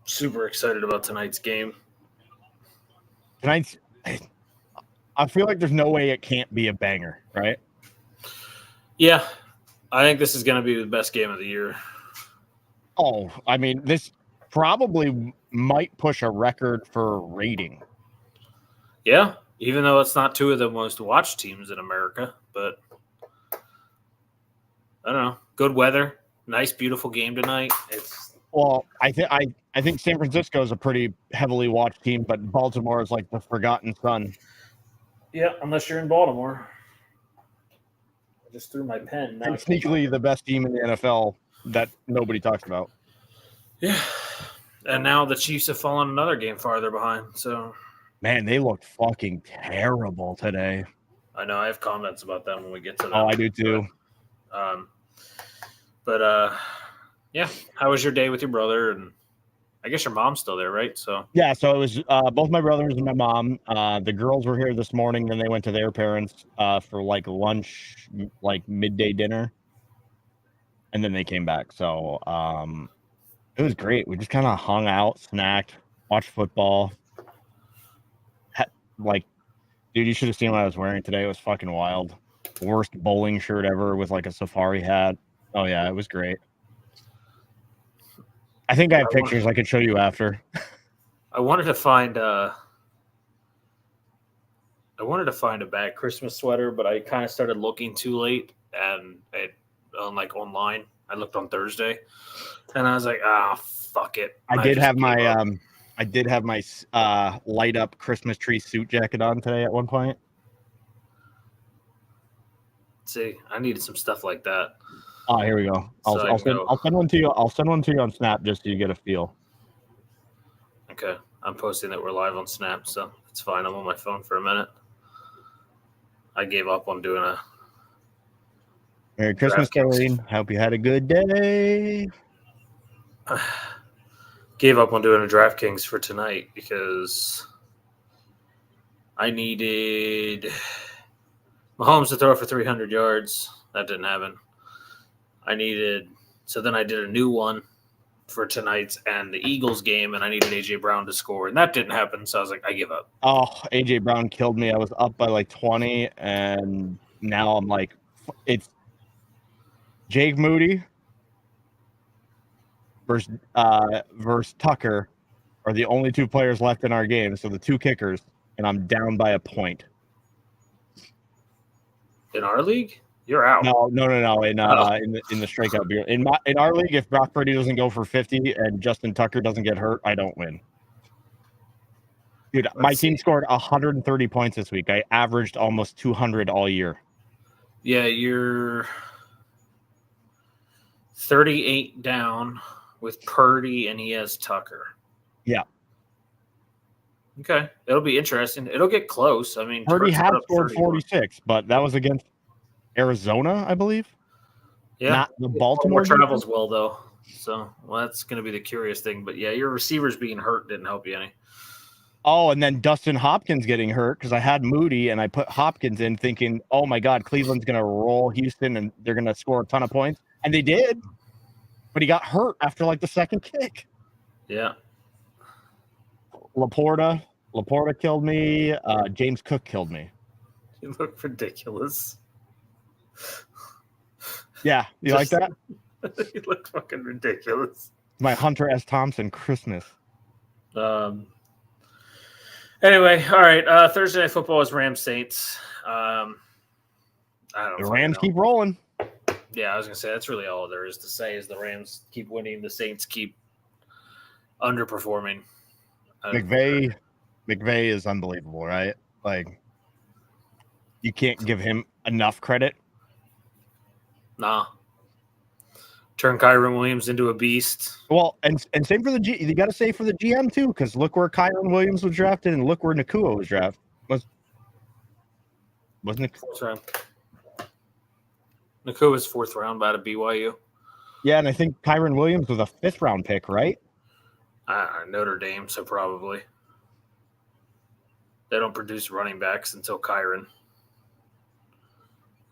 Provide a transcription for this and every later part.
Super excited about tonight's game. Tonight's, I feel like there's no way it can't be a banger, right? Yeah, I think this is going to be the best game of the year. Oh, I mean, this probably might push a record for rating. Yeah, even though it's not two of the most watched teams in America, but I don't know. Good weather, nice, beautiful game tonight. I think San Francisco is a pretty heavily watched team, but Baltimore is like the forgotten son. Yeah, unless you're in Baltimore. I just threw my pen. And sneakily the best team in the NFL that nobody talks about. Yeah. And now the Chiefs have fallen another game farther behind. So, man, they looked fucking terrible today. I know. I have comments about them when we get to them. Oh, I do too. Yeah. How was your day with your brother? And I guess your mom's still there, right? So yeah. So it was both my brothers and my mom. The girls were here this morning, and they went to their parents for like lunch, like midday dinner, and then they came back. So it was great. We just kind of hung out, snacked, watched football. Dude, you should have seen what I was wearing today. It was fucking wild. Worst bowling shirt ever with like a safari hat. Oh yeah, it was great. I think I have pictures I could show you after. I wanted to find a bad Christmas sweater, but I kind of started looking too late, and online. I looked on Thursday, and I was like, fuck it. I did have my light up Christmas tree suit jacket on today at one point. See, I needed some stuff like that. Oh, here we go. I'll send one to you. I'll send one to you on Snap just so you get a feel. Okay, I'm posting that we're live on Snap, so it's fine. I'm on my phone for a minute. I gave up on doing a Merry Christmas, Darlene. Hope you had a good day. Gave up on doing a DraftKings for tonight because I needed Mahomes to throw for 300 yards. That didn't happen. So then I did a new one for tonight's and the Eagles game, and I needed A.J. Brown to score, and that didn't happen, so I was like, I give up. Oh, A.J. Brown killed me. I was up by like 20, and now I'm like, it's Jake Moody versus Tucker are the only two players left in our game, so the two kickers, and I'm down by a point. In our league? You're out. No. In the strikeout beer. In our league, if Brock Purdy doesn't go for 50 and Justin Tucker doesn't get hurt, I don't win. Dude, my team scored 130 points this week. I averaged almost 200 all year. Yeah, you're 38 down with Purdy, and he has Tucker. Yeah. Okay, it'll be interesting. It'll get close. I mean, Purdy had scored 46, but that was against Arizona, I believe. Yeah, not the Baltimore travels well though. So, that's going to be the curious thing. But yeah, your receivers being hurt didn't help you any. Oh, and then Dustin Hopkins getting hurt because I had Moody and I put Hopkins in thinking, oh my God, Cleveland's going to roll Houston and they're going to score a ton of points. And they did. But he got hurt after like the second kick. Yeah. Laporta killed me. James Cook killed me. You look ridiculous. Yeah, you like that? You look fucking ridiculous. My Hunter S. Thompson Christmas. Anyway, all right. Thursday Night Football is Rams Saints. I don't know. The Rams keep rolling. Yeah, I was gonna say that's really all there is to say is the Rams keep winning, the Saints keep underperforming. McVay is unbelievable, right? Like, you can't give him enough credit. Nah. Turn Kyron Williams into a beast. Well, and same for you got to say for the GM too, because look where Kyron Williams was drafted and look where Nacua was drafted. Wasn't it? Fourth round. Nakua's fourth round out of BYU. Yeah, and I think Kyron Williams was a 5th round pick, right? Notre Dame, so probably. They don't produce running backs until Kyron.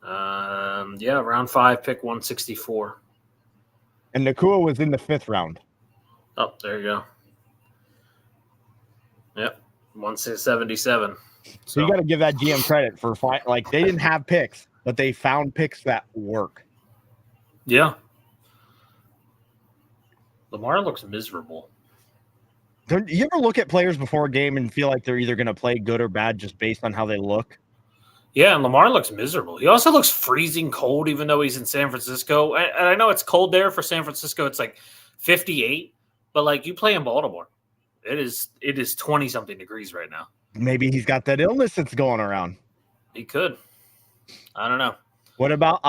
Round 5, pick 164. And Nacua was in the 5th round. Oh, there you go. Yep. 177. So you got to give that GM credit for like they didn't have picks, but they found picks that work. Yeah. Lamar looks miserable. Don't you ever look at players before a game and feel like they're either going to play good or bad just based on how they look? Yeah, and Lamar looks miserable. He also looks freezing cold, even though he's in San Francisco. And I know it's cold there for San Francisco. It's like 58, but like you play in Baltimore, it is 20-something degrees right now. Maybe he's got that illness that's going around. He could. I don't know. What about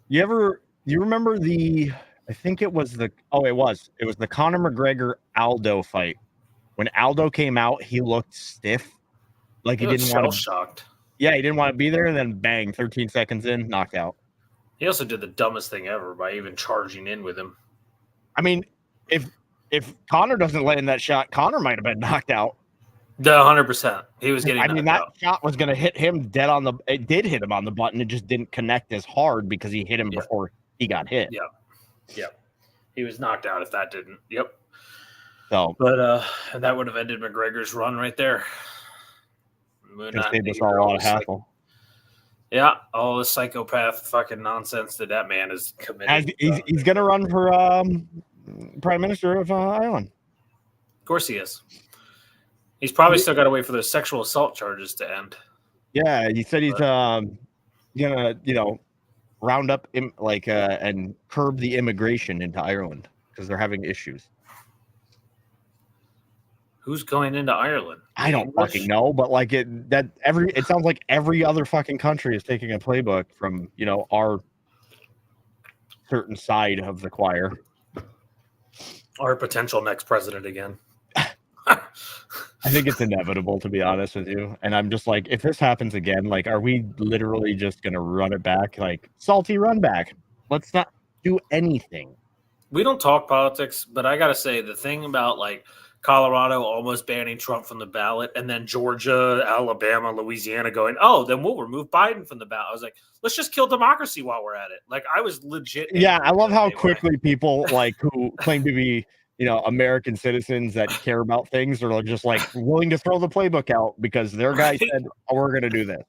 you remember I think it was the Conor McGregor Aldo fight. When Aldo came out, he looked stiff. Like he didn't want to shocked. Yeah, he didn't want to be there, and then bang, 13 seconds in, knocked out. He also did the dumbest thing ever by even charging in with him. I mean, if Conor doesn't land that shot, Conor might have been knocked out. 100%. He was getting. I mean, that shot was going to hit him dead on the. It did hit him on the button. It just didn't connect as hard because he hit him before he got hit. Yep. He was knocked out if that didn't. Yep. So, but that would have ended McGregor's run right there. Saved us all a lot of hassle. Yeah, all the psychopath fucking nonsense that man is committing. He's going to run for Prime Minister of Ireland. Of course he is. He's probably still got to wait for those sexual assault charges to end. Yeah, he said he's gonna, round up and curb the immigration into Ireland because they're having issues. Who's going into Ireland? I don't fucking know, but it sounds like every other fucking country is taking a playbook from our certain side of the choir. Our potential next president again. I think it's inevitable, to be honest with you. And I'm just like, if this happens again, are we literally just going to run it back? Salty run back. Let's not do anything. We don't talk politics, but I got to say the thing about Colorado almost banning Trump from the ballot and then Georgia, Alabama, Louisiana going, oh, then we'll remove Biden from the ballot. I was like, let's just kill democracy while we're at it. I was legit. Yeah, I love how quickly people who claim to be American citizens that care about things are just willing to throw the playbook out because their guy said, oh, we're going to do this.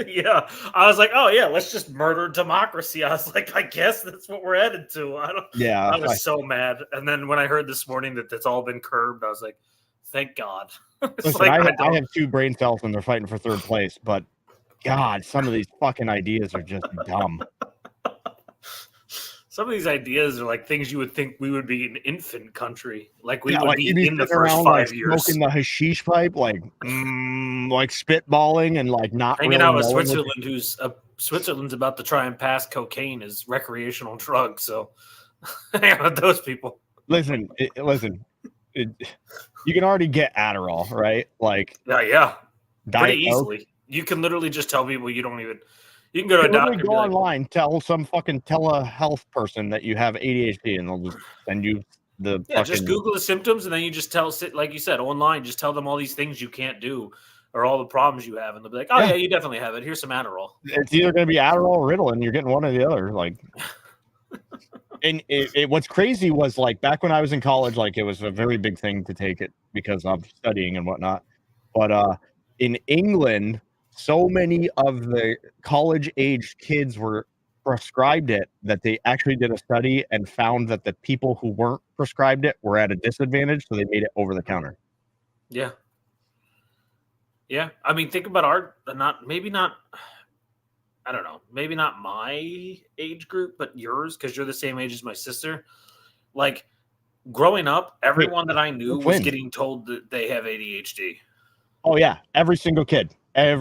Yeah. I was like, oh, yeah, let's just murder democracy. I was like, I guess that's what we're headed to. I was so mad. And then when I heard this morning that that's all been curbed, I was like, thank God. Listen, I have 2 brain cells when they're fighting for third place, but God, some of these fucking ideas are just dumb. Some of these ideas are things you would think we would be an infant country. We would be in the first around, 5 years. Smoking the hashish pipe, spitballing and not hanging out with Switzerland, Switzerland's about to try and pass cocaine as recreational drug. So hang out with those people. Listen. You can already get Adderall, right? Yeah. Pretty easily. You can literally just tell people you don't even. You can go to a doctor. Go online, tell some fucking telehealth person that you have ADHD, and they'll just send you the. Yeah, just Google the symptoms, and then you just tell, like you said, online. Just tell them all these things you can't do, or all the problems you have, and they'll be like, "Oh yeah, you definitely have it. Here's some Adderall." It's either going to be Adderall or Ritalin. You're getting one or the other. And what's crazy was back when I was in college, it was a very big thing to take it because of studying and whatnot. But in England, so many of the college-age kids were prescribed it that they actually did a study and found that the people who weren't prescribed it were at a disadvantage, so they made it over the counter. Yeah. Yeah. I mean, think about maybe not my age group, but yours, because you're the same age as my sister. Growing up, everyone that I knew was getting told that they have ADHD. Oh, yeah. Every single kid. Their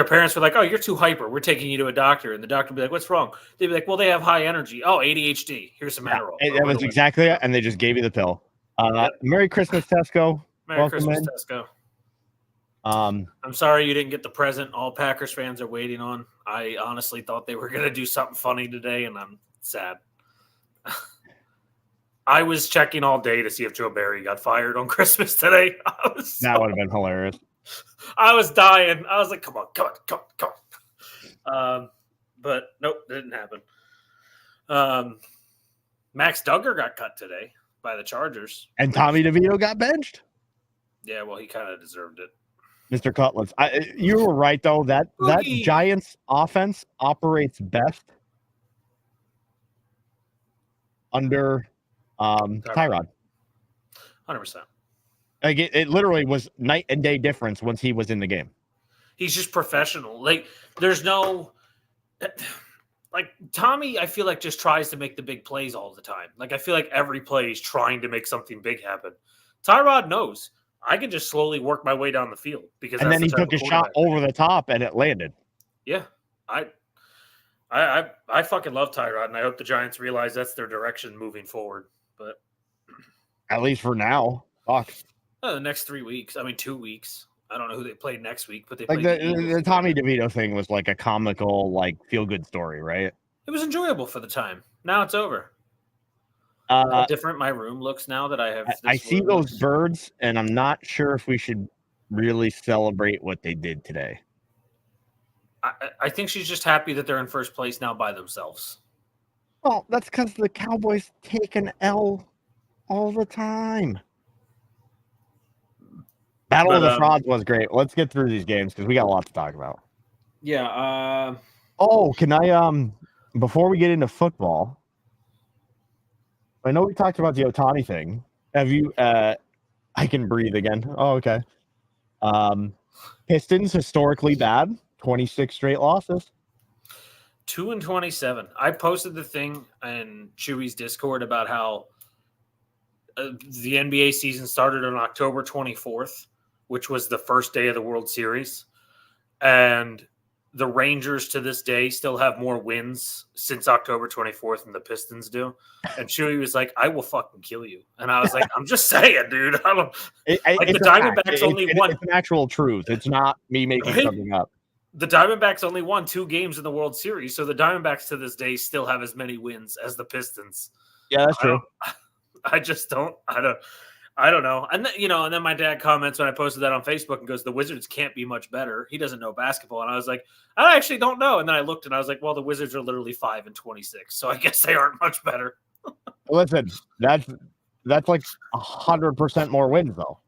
parents were like, oh, you're too hyper. We're taking you to a doctor. And the doctor would be like, what's wrong? They'd be like, well, they have high energy. Oh, ADHD. Here's some Adderall. That was exactly it. And they just gave you the pill. Merry Christmas, Tesco. Merry Christmas, Tesco. I'm sorry you didn't get the present all Packers fans are waiting on. I honestly thought they were going to do something funny today, and I'm sad. I was checking all day to see if Joe Barry got fired on Christmas today. That would have been hilarious. I was dying. I was like, come on. But nope, didn't happen. Max Duggar got cut today by the Chargers. And Tommy DeVito got benched. Yeah, well, he kind of deserved it. Mr. Cutlets. You were right though. That Boogie. Giants offense operates best under Tyrod. 100%. Like it literally was night and day difference once he was in the game. He's just professional. Like there's no like Tommy, I feel like just tries to make the big plays all the time. Like I feel like every play is trying to make something big happen. Tyrod knows I can just slowly work my way down the field because and then he took a shot over the top and it landed. Yeah. I fucking love Tyrod, and I hope the Giants realize that's their direction moving forward. But at least for now, fuck. The next 3 weeks. I mean, 2 weeks. I don't know who they play next week, but they like the Tommy DeVito thing was like a comical, like feel good story, right? It was enjoyable for the time. Now it's over. How different my room looks now that I have. I see those birds, and I'm not sure if we should really celebrate what they did today. I think she's just happy that they're in first place now by themselves. Well, that's because the Cowboys take an L all the time. Battle of the Frauds was great. Let's get through these games because we got a lot to talk about. Yeah. Can I before we get into football? I know we talked about the Ohtani thing. Have you? I can breathe again. Oh, okay. Pistons historically bad. 26 straight losses. 2-27. I posted the thing in Chewy's Discord about how the NBA season started on October 24th, which was the first day of the World Series. And the Rangers to this day still have more wins since October 24th than the Pistons do. And Chewy was like, I will fucking kill you. And I was like, I'm just saying, dude. I don't like the Diamondbacks only won. It's an actual truth. It's not me making something up. The Diamondbacks only won 2 games in the World Series, so the Diamondbacks to this day still have as many wins as the Pistons. Yeah, that's true. I just don't. I don't know. And then, and then my dad comments when I posted that on Facebook and goes, "The Wizards can't be much better. He doesn't know basketball." And I was like, I actually don't know. And then I looked and I was like, well, the Wizards are literally 5-26, so I guess they aren't much better. Listen, that's like 100% more wins, though.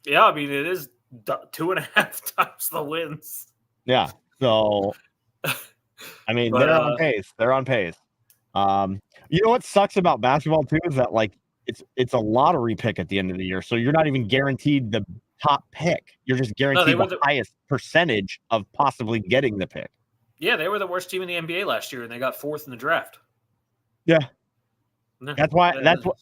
Yeah, I mean, it is 2.5 times the wins. Yeah. So, I mean, they're on pace. They're on pace. You know what sucks about basketball too is that like it's a lottery pick at the end of the year, so you're not even guaranteed the top pick. You're just guaranteed the highest percentage of possibly getting the pick. Yeah, they were the worst team in the NBA last year, and they got 4th in the draft. Yeah, that's why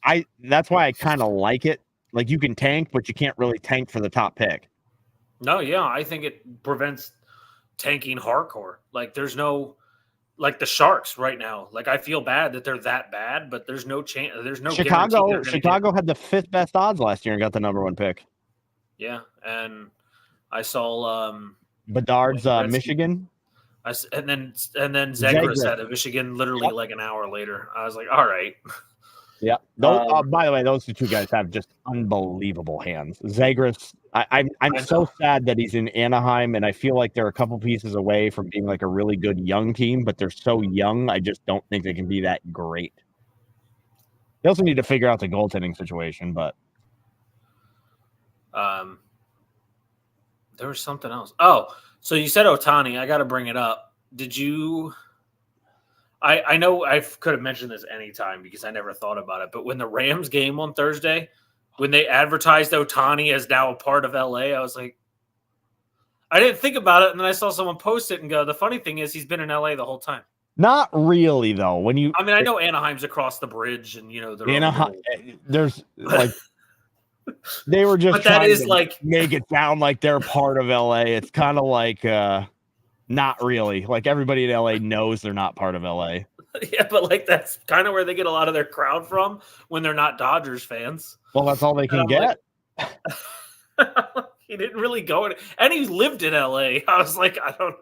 I kind of like it. Like you can tank, but you can't really tank for the top pick. No, yeah, I think it prevents tanking hardcore. Like there's no, like the Sharks right now. Like I feel bad that they're that bad, but there's no chance. There's no Chicago had the 5th best odds last year and got the number 1 pick. Yeah, and I saw Bedard's Michigan. And then Zegras had a Michigan literally like an hour later. I was like, all right. Yeah. By the way, those 2 guys have just unbelievable hands. Zegras, I'm so sad that he's in Anaheim, and I feel like they're a couple pieces away from being like a really good young team, but they're so young. I just don't think they can be that great. They also need to figure out the goaltending situation, but there was something else. Oh, so you said Ohtani. I got to bring it up. Did you? I know I could have mentioned this anytime because I never thought about it. But when the Rams game on Thursday, when they advertised Ohtani as now a part of LA, I was like, I didn't think about it. And then I saw someone post it and go, the funny thing is he's been in LA the whole time. Not really, though. I know Anaheim's across the bridge and, Anaheim, there's like, they were just trying to make it sound like they're part of LA. It's kind of like, not really. Like everybody in LA knows they're not part of LA. Yeah, but like that's kind of where they get a lot of their crowd from when they're not Dodgers fans. Well, that's all they can get. He didn't really go in, and he lived in LA. I was like, I don't.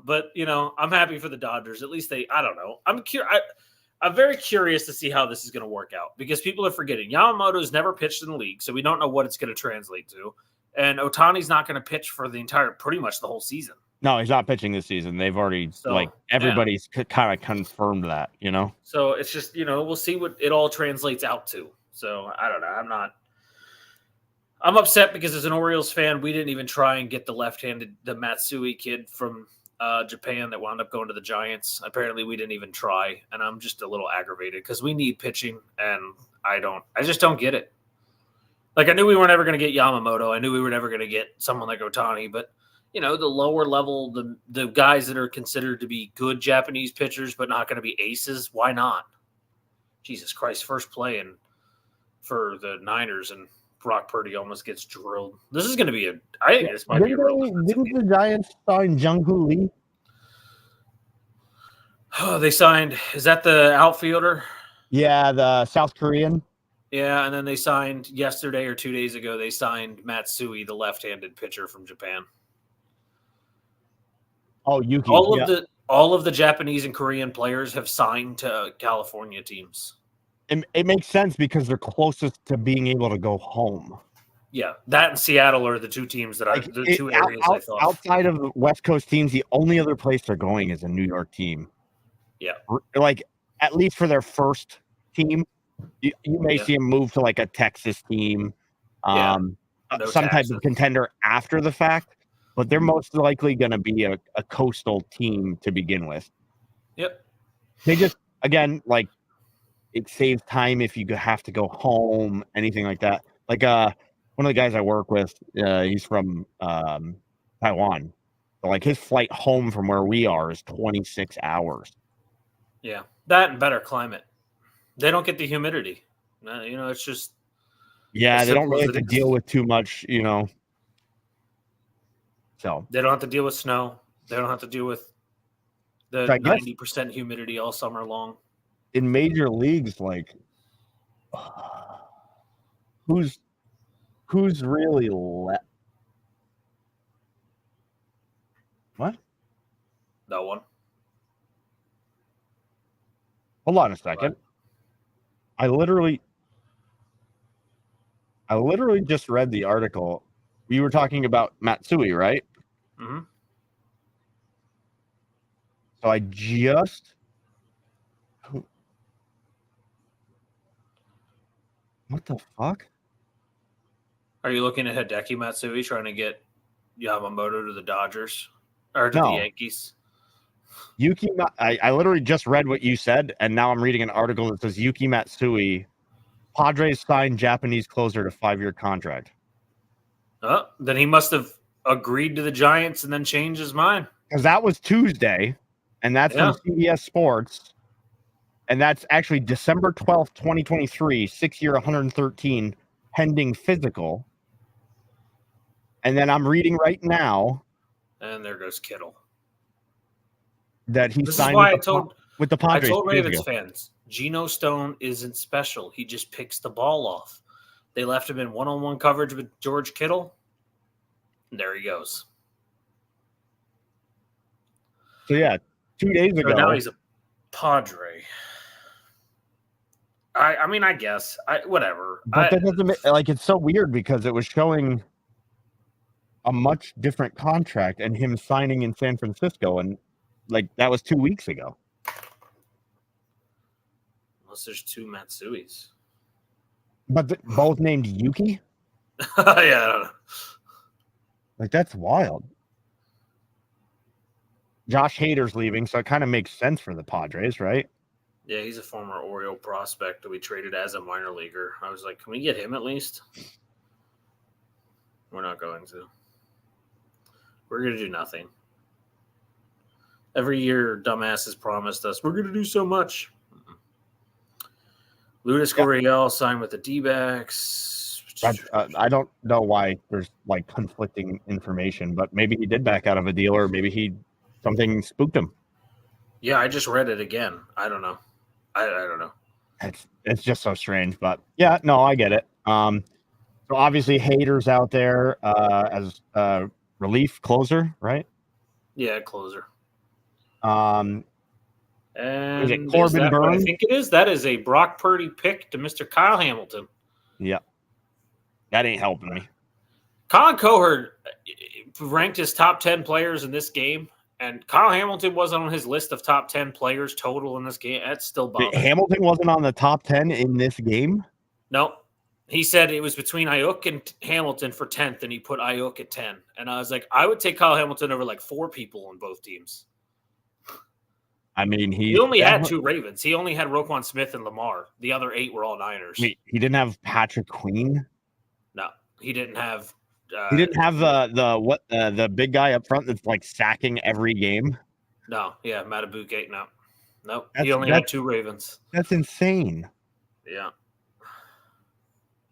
But I'm happy for the Dodgers. At least I don't know. I'm very curious to see how this is going to work out because people are forgetting Yamamoto's never pitched in the league, so we don't know what it's going to translate to. And Ohtani's not going to pitch for pretty much the whole season. No, he's not pitching this season. They've already everybody's kind of confirmed that, So it's just we'll see what it all translates out to. So I don't know. I'm upset because as an Orioles fan, we didn't even try and get the Matsui kid from Japan that wound up going to the Giants. Apparently, we didn't even try, and I'm just a little aggravated because we need pitching, and I just don't get it. Like, I knew we were never going to get Yamamoto. I knew we were never going to get someone like Ohtani, but the lower level, the guys that are considered to be good Japanese pitchers but not going to be aces, why not? Jesus Christ, first play for the Niners, and Brock Purdy almost gets drilled. This is going to be I think this might be a real Didn't the Giants sign Jung-Hoo Lee? Oh, they signed, is that the outfielder? Yeah, the South Korean. Yeah, and then they signed yesterday or 2 days ago, they signed Matsui, the left-handed pitcher from Japan. Oh, Yuki. All of the Japanese and Korean players have signed to California teams. It makes sense because they're closest to being able to go home. Yeah, that and Seattle are the two teams that two areas I thought. Outside of the West Coast teams, the only other place they're going is a New York team. Yeah. Like, at least for their first team, you may see them move to like a Texas team, some type of contender after the fact, but they're most likely going to be a coastal team to begin with. Yep. They just, again, like, it saves time if you have to go home, anything like that. Like one of the guys I work with, he's from Taiwan. So, like, his flight home from where we are is 26 hours. Yeah, that and better climate. They don't get the humidity. It's just. Yeah, they don't really have to deal with too much, So they don't have to deal with snow. They don't have to deal with the 90% humidity all summer long. In major leagues, like, who's really what? No one. Hold on a second. I literally just read the article. We were talking about Matsui, right? Mm-hmm. So I just. What the fuck? Are you looking at Hideki Matsui trying to get Yamamoto to the Dodgers or to the Yankees? Yuki, I literally just read what you said, and now I'm reading an article that says Yuki Matsui, Padres signed Japanese closer to 5-year contract. Then he must have agreed to the Giants and then changed his mind. Because that was Tuesday, and that's from CBS Sports. And that's actually December 12th, 2023, 6-year, 113, pending physical. And then I'm reading right now. And there goes Kittle. That he signed with the Padres. I told Ravens fans, Geno Stone isn't special. He just picks the ball off. They left him in one-on-one coverage with George Kittle. And there he goes. So, 2 days ago. Now he's a Padre. I guess. Whatever. But that doesn't it's so weird because it was showing a much different contract and him signing in San Francisco, and that was 2 weeks ago. Unless there's two Matsuis. But both named Yuki? Yeah, I don't know. That's wild. Josh Hader's leaving, so it kind of makes sense for the Padres, right? Yeah, he's a former Oriole prospect that we traded as a minor leaguer. I was like, can we get him at least? We're not going to. We're going to do nothing. Every year, dumbasses promised us, we're going to do so much. Lourdes Gurriel signed with the D-backs. I don't know why there's conflicting information, but maybe he did back out of a deal, or maybe something spooked him. Yeah, I just read it again. I don't know. I don't know. It's just so strange, but yeah, no, I get it. So obviously Hader's out there as relief closer, right? Yeah, closer. And is it Corbin Burns? I think it is. That is a Brock Purdy pick to Mr. Kyle Hamilton. Yeah. That ain't helping me. Colin Cowherd ranked his top 10 players in this game, and Kyle Hamilton wasn't on his list of top 10 players total in this game. That's still bothering. Hamilton wasn't on the top 10 in this game? Nope. He said it was between Ayuk and Hamilton for 10th, and he put Ayuk at 10. And I was like, I would take Kyle Hamilton over like 4 people on both teams. I mean, he only had 2 Ravens. He only had Roquan Smith and Lamar. The other 8 were all Niners. He didn't have Patrick Queen. No, he didn't have. He didn't have the big guy up front that's like sacking every game. No, yeah, Matabuke. No, he only had 2 Ravens. That's insane. Yeah.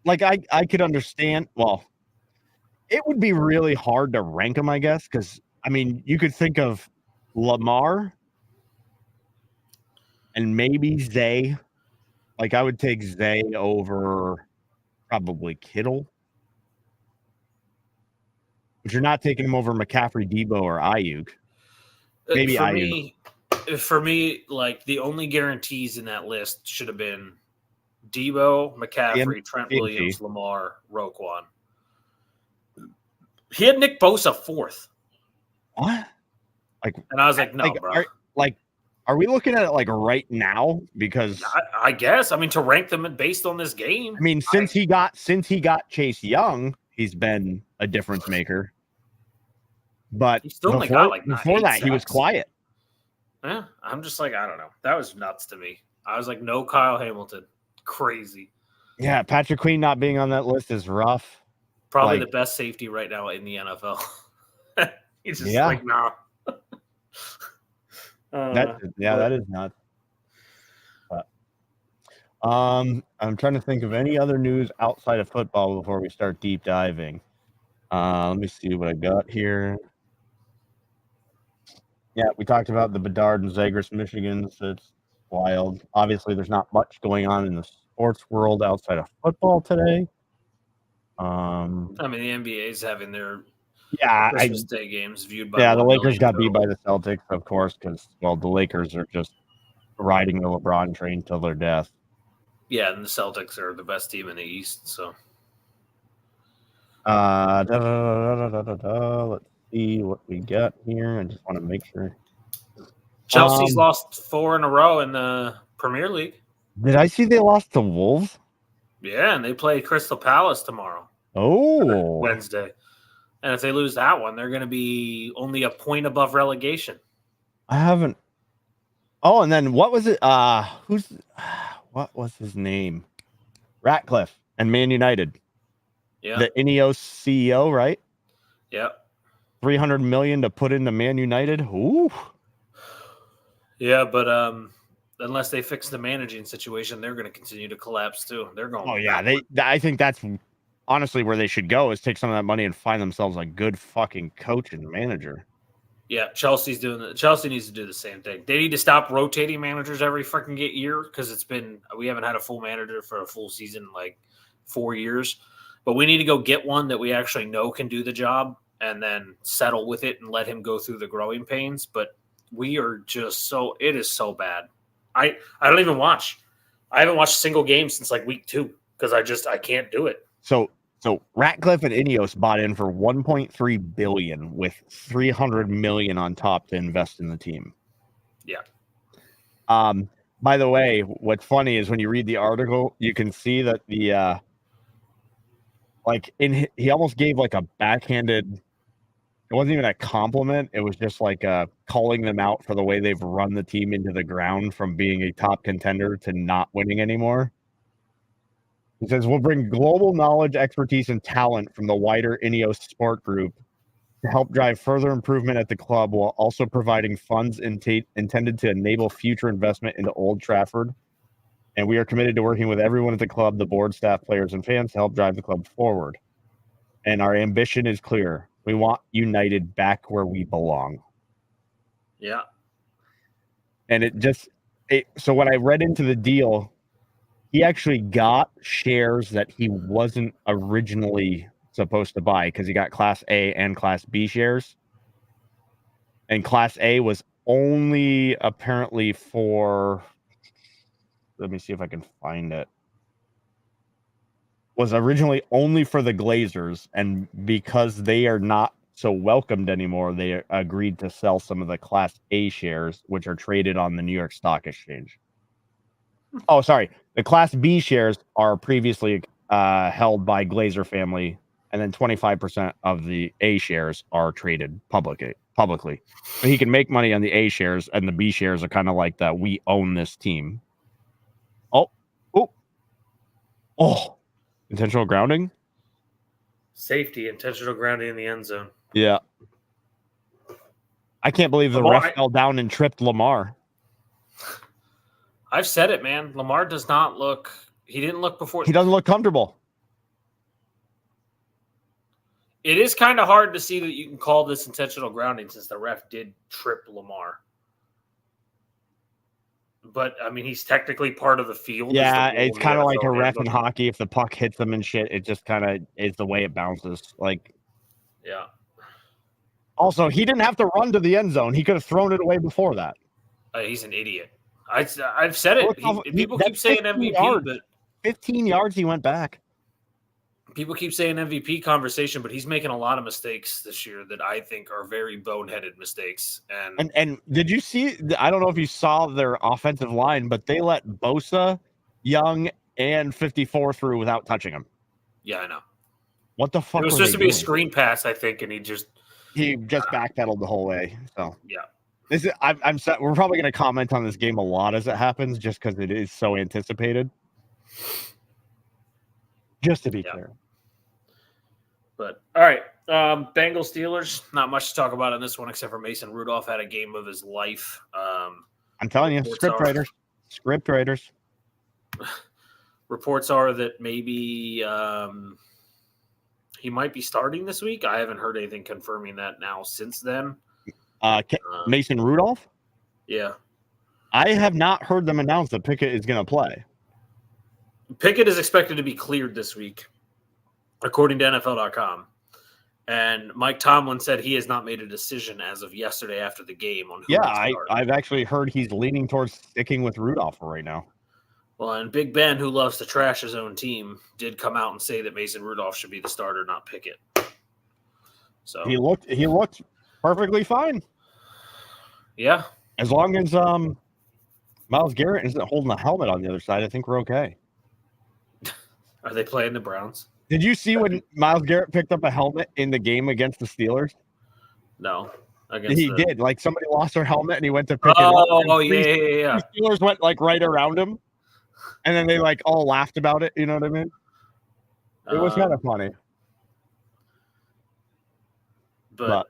Like I could understand. Well, it would be really hard to rank them, I guess, because I mean, you could think of Lamar and maybe Zay. Like I would take Zay over probably Kittle, but you're not taking him over McCaffrey, Debo, or Ayuk. Maybe Ayuk. For me, like the only guarantees in that list should have been Debo, McCaffrey, Trent Williams, Lamar, Roquan. He had Nick Bosa 4th. What? And I was like, no, bro. Are we looking at it like right now? Because I guess. I mean, to rank them based on this game. I mean, since he got Chase Young, he's been a difference maker. But he still only got like before that, he was quiet. Yeah, I'm just like, I don't know. That was nuts to me. I was like, no Kyle Hamilton. Crazy. Yeah, Patrick Queen not being on that list is rough. Probably the best safety right now in the NFL. He's just like, nah. That is nuts. But, I'm trying to think of any other news outside of football before we start deep diving. Let me see what I got here. Yeah, we talked about the Bedard and Zagreus, Michigan. So it's wild. Obviously, there's not much going on in the sports world outside of football today. I mean, the NBA is having their Christmas Day games viewed by. Yeah, the Lakers got beat by the Celtics, of course, because the Lakers are just riding the LeBron train till their death. Yeah, and the Celtics are the best team in the East. So, let's see what we got here. I just want to make sure. Chelsea's lost 4 in a row in the Premier League. Did I see they lost to Wolves? Yeah, and they play Crystal Palace tomorrow. Oh, Wednesday. And if they lose that one, they're going to be only a point above relegation. I haven't. Oh, and then what was it? What was his name? Ratcliffe and Man United. Yeah. The Ineos CEO, right? Yep. $300 million to put into Man United. Ooh. Yeah, but unless they fix the managing situation, they're going to continue to collapse too. They're going. Oh yeah, I think that's honestly where they should go is take some of that money and find themselves a good fucking coach and manager. Yeah, Chelsea needs to do the same thing. They need to stop rotating managers every fucking year because we haven't had a full manager for a full season in like 4 years. But we need to go get one that we actually know can do the job and then settle with it and let him go through the growing pains. But we are just it is so bad. I don't even watch. I haven't watched a single game since like week 2 because I can't do it. So Ratcliffe and Ineos bought in for $1.3 billion with $300 million on top to invest in the team. Yeah. By the way, what's funny is when you read the article, you can see that he almost gave like a backhanded. It wasn't even a compliment. It was just like calling them out for the way they've run the team into the ground from being a top contender to not winning anymore. He says, we'll bring global knowledge, expertise, and talent from the wider Ineos sport group to help drive further improvement at the club while also providing funds intended to enable future investment into Old Trafford. And we are committed to working with everyone at the club, the board, staff, players, and fans to help drive the club forward. And our ambition is clear. We want United back where we belong. Yeah. And so when I read into the deal, he actually got shares that he wasn't originally supposed to buy because he got Class A and Class B shares. And Class A was only apparently for, let me see if I can find it, was originally only for the Glazers. And because they are not so welcomed anymore, they agreed to sell some of the Class A shares, which are traded on the New York Stock Exchange. Oh, sorry. The Class B shares are previously held by Glazer family, and then 25% of the A shares are traded publicly. So he can make money on the A shares, and the B shares are kind of like that. We own this team. Oh, intentional grounding. Safety, intentional grounding in the end zone. Yeah. I can't believe the ref fell down and tripped Lamar. I've said it, man. Lamar does not look. He didn't look before. He doesn't look comfortable. It is kind of hard to see that you can call this intentional grounding since the ref did trip Lamar. But, I mean, he's technically part of the field. Yeah, it's kind of like a ref in hockey. If the puck hits them and shit, it just kind of is the way it bounces. Like, yeah. Also, he didn't have to run to the end zone. He could have thrown it away before that. He's an idiot. I've said it. People keep saying MVP, but 15 yards he went back. People keep saying MVP conversation, but he's making a lot of mistakes this year that I think are very boneheaded mistakes. And did you see? I don't know if you saw their offensive line, but they let Bosa, Young, and 54 through without touching him. Yeah, I know. What the fuck? It was supposed to be a screen pass, I think, and he just backpedaled the whole way. So yeah, I'm set. We're probably going to comment on this game a lot as it happens, just because it is so anticipated. Just to be clear. But all right, Bengals Steelers. Not much to talk about in this one except for Mason Rudolph had a game of his life. I'm telling you, script writers. Reports are that maybe he might be starting this week. I haven't heard anything confirming that now since then. Mason Rudolph? Yeah. I have not heard them announce that Pickett is going to play. Pickett is expected to be cleared this week, according to NFL.com. And Mike Tomlin said he has not made a decision as of yesterday after the game on who. Yeah, I've actually heard he's leaning towards sticking with Rudolph right now. Well, and Big Ben, who loves to trash his own team, did come out and say that Mason Rudolph should be the starter, not Pickett. So he looked perfectly fine. Yeah. As long as Myles Garrett isn't holding a helmet on the other side, I think we're okay. Are they playing the Browns? Did you see when Myles Garrett picked up a helmet in the game against the Steelers? No. He did. Like, somebody lost their helmet and he went to pick it up. Oh, yeah. The Steelers went, like, right around him. And then they, like, all laughed about it. You know what I mean? It was kind of funny. But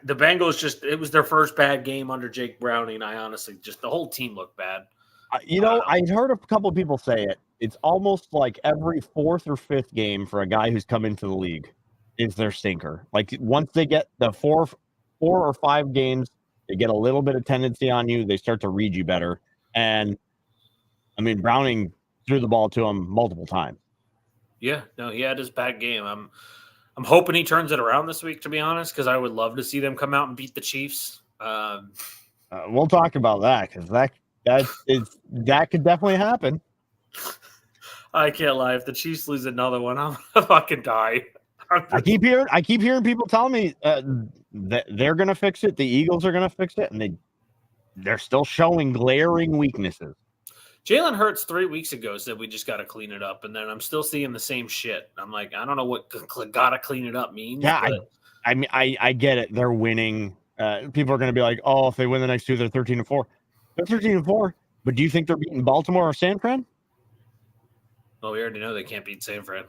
the Bengals it was their first bad game under Jake Browning. I honestly the whole team looked bad. I heard a couple of people say it. It's almost like every fourth or fifth game for a guy who's come into the league is their stinker. Like, once they get the four or five games, they get a little bit of tendency on you. They start to read you better. And I mean, Browning threw the ball to him multiple times. Yeah, no, he had his bad game. I'm hoping he turns it around this week, to be honest, because I would love to see them come out and beat the Chiefs. We'll talk about that because that could definitely happen. I can't lie. If the Chiefs lose another one, I'm gonna fucking die. I keep hearing people tell me that they're gonna fix it. The Eagles are gonna fix it, and they're still showing glaring weaknesses. Jalen Hurts 3 weeks ago said we just got to clean it up, and then I'm still seeing the same shit. I'm like, I don't know what "gotta clean it up" means. Yeah, I get it. They're winning. People are going to be like, oh, if they win the next two, they're 13-4. They're 13-4. But do you think they're beating Baltimore or San Fran? Well, we already know they can't beat San Fran.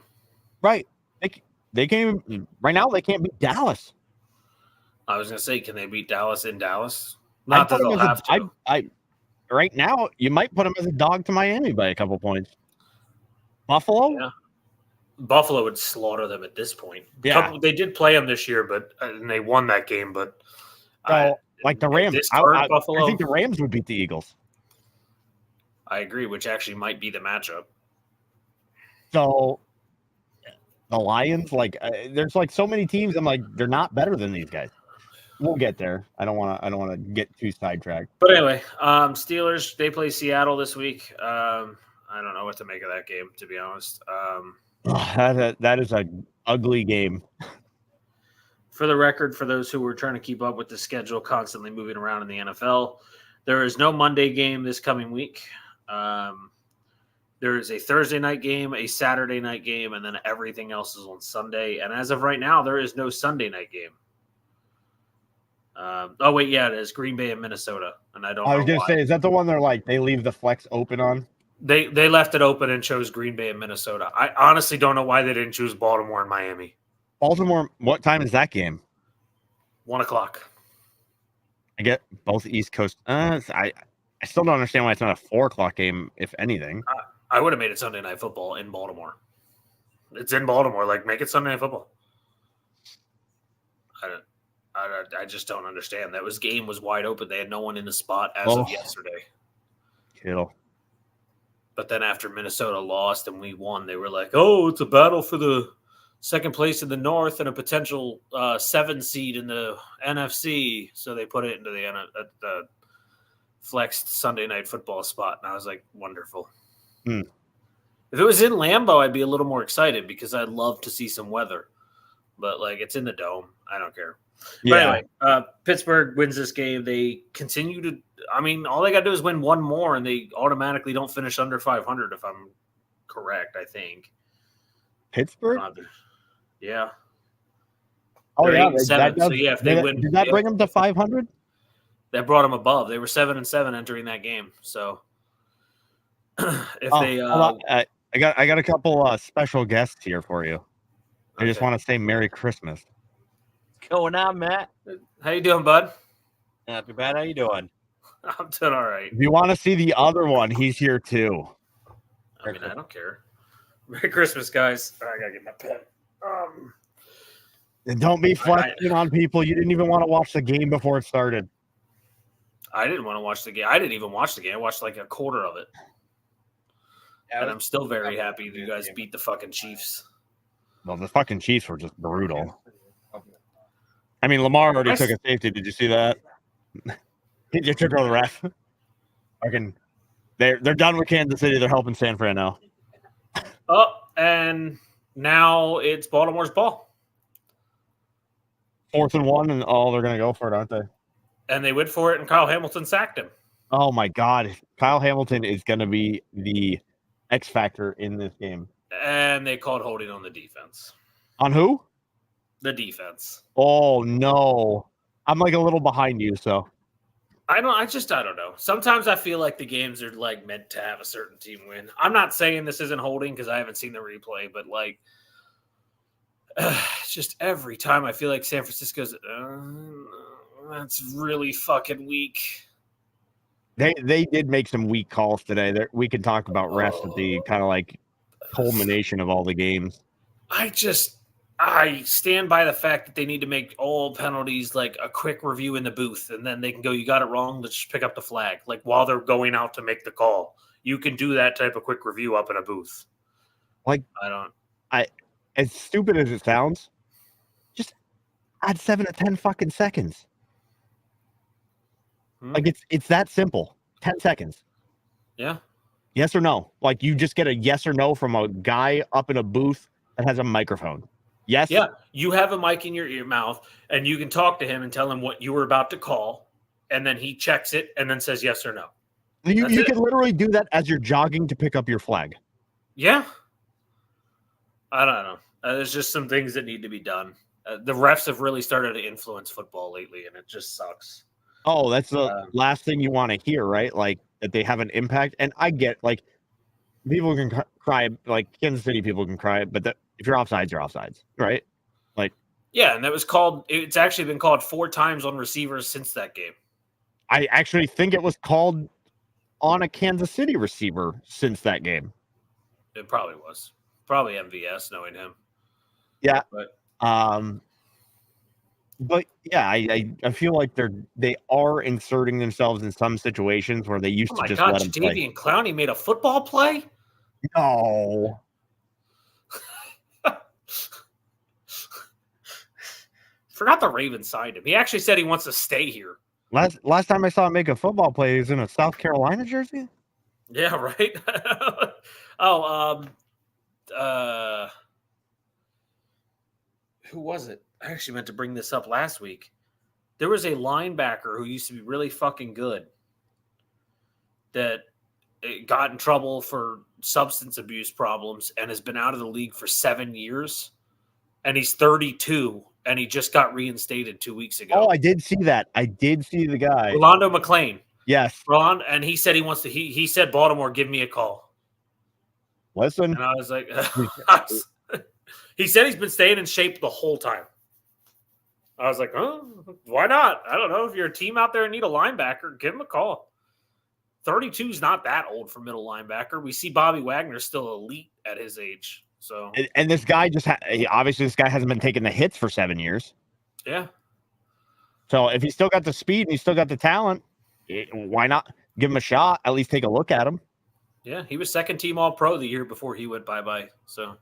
Right. They can't even, right now. They can't beat Dallas. I was going to say, can they beat Dallas in Dallas? Not that they'll have to. Right now, you might put them as a dog to Miami by a couple points. Buffalo? Yeah. Buffalo would slaughter them at this point. Yeah. They did play them this year, and they won that game. But like the Rams, I think the Rams would beat the Eagles. I agree, which actually might be the matchup. So the Lions, there's like so many teams. I'm like, they're not better than these guys. We'll get there. I don't want to get too sidetracked. But anyway, Steelers, they play Seattle this week. I don't know what to make of that game, to be honest. That is an ugly game. For the record, for those who were trying to keep up with the schedule constantly moving around in the NFL, there is no Monday game this coming week. There is a Thursday night game, a Saturday night game, and then everything else is on Sunday. And as of right now, there is no Sunday night game. Oh wait, yeah, it is Green Bay and Minnesota, and I don't. I was know gonna why. say, is that the one they're like they leave the flex open on? They left it open and chose Green Bay and Minnesota. I honestly don't know why they didn't choose Baltimore and Miami. Baltimore. What time is that game? 1:00. I get both East Coast. I still don't understand why it's not a 4:00 game, if anything. I would have made it Sunday Night Football in Baltimore. It's in Baltimore. Like, make it Sunday Night Football. I just don't understand. That game was wide open. They had no one in the spot as of yesterday. Kittle. But then after Minnesota lost and we won, they were like, "Oh, it's a battle for the second place in the North and a potential 7 seed in the NFC." So they put it into the flexed Sunday Night Football spot, and I was like, "Wonderful." If it was in Lambeau, I'd be a little more excited because I'd love to see some weather. But like, it's in the dome. I don't care. Yeah. But anyway, Pittsburgh wins this game. They continue to. I mean, all they got to do is win one more, and they automatically don't finish under 500. If I'm correct, I think Pittsburgh. Yeah. Oh They're yeah, 8-7. that does, So yeah, if they win, did that bring them to 500? That brought them above. They were 7-7 entering that game. So if they, I got a couple special guests here for you. I just want to say Merry Christmas. What's going on, Matt? How you doing, bud? Not too bad. How you doing? I'm doing all right. If you want to see the other one, he's here too. I mean, I don't care. Merry Christmas, guys. I gotta get my pen. And don't be flexing on people. You didn't even want to watch the game before it started. I didn't want to watch the game. I didn't even watch the game. I watched like a quarter of it. And I'm still very happy you guys beat the fucking Chiefs. Well, the fucking Chiefs were just brutal. I mean, Lamar already took a safety. Did you see that? He just took over the ref. They're done with Kansas City. They're helping San Fran now. Oh, and now it's Baltimore's ball. 4th and 1, and they're going to go for it, aren't they? And they went for it, and Kyle Hamilton sacked him. Oh, my God. Kyle Hamilton is going to be the X factor in this game. And they called holding on the defense. On who? The defense. Oh, no. I'm like a little behind you, so. I don't know. Sometimes I feel like the games are like meant to have a certain team win. I'm not saying this isn't holding because I haven't seen the replay, but like just every time I feel like San Francisco's that's really fucking weak. They did make some weak calls today. We can talk about refs at the kind of like culmination of all the games. I stand by the fact that they need to make all penalties like a quick review in the booth, and then they can go, "You got it wrong. Let's just pick up the flag." Like while they're going out to make the call, you can do that type of quick review up in a booth. Like as stupid as it sounds, just add 7 to 10 fucking seconds. Like it's that simple. 10 seconds. Yeah. Yes or no? Like you just get a yes or no from a guy up in a booth that has a microphone. Yes. Yeah. You have a mic in your mouth and you can talk to him and tell him what you were about to call. And then he checks it and then says yes or no. You can literally do that as you're jogging to pick up your flag. Yeah. I don't know. There's just some things that need to be done. The refs have really started to influence football lately, and it just sucks. Oh, that's the last thing you want to hear, right? Like that they have an impact. And I get like people can cry, like Kansas City people can cry, but if you're offsides, you're offsides, right? Like, yeah, and that was called. It's actually been called 4 times on receivers since that game. I actually think it was called on a Kansas City receiver since that game. It probably was. Probably MVS, knowing him. Yeah. But yeah, I feel like they are inserting themselves in some situations where they used to just let them play. Jadeveon Clowney made a football play? No. Forgot the Ravens signed him. He actually said he wants to stay here. Last time I saw him make a football play, he was in a South Carolina jersey. Yeah, right. Who was it? I actually meant to bring this up last week. There was a linebacker who used to be really fucking good that got in trouble for substance abuse problems and has been out of the league for 7 years. And he's 32, and he just got reinstated 2 weeks ago. Oh, I did see that. I did see the guy. Rolando McClain. Yes. Ron, and he said he wants to. He said, Baltimore, give me a call. Listen. And I was like, he said he's been staying in shape the whole time. I was like, oh, why not? I don't know. If you're a team out there and need a linebacker, give him a call. 32 is not that old for middle linebacker. We see Bobby Wagner still elite at his age. So, and this guy just obviously this guy hasn't been taking the hits for 7 years. Yeah. So if he's still got the speed and he's still got the talent, why not give him a shot? At least take a look at him. Yeah, he was second team All Pro the year before he went bye-bye. So,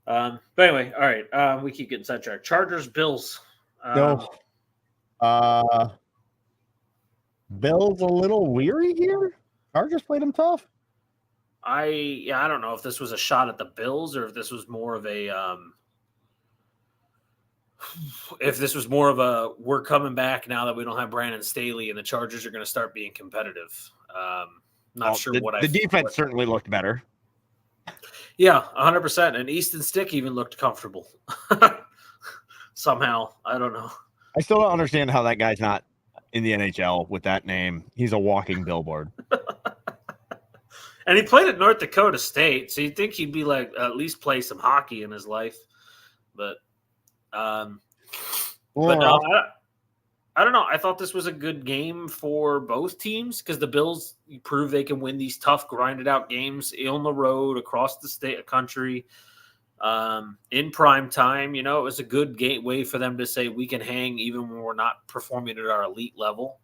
but anyway, all right. We keep getting sidetracked. Chargers, Bills. No. Bills a little weary here. Chargers played him tough. I don't know if this was a shot at the Bills or if this was more of a we're coming back now that we don't have Brandon Staley and the Chargers are going to start being competitive. Not sure the defense certainly looked better. Yeah, 100%. And Easton Stick even looked comfortable. Somehow, I don't know. I still don't understand how that guy's not in the NHL with that name. He's a walking billboard. And he played at North Dakota State, so you'd think he'd be like at least play some hockey in his life. But no, I don't know. I thought this was a good game for both teams because the Bills prove they can win these tough, grinded out games on the road across the state country in prime time. You know, it was a good gateway for them to say we can hang even when we're not performing at our elite level.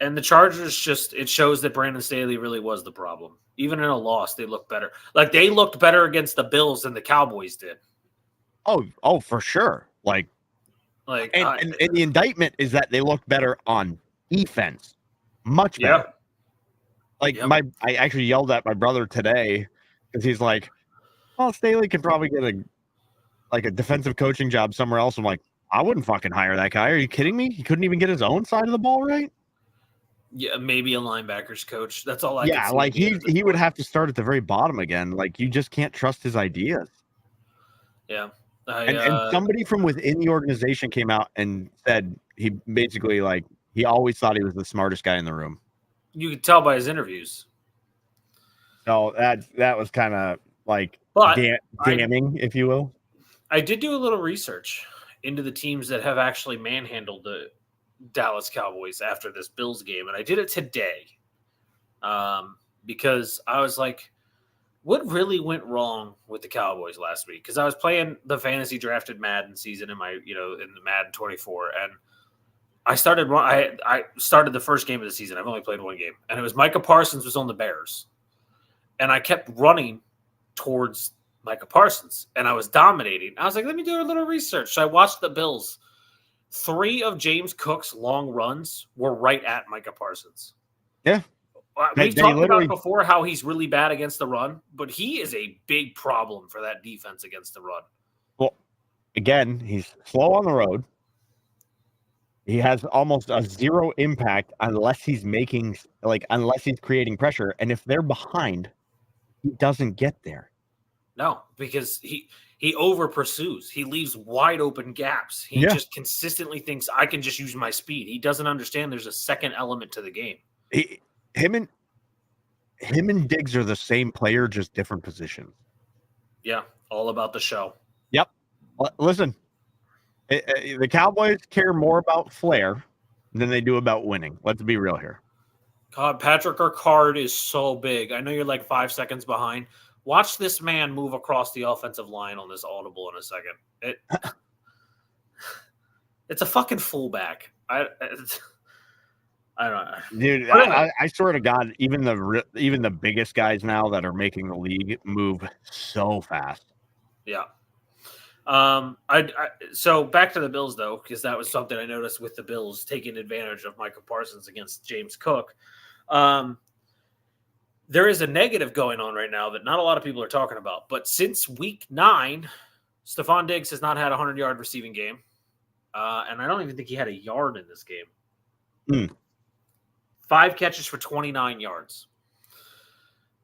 And the Chargers it shows that Brandon Staley really was the problem. Even in a loss, they look better. Like they looked better against the Bills than the Cowboys did. Oh, for sure. And the indictment is that they looked better on defense. Much better. Yeah. I actually yelled at my brother today because he's like, well, Staley could probably get a defensive coaching job somewhere else. I'm like, I wouldn't fucking hire that guy. Are you kidding me? He couldn't even get his own side of the ball right. Yeah, maybe a linebackers coach. That's all I can see. Yeah, he would have to start at the very bottom again. Like, you just can't trust his ideas. Yeah. And somebody from within the organization came out and said he basically, he always thought he was the smartest guy in the room. You could tell by his interviews. So that was kind of damning, if you will. I did do a little research into the teams that have actually manhandled the Dallas Cowboys after this Bills game, and I did it today because I was like, what really went wrong with the Cowboys last week? Because I was playing the fantasy drafted Madden season in the Madden 24, and I started the first game of the season. I've only played one game, and it was Micah Parsons was on the Bears, and I kept running towards Micah Parsons, and I was dominating. I was like, let me do a little research. So I watched the Bills. 3 of James Cook's long runs were right at Micah Parsons. Yeah. We've talked about before how he's really bad against the run, but he is a big problem for that defense against the run. Well, again, he's slow on the road. He has almost a zero impact unless he's creating pressure. And if they're behind, he doesn't get there. No, because he over pursues. He leaves wide open gaps. He just consistently thinks I can just use my speed. He doesn't understand there's a second element to the game. Him and Diggs are the same player, just different positions. Yeah, all about the show. Yep. Listen, the Cowboys care more about flair than they do about winning. Let's be real here. God, Patrick Ricard is so big. I know you're like 5 seconds behind. Watch this man move across the offensive line on this audible in a second. It's a fucking fullback. I don't know. Dude, I swear to God, even the biggest guys now that are making the league move so fast. Yeah. So back to the Bills though, because that was something I noticed with the Bills taking advantage of Micah Parsons against James Cook. There is a negative going on right now that not a lot of people are talking about. But since week 9, Stephon Diggs has not had a 100-yard receiving game. And I don't even think he had a yard in this game. 5 catches for 29 yards.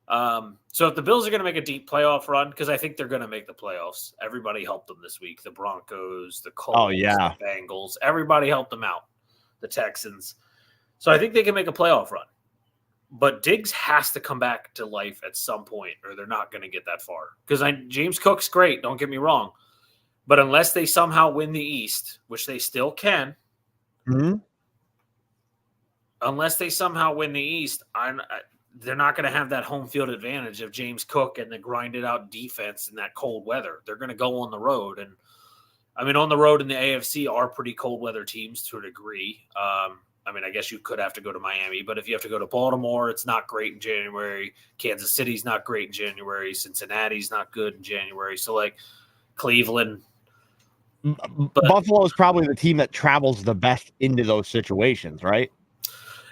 So if the Bills are going to make a deep playoff run, because I think they're going to make the playoffs, everybody helped them this week. The Broncos, the Colts, the Bengals, everybody helped them out. The Texans. So I think they can make a playoff run. But Diggs has to come back to life at some point, or they're not going to get that far. Because James Cook's great, don't get me wrong. But unless they somehow win the East, which they still can, unless they somehow win the East, they're not going to have that home field advantage of James Cook and the grinded out defense in that cold weather. They're going to go on the road. And I mean, on the road in the AFC are pretty cold weather teams to a degree. I mean, I guess you could have to go to Miami, but if you have to go to Baltimore, it's not great in January. Kansas City's not great in January. Cincinnati's not good in January. So, like, Cleveland. Buffalo is probably the team that travels the best into those situations, right?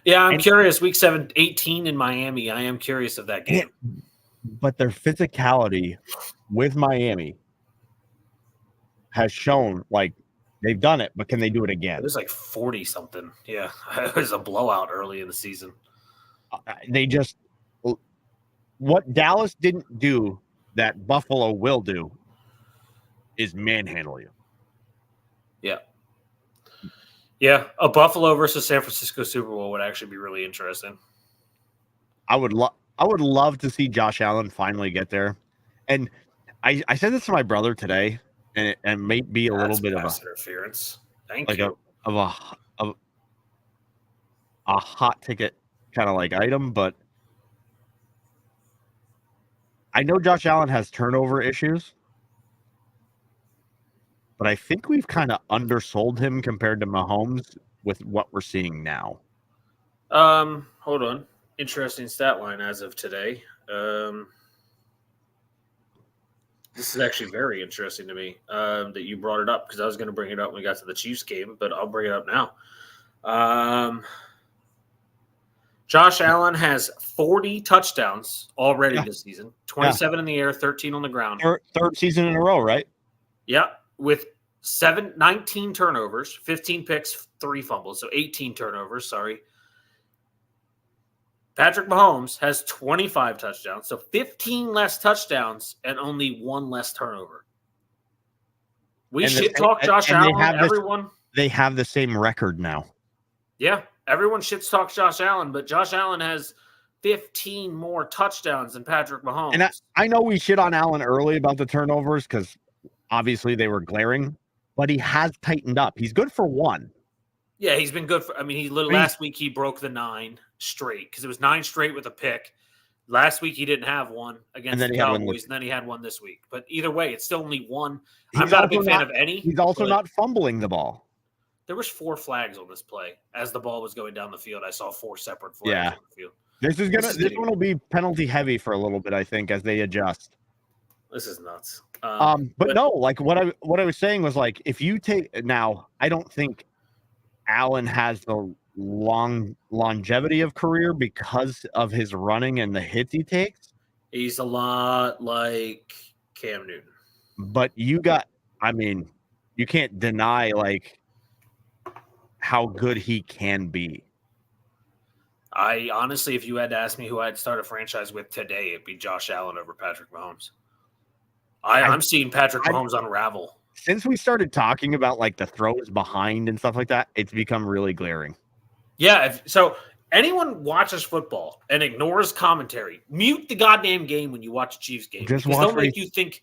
Yeah, I'm curious. Week 18 in Miami. I am curious of that game. But their physicality with Miami has shown, like, they've done it, but can they do it again? It was like 40-something. Yeah, it was a blowout early in the season. What Dallas didn't do that Buffalo will do is manhandle you. Yeah. Yeah, a Buffalo versus San Francisco Super Bowl would actually be really interesting. I would love to see Josh Allen finally get there. And I said this to my brother today, and it may be a little bit of interference. Thank like you. Of a hot ticket kind of like item, but I know Josh Allen has turnover issues, but I think we've kind of undersold him compared to Mahomes with what we're seeing now. Hold on. Interesting stat line as of today. This is actually very interesting to me that you brought it up, because I was going to bring it up when we got to the Chiefs game, but I'll bring it up now. Josh Allen has 40 touchdowns already this season, 27 in the air, 13 on the ground. Third season in a row, right? Yeah, with 19 turnovers, 15 picks, 3 fumbles, so 18 turnovers, sorry. Patrick Mahomes has 25 touchdowns, so 15 less touchdowns and only 1 less turnover. We shit talk Josh Allen. Everyone. They have the same record now. Yeah, everyone shit talks Josh Allen, but Josh Allen has 15 more touchdowns than Patrick Mahomes. And I know we shit on Allen early about the turnovers because obviously they were glaring, but he has tightened up. He's good for 1. Yeah, he's been good for. I mean, last week he broke the 9 straight because it was 9 straight with a pick. Last week he didn't have one against the Cowboys, and then he had one this week. But either way, it's still only 1. I'm not a big fan of any. He's also not fumbling the ball. There was 4 flags on this play as the ball was going down the field. I saw 4 separate flags on the field. This one will be penalty heavy for a little bit, I think, as they adjust. This is nuts. But no, like what I was saying was, like, if you take now, I don't think Allen has the longevity of career because of his running and the hits he takes. He's a lot like Cam Newton. But you can't deny, like, how good he can be. I honestly, if you had to ask me who I'd start a franchise with today, it'd be Josh Allen over Patrick Mahomes. I'm seeing Patrick Mahomes unravel. Since we started talking about, like, the throws behind and stuff like that, it's become really glaring. Yeah. So anyone watches football and ignores commentary, mute the goddamn game when you watch a Chiefs game. Just they'll make you think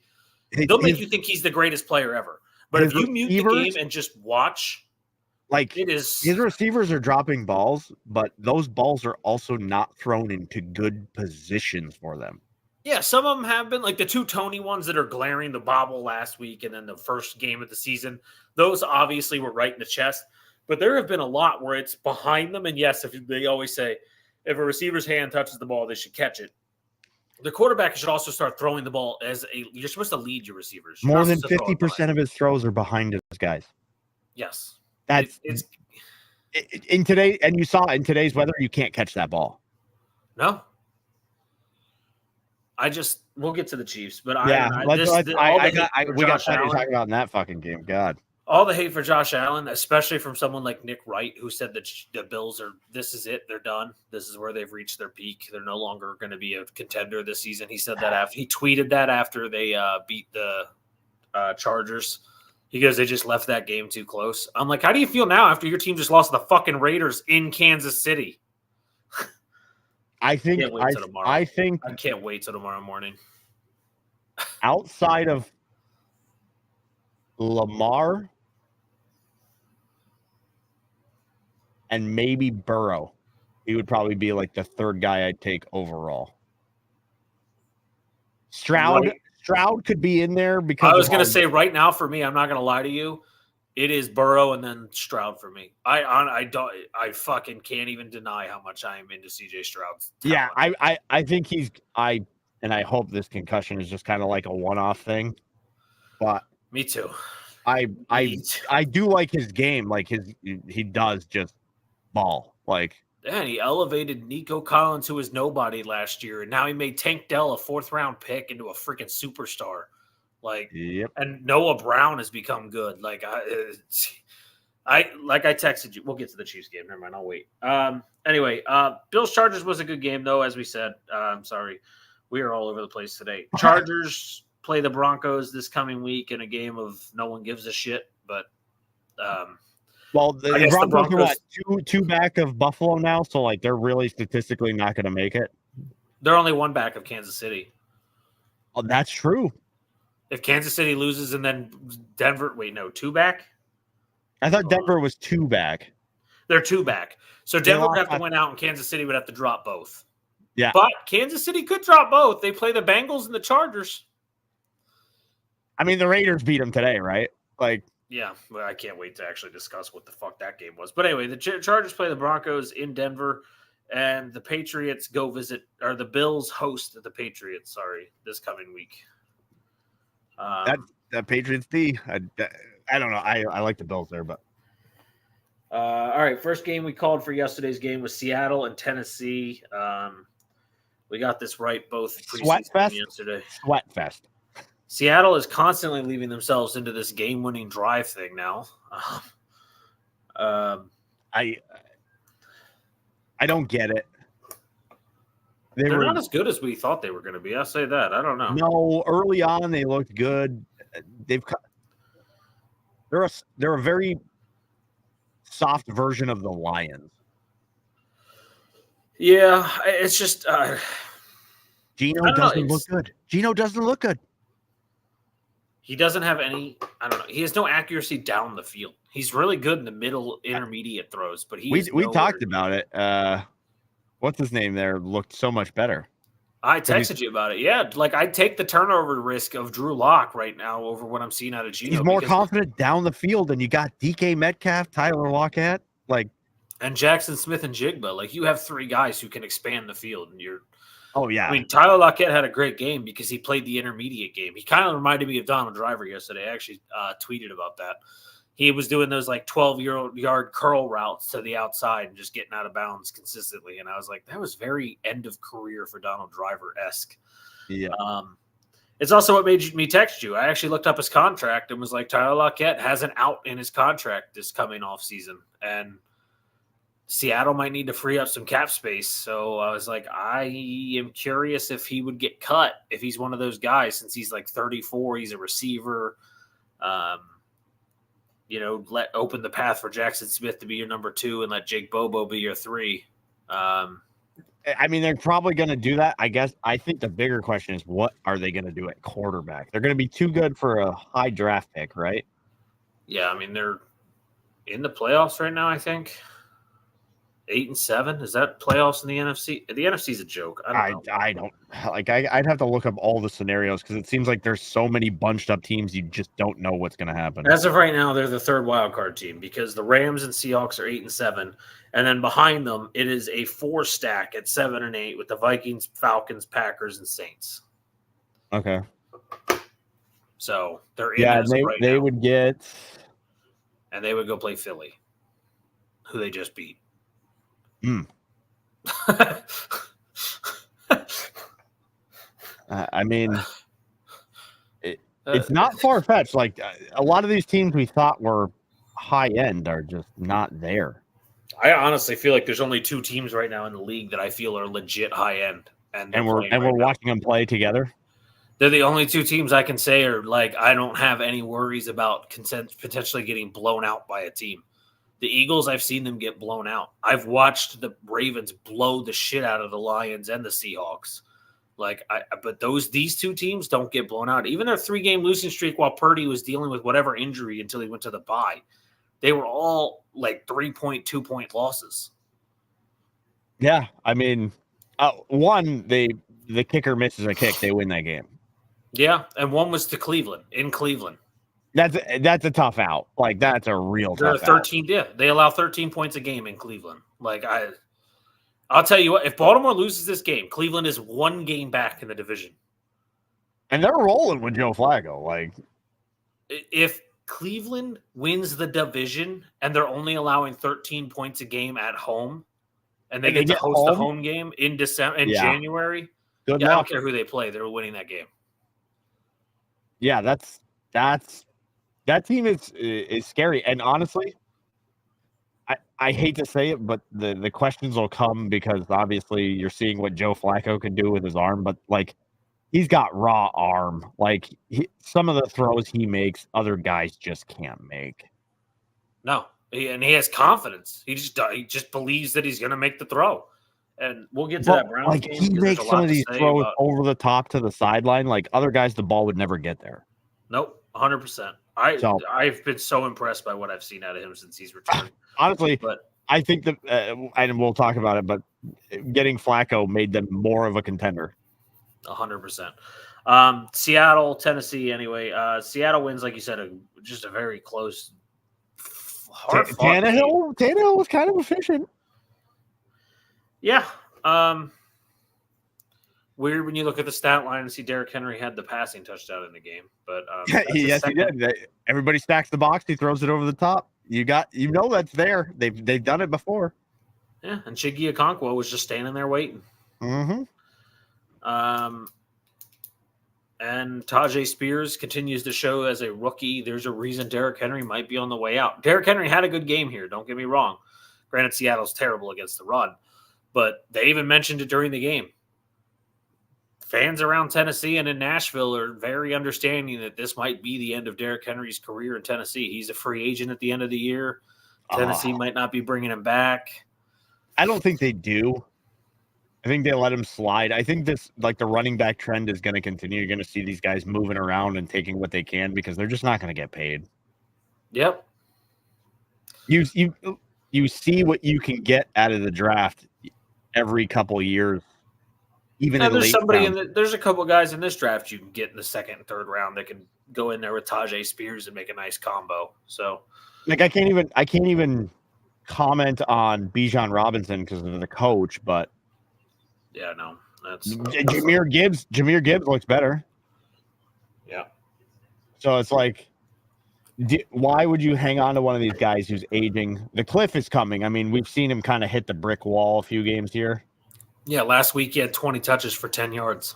he's the greatest player ever. But if you mute the game and just watch, like, his receivers are dropping balls, but those balls are also not thrown into good positions for them. Yeah, some of them have been, like the 2 Tony ones that are glaring, the bobble last week and then the first game of the season. Those obviously were right in the chest. But there have been a lot where it's behind them. And yes, if they always say if a receiver's hand touches the ball, they should catch it. The quarterback should also start throwing the ball you're supposed to lead your receivers. More than 50% of his throws are behind his guys. Yes. In today, and you saw in today's weather, you can't catch that ball. No. We'll get to the Chiefs, but we got plenty to talk about in that fucking game. God. All the hate for Josh Allen, especially from someone like Nick Wright, who said that the Bills this is it. They're done. This is where they've reached their peak. They're no longer going to be a contender this season. He said that he tweeted that after they beat the Chargers. He goes, they just left that game too close. I'm like, how do you feel now after your team just lost to the fucking Raiders in Kansas City? I think I can't wait till tomorrow morning. Outside of Lamar and maybe Burrow, he would probably be like the third guy I'd take overall. Stroud could be in there because I was going to say right now for me, I'm not going to lie to you, it is Burrow and then Stroud for me. I fucking can't even deny how much I am into CJ Stroud's talent. Yeah, I think I hope this concussion is just kind of like a one-off thing. But me too. I do like his game. Like he does just ball. Like, yeah, he elevated Nico Collins, who was nobody last year, and now he made Tank Dell a 4th-round pick into a freaking superstar. Like, yep. And Noah Brown has become good. Like I texted you. We'll get to the Chiefs game. Never mind. I'll wait. Anyway, Bills Chargers was a good game though, as we said. I'm sorry, we are all over the place today. Chargers play the Broncos this coming week in a game of no one gives a shit. But well, the Broncos are what, two back of Buffalo now, so like they're really statistically not going to make it. They're only one back of Kansas City. Oh, that's true. If Kansas City loses and then Denver, two back? I thought Denver was 2 back. They're 2 back. So Denver would have to win out and Kansas City would have to drop both. Yeah. But Kansas City could drop both. They play the Bengals and the Chargers. I mean, the Raiders beat them today, right? Like, yeah, well, I can't wait to actually discuss what the fuck that game was. But anyway, the Chargers play the Broncos in Denver, and the Patriots the Bills host the Patriots, this coming week. That Patriots D. I don't know. I like the Bills there, but all right. First game we called for yesterday's game was Seattle and Tennessee. We got this right both preseason yesterday. Sweatfest. Seattle is constantly leaving themselves into this game-winning drive thing now. I don't get it. They're not as good as we thought they were going to be. I'll say that. I don't know. No, early on they looked good. They're a very soft version of the Lions. Yeah, it's just Geno doesn't look good. Geno doesn't look good. He doesn't have any. I don't know. He has no accuracy down the field. He's really good in the middle, intermediate throws, but we talked about it. What's his name there looked so much better. I texted you about it. Yeah, like I'd take the turnover risk of Drew Lock right now over what I'm seeing out of Geno. He's more confident down the field, and you got DK Metcalf, Tyler Lockett, and Jackson Smith and Jigba. Like you have 3 guys who can expand the field, and you're. Oh yeah. I mean, Tyler Lockett had a great game because he played the intermediate game. He kind of reminded me of Donald Driver yesterday. I actually tweeted about that. He was doing those 12-yard curl routes to the outside and just getting out of bounds consistently. And I was like, that was very end of career for Donald Driver-esque. Yeah. It's also what made me text you. I actually looked up his contract and was like, Tyler Lockett has an out in his contract this coming off season. And Seattle might need to free up some cap space. So I was like, I am curious if he would get cut if he's one of those guys since he's 34. He's a receiver. Let open the path for Jackson Smith to be your number 2 and let Jake Bobo be your 3. I mean, they're probably going to do that. I guess I think the bigger question is what are they going to do at quarterback? They're going to be too good for a high draft pick, right? Yeah, I mean, they're in the playoffs right now, I think. 8-7. Is that playoffs in the NFC? The NFC is a joke. I don't know. I'd have to look up all the scenarios because it seems like there's so many bunched up teams you just don't know what's going to happen. As of right now, they're the 3rd wild card team because the Rams and Seahawks are 8-7, and then behind them it is a 4 stack at 7-8 with the Vikings, Falcons, Packers, and Saints. Okay. So they're in. They would get, and they would go play Philly, who they just beat. I mean, It's not far fetched. Like a lot of these teams we thought were high end are just not there. I honestly feel like there's only 2 teams right now in the league that I feel are legit high end, and we're watching them play together. They're the only 2 teams I can say are like I don't have any worries about potentially getting blown out by a team. The Eagles, I've seen them get blown out. I've watched the Ravens blow the shit out of the Lions and the Seahawks. But these 2 teams don't get blown out. Even their 3-game losing streak while Purdy was dealing with whatever injury until he went to the bye, they were all like 3-point, 2-point losses. Yeah, I mean, one the kicker misses a kick, they win that game. Yeah, and one was to Cleveland in Cleveland. That's a tough out. Like that's a real tough 13. out. Yeah, they allow 13 points a game in Cleveland. Like I'll tell you what, if Baltimore loses this game, Cleveland is 1 game back in the division. And they're rolling with Joe Flacco. Like if Cleveland wins the division and they're only allowing 13 points a game at home, and they get to host the home game in January, I don't care who they play, they're winning that game. Yeah, that team is scary. And honestly, I hate to say it, but the questions will come because obviously you're seeing what Joe Flacco can do with his arm, but like he's got raw arm. Like some of the throws he makes, other guys just can't make. No, and he has confidence. He just believes that he's going to make the throw. And we'll get to that Browns game. He makes some of these throws over the top to the sideline. Like other guys, the ball would never get there. Nope, 100%. I've been so impressed by what I've seen out of him since he's returned. Honestly, but I think that, and we'll talk about it, but getting Flacco made them more of a contender. 100%. Seattle, Tennessee. Anyway, Seattle wins, like you said, just a very close. Tannehill was kind of efficient. Yeah. Weird when you look at the stat line and see Derrick Henry had the passing touchdown in the game, but yes, he did. Everybody stacks the box. He throws it over the top. That's there. They've done it before. Yeah, and Chiggy Okonkwo was just standing there waiting. Mm-hmm. And Tajay Spears continues to show as a rookie. There's a reason Derrick Henry might be on the way out. Derrick Henry had a good game here. Don't get me wrong. Granted, Seattle's terrible against the run, but they even mentioned it during the game. Fans around Tennessee and in Nashville are very understanding that this might be the end of Derrick Henry's career in Tennessee. He's a free agent at the end of the year. Tennessee might not be bringing him back. I don't think they do. I think they let him slide. I think this, like the running back trend is going to continue. You're going to see these guys moving around and taking what they can because they're just not going to get paid. Yep. You see what you can get out of the draft every couple of years. Even in there's there's a couple guys in this draft you can get in the 2nd and 3rd round that can go in there with Tajay Spears and make a nice combo. So, like I can't even comment on Bijan Robinson because of the coach, but yeah, no, that's Jahmyr Gibbs. Jahmyr Gibbs looks better. Yeah. So it's like, why would you hang on to one of these guys who's aging? The cliff is coming. I mean, we've seen him kind of hit the brick wall a few games here. Yeah, last week he had 20 touches for 10 yards.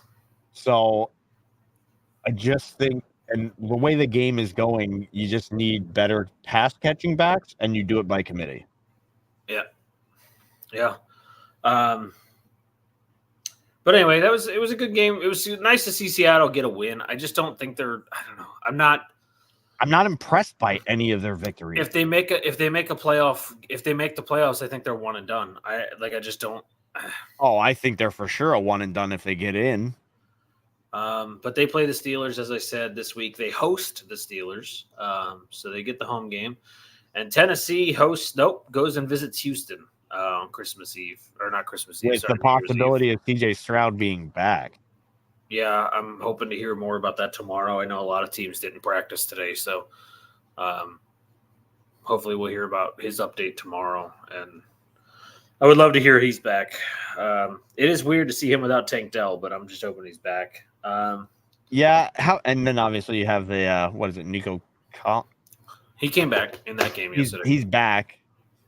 So I just think, and the way the game is going, you just need better pass catching backs, and you do it by committee. Yeah. Yeah. But anyway, it was a good game. It was nice to see Seattle get a win. I just don't think I don't know. I'm not impressed by any of their victories. If they make the playoffs, I think they're one and done. I just don't. Oh, I think they're for sure a one and done if they get in. But they play the Steelers, as I said, this week. They host the Steelers, so they get the home game. And Tennessee goes and visits Houston on Christmas Eve. Or not Christmas Eve. With the possibility of CJ Stroud being back. Yeah, I'm hoping to hear more about that tomorrow. I know a lot of teams didn't practice today, so hopefully we'll hear about his update tomorrow. And I would love to hear he's back. It is weird to see him without Tank Dell, but I'm just hoping he's back. Yeah. And then obviously you have the Nico. He came back in that game yesterday. He's back.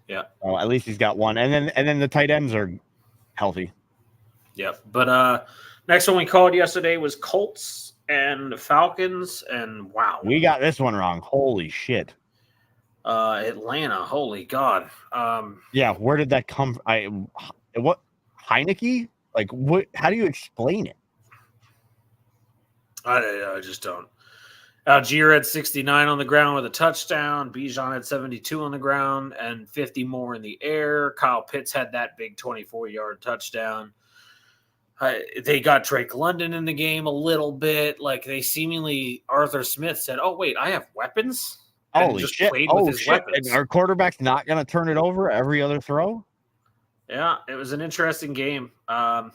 Yeah. Well, at least he's got one, and then the tight ends are healthy. Yeah. But next one we called yesterday was Colts and Falcons, and wow, We got this one wrong. Holy shit. Atlanta. Holy God. Yeah, where did that come? What Heineke? Like, what? How do you explain it? I just don't. Algier had 69 on the ground with a touchdown. Bijan had 72 on the ground and 50 more in the air. Kyle Pitts had that big 24-yard touchdown. They got Drake London in the game a little bit. Like they seemingly, Arthur Smith said, "Oh wait, I have weapons." And Holy just shit! played with his weapons. And our quarterback's not going to turn it over every other throw. Yeah, it was an interesting game. I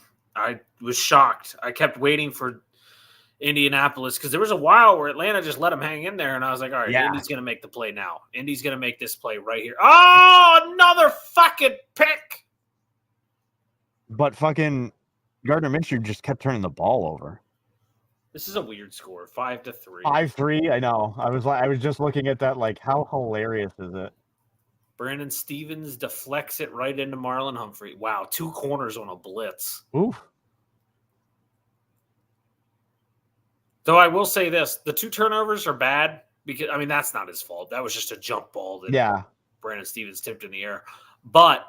was shocked. I kept waiting for Indianapolis because there was a while where Atlanta just let him hang in there, and I was like, all right, Yeah. Indy's going to make the play now. Indy's going to make this play right here. Oh, another fucking pick. But fucking Gardner Minshew just kept turning the ball over. This is a weird score, 5-3. 5-3. I know. I was just looking at that. Like, how hilarious is it? Brandon Stevens deflects it right into Marlon Humphrey. Wow, 2 corners on a blitz. Oof. Though I will say this, the 2 turnovers are bad because, I mean, that's not his fault. That was just a jump ball that Brandon Stevens tipped in the air. But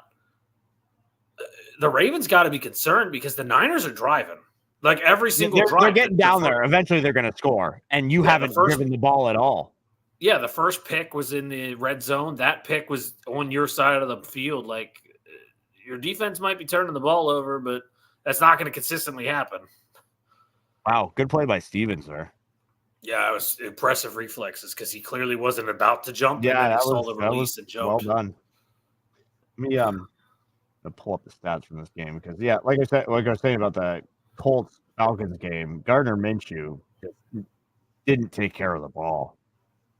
the Ravens got to be concerned because the Niners are driving. Like every single drive. They're getting down there. Eventually, they're going to score. And you haven't driven the ball at all. Yeah, the first pick was in the red zone. That pick was on your side of the field. Like, your defense might be turning the ball over, but that's not going to consistently happen. Wow, good play by Stevens there. Yeah, it was impressive reflexes because he clearly wasn't about to jump. Yeah, and that saw the release was and jumped. Well done. Let me pull up the stats from this game because like I was saying about the Colts Falcons game, Gardner Minshew just didn't take care of the ball.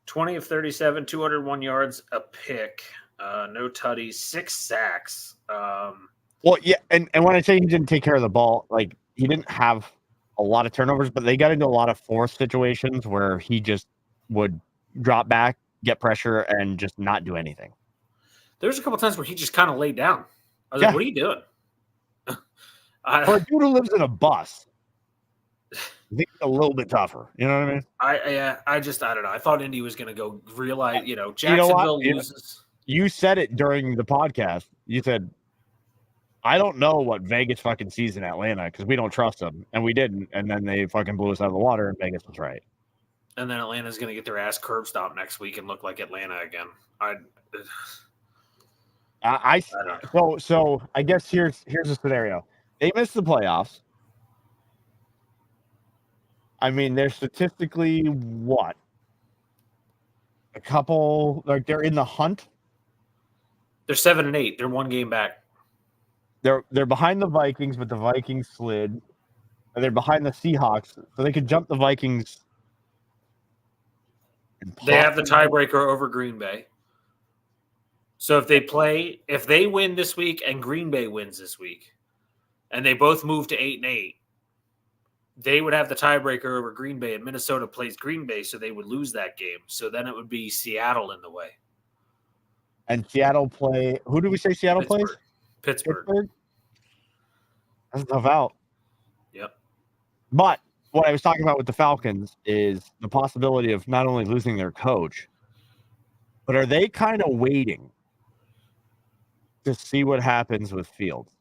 20 of 37, 201 yards, a pick, no tutties, 6 sacks. Well, yeah, and when I say he didn't take care of the ball, like he didn't have a lot of turnovers, but they got into a lot of forced situations where he just would drop back, get pressure, and just not do anything. There's a couple times where he just kind of laid down. I was like, what are you doing? For a dude who lives in a bus, I think it's a little bit tougher. You know what I mean? I don't know. I thought Indy was going to go realize, Jacksonville loses. You said it during the podcast. You said, I don't know what Vegas fucking sees in Atlanta because we don't trust them. And we didn't. And then they fucking blew us out of the water and Vegas was right. And then Atlanta's going to get their ass curb stomped next week and look like Atlanta again. So I guess here's a scenario. They missed the playoffs. I mean, they're statistically what? A couple, like they're in the hunt. They're 7-8. They're 1 game back. They're behind the Vikings, but the Vikings slid. They're behind the Seahawks, so they could jump the Vikings. They have the tiebreaker over Green Bay. So if they win this week and Green Bay wins this week, and they both move to 8-8, they would have the tiebreaker over Green Bay, and Minnesota plays Green Bay, so they would lose that game. So then it would be Seattle in the way. And Seattle play. Who do we say Seattle plays? Pittsburgh. That's a tough out. Yep. But what I was talking about with the Falcons is the possibility of not only losing their coach, but are they kind of waiting to see what happens with Fields?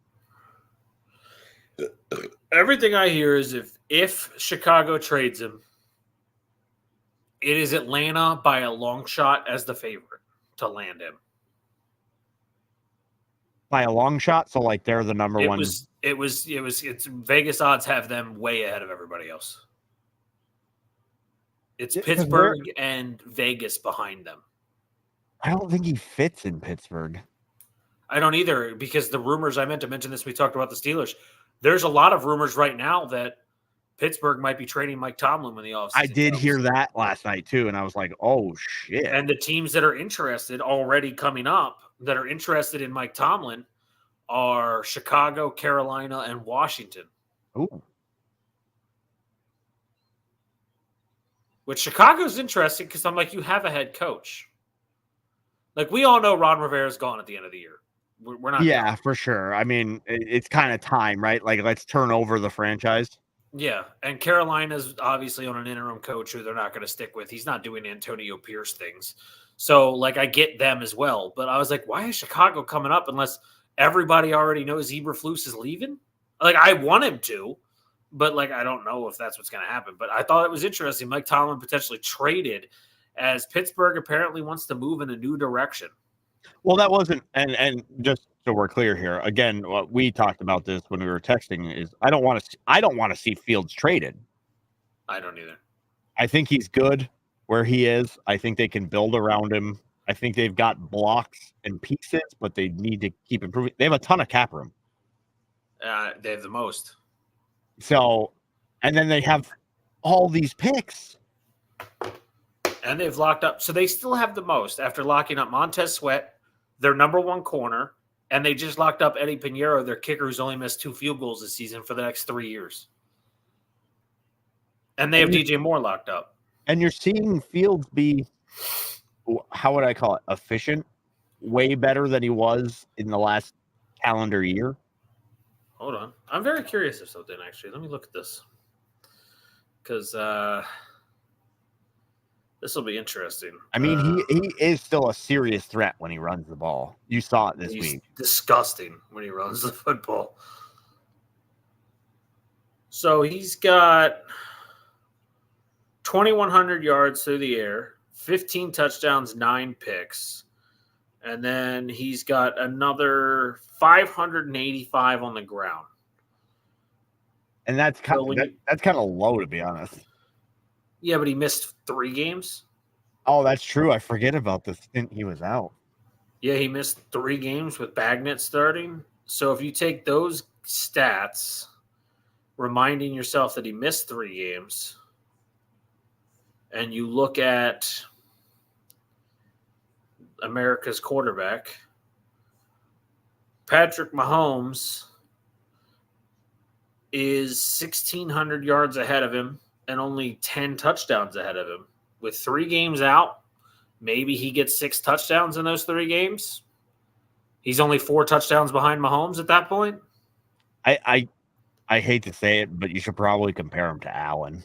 Everything I hear is if Chicago trades him, it is Atlanta by a long shot as the favorite to land him. By a long shot, so like they're the number one. It's Vegas odds have them way ahead of everybody else. It's Pittsburgh and Vegas behind them. I don't think he fits in Pittsburgh. I don't either, because the rumors, I meant to mention this, we talked about the Steelers. There's a lot of rumors right now that Pittsburgh might be trading Mike Tomlin when the offseason I did hear that last night too, and I was like, oh shit. And the teams that are interested already coming up that are interested in Mike Tomlin are Chicago, Carolina, and Washington. Ooh. Which Chicago's interesting because I'm like, you have a head coach. Like, we all know Ron Rivera's gone at the end of the year. We're not. Yeah, for sure. I mean, it's kind of time, right? Like, let's turn over the franchise. Yeah, and Carolina's obviously on an interim coach who they're not going to stick with. He's not doing Antonio Pierce things. So, like, I get them as well. But I was like, why is Chicago coming up unless everybody already knows Eberflus is leaving? Like, I want him to, but, like, I don't know if that's what's going to happen. But I thought it was interesting. Mike Tomlin potentially traded as Pittsburgh apparently wants to move in a new direction. Well, that wasn't, and just so we're clear here, again, what we talked about this when we were texting is I don't want to see Fields traded. I don't either. I think he's good where he is. I think they can build around him. I think they've got blocks and pieces, but they need to keep improving. They have a ton of cap room. They have the most. So, and then they have all these picks. And they've locked up. So they still have the most after locking up Montez Sweat, their number one corner, and they just locked up Eddie Pinheiro, their kicker who's only missed 2 field goals this season for the next 3 years. And they have DJ Moore locked up. And you're seeing Fields be, how would I call it, efficient, way better than he was in the last calendar year. Hold on. I'm very curious of something, actually. Let me look at this. Because this will be interesting. I mean, he is still a serious threat when he runs the ball. You saw it this week. Disgusting when he runs the football. So he's got 2,100 yards through the air, 15 touchdowns, 9 picks. And then he's got another 585 on the ground. And that's kind of low, to be honest. Yeah, but he missed 3 games. Oh, that's true. I forget about the stint he was out. Yeah, he missed 3 games with Bagnett starting. So if you take those stats, reminding yourself that he missed 3 games, and you look at America's quarterback, Patrick Mahomes is 1,600 yards ahead of him and only 10 touchdowns ahead of him. With 3 games out, maybe he gets 6 touchdowns in those 3 games. He's only 4 touchdowns behind Mahomes at that point. I hate to say it, but you should probably compare him to Allen.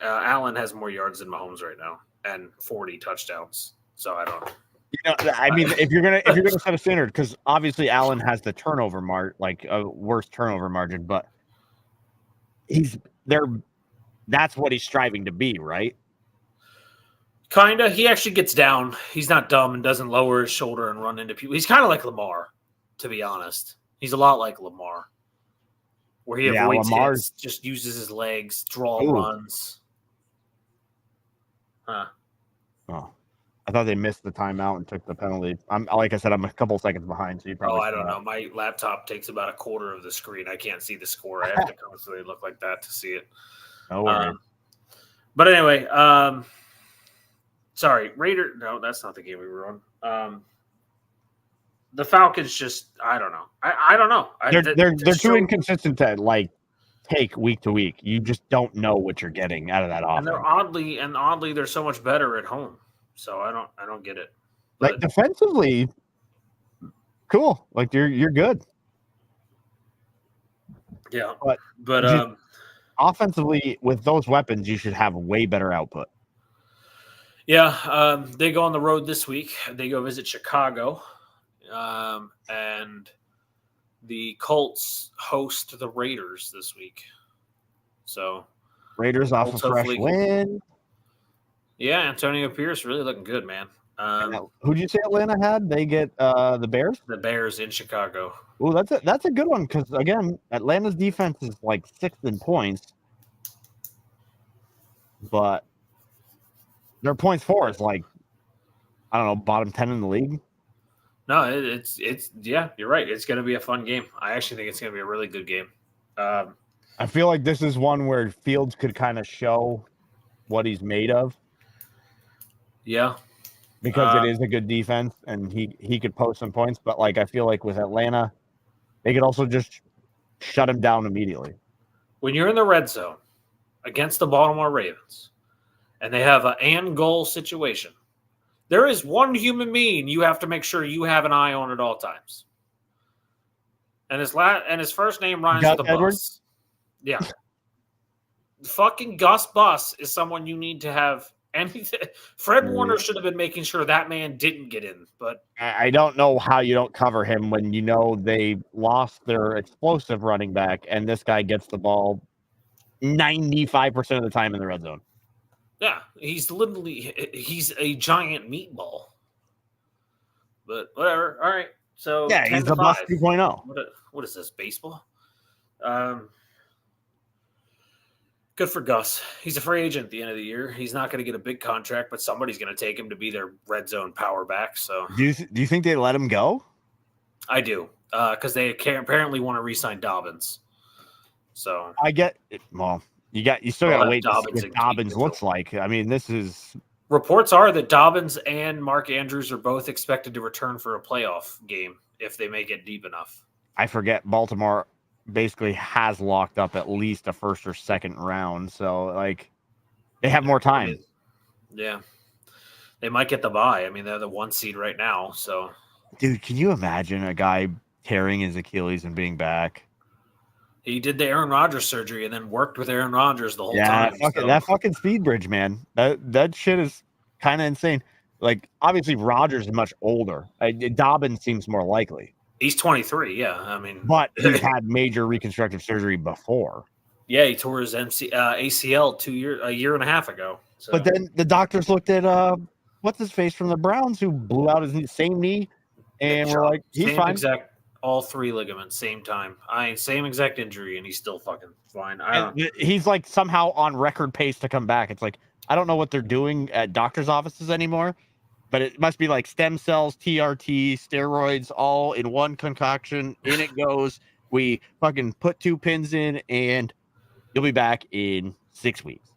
Allen has more yards than Mahomes right now and 40 touchdowns. So I don't. You know, I mean, if you're gonna set a standard, because obviously Allen has the turnover like a worse turnover margin, but he's there. That's what he's striving to be, right? Kinda. He actually gets down. He's not dumb and doesn't lower his shoulder and run into people. He's kind of like Lamar, to be honest. He's a lot like Lamar, where he avoids hits, just uses his legs, runs. Huh. Oh, I thought they missed the timeout and took the penalty. Like I said, I'm a couple seconds behind, so you probably. Oh, I don't know. My laptop takes about a quarter of the screen. I can't see the score. I have to constantly look like that to see it. No worries. But anyway, sorry, Raider. No, that's not the game we were on. The Falcons just, I don't know. I don't know. They're too inconsistent to like take week to week. You just don't know what you're getting out of that offense. And oddly, they're so much better at home. So I don't get it. But, like defensively, cool. Like you're good. Yeah, but offensively, with those weapons, you should have way better output. Yeah, they go on the road this week. They go visit Chicago, and the Colts host the Raiders this week. So Raiders off a fresh win. Yeah, Antonio Pierce really looking good, man. Who'd you say Atlanta had? They get the Bears? The Bears in Chicago. Oh, that's a good one because, again, Atlanta's defense is like 6th in points. But their points for is like, I don't know, bottom 10 in the league. No, it's yeah, you're right. It's going to be a fun game. I actually think it's going to be a really good game. I feel like this is one where Fields could kind of show what he's made of. Yeah. Because it is a good defense and he could post some points. But like I feel like with Atlanta, they could also just shut him down immediately. When you're in the red zone against the Baltimore Ravens and they have an and goal situation, there is one human being you have to make sure you have an eye on at all times. And his first name rhymes with a bus. Yeah. Fucking Gus Bus is someone you need to have anything. Fred Warner should have been making sure that man didn't get in, but I don't know how you don't cover him when you know they lost their explosive running back, and this guy gets the ball 95% of the time in the red zone. yeah, he's a giant meatball. But whatever. All right. So Yeah, 10 he's to the bus 5. 2.0. What is this, baseball? Good for Gus. He's a free agent at the end of the year. He's not going to get a big contract, but somebody's going to take him to be their red zone power back. So Do you think they let him go? I do, because they apparently want to re-sign Dobbins. So I get it. Well, you still They'll got to have wait to see Dobbins what and Dobbins Keaton. looks like. I mean, this is reports are that Dobbins and Mark Andrews are both expected to return for a playoff game if they make it deep enough. I forget Baltimore basically has locked up at least a first or second round, so like they have more time. Yeah, they might get the bye. I mean, they're the 1 seed right now. So, Dude, can you imagine a guy tearing his Achilles and being back? he did the Aaron Rodgers surgery and then worked with Aaron Rodgers the whole time. That fucking speed bridge, man. That shit is kind of insane. Like, obviously, Rodgers is much older. Dobbins seems more likely. He's 23. Yeah, I mean, but he's had major reconstructive surgery before. Yeah, he tore his ACL a year and a half ago. So. But then the doctors looked at what's his face from the Browns who blew out his same knee, and we're like, he's fine. Exact, all 3 ligaments, same time. Same exact injury, and he's still fucking fine. He's like somehow on record pace to come back. It's like I don't know what they're doing at doctors' offices anymore, but it must be like stem cells, TRT, steroids, all in one concoction. In it goes. We fucking put 2 pins in, and you'll be back in 6 weeks.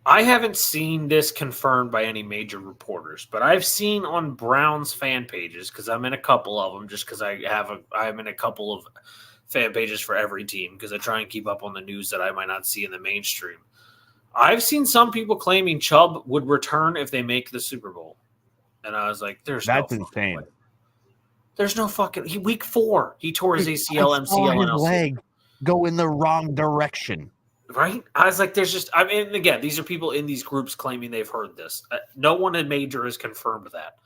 I haven't seen this confirmed by any major reporters, but I've seen on Browns fan pages, because I'm in a couple of them, just because I'm in a couple of fan pages for every team, because I try and keep up on the news that I might not see in the mainstream. I've seen some people claiming Chubb would return if they make the Super Bowl. And I was like, that's insane. Way. There's no fucking week 4. He tore his ACL, MCL, and LCL. Leg go in the wrong direction. Right? I was like, there's just, I mean, again, these are people in these groups claiming they've heard this. No one in major has confirmed that.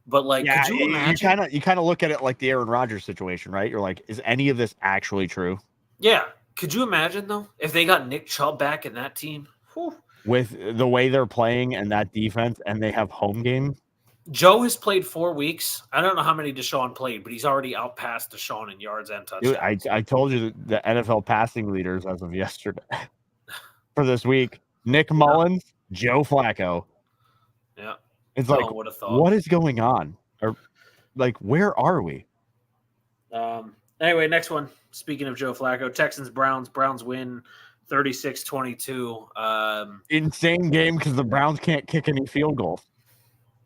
But like, yeah, could you imagine? You kind of look at it like the Aaron Rodgers situation, right? You're like, is any of this actually true? Yeah. Could you imagine though if they got Nick Chubb back in that team? Whew. With the way they're playing and that defense, and they have home game. Joe has played 4 weeks. I don't know how many Deshaun played, but he's already outpassed Deshaun in yards and touchdowns. Dude, I told you the NFL passing leaders as of yesterday for this week: Nick Mullins, Joe Flacco. Yeah, it's like, what is going on? Or like, where are we? Anyway, next one. Speaking of Joe Flacco, Browns win 36-22. Insane game because the Browns can't kick any field goals.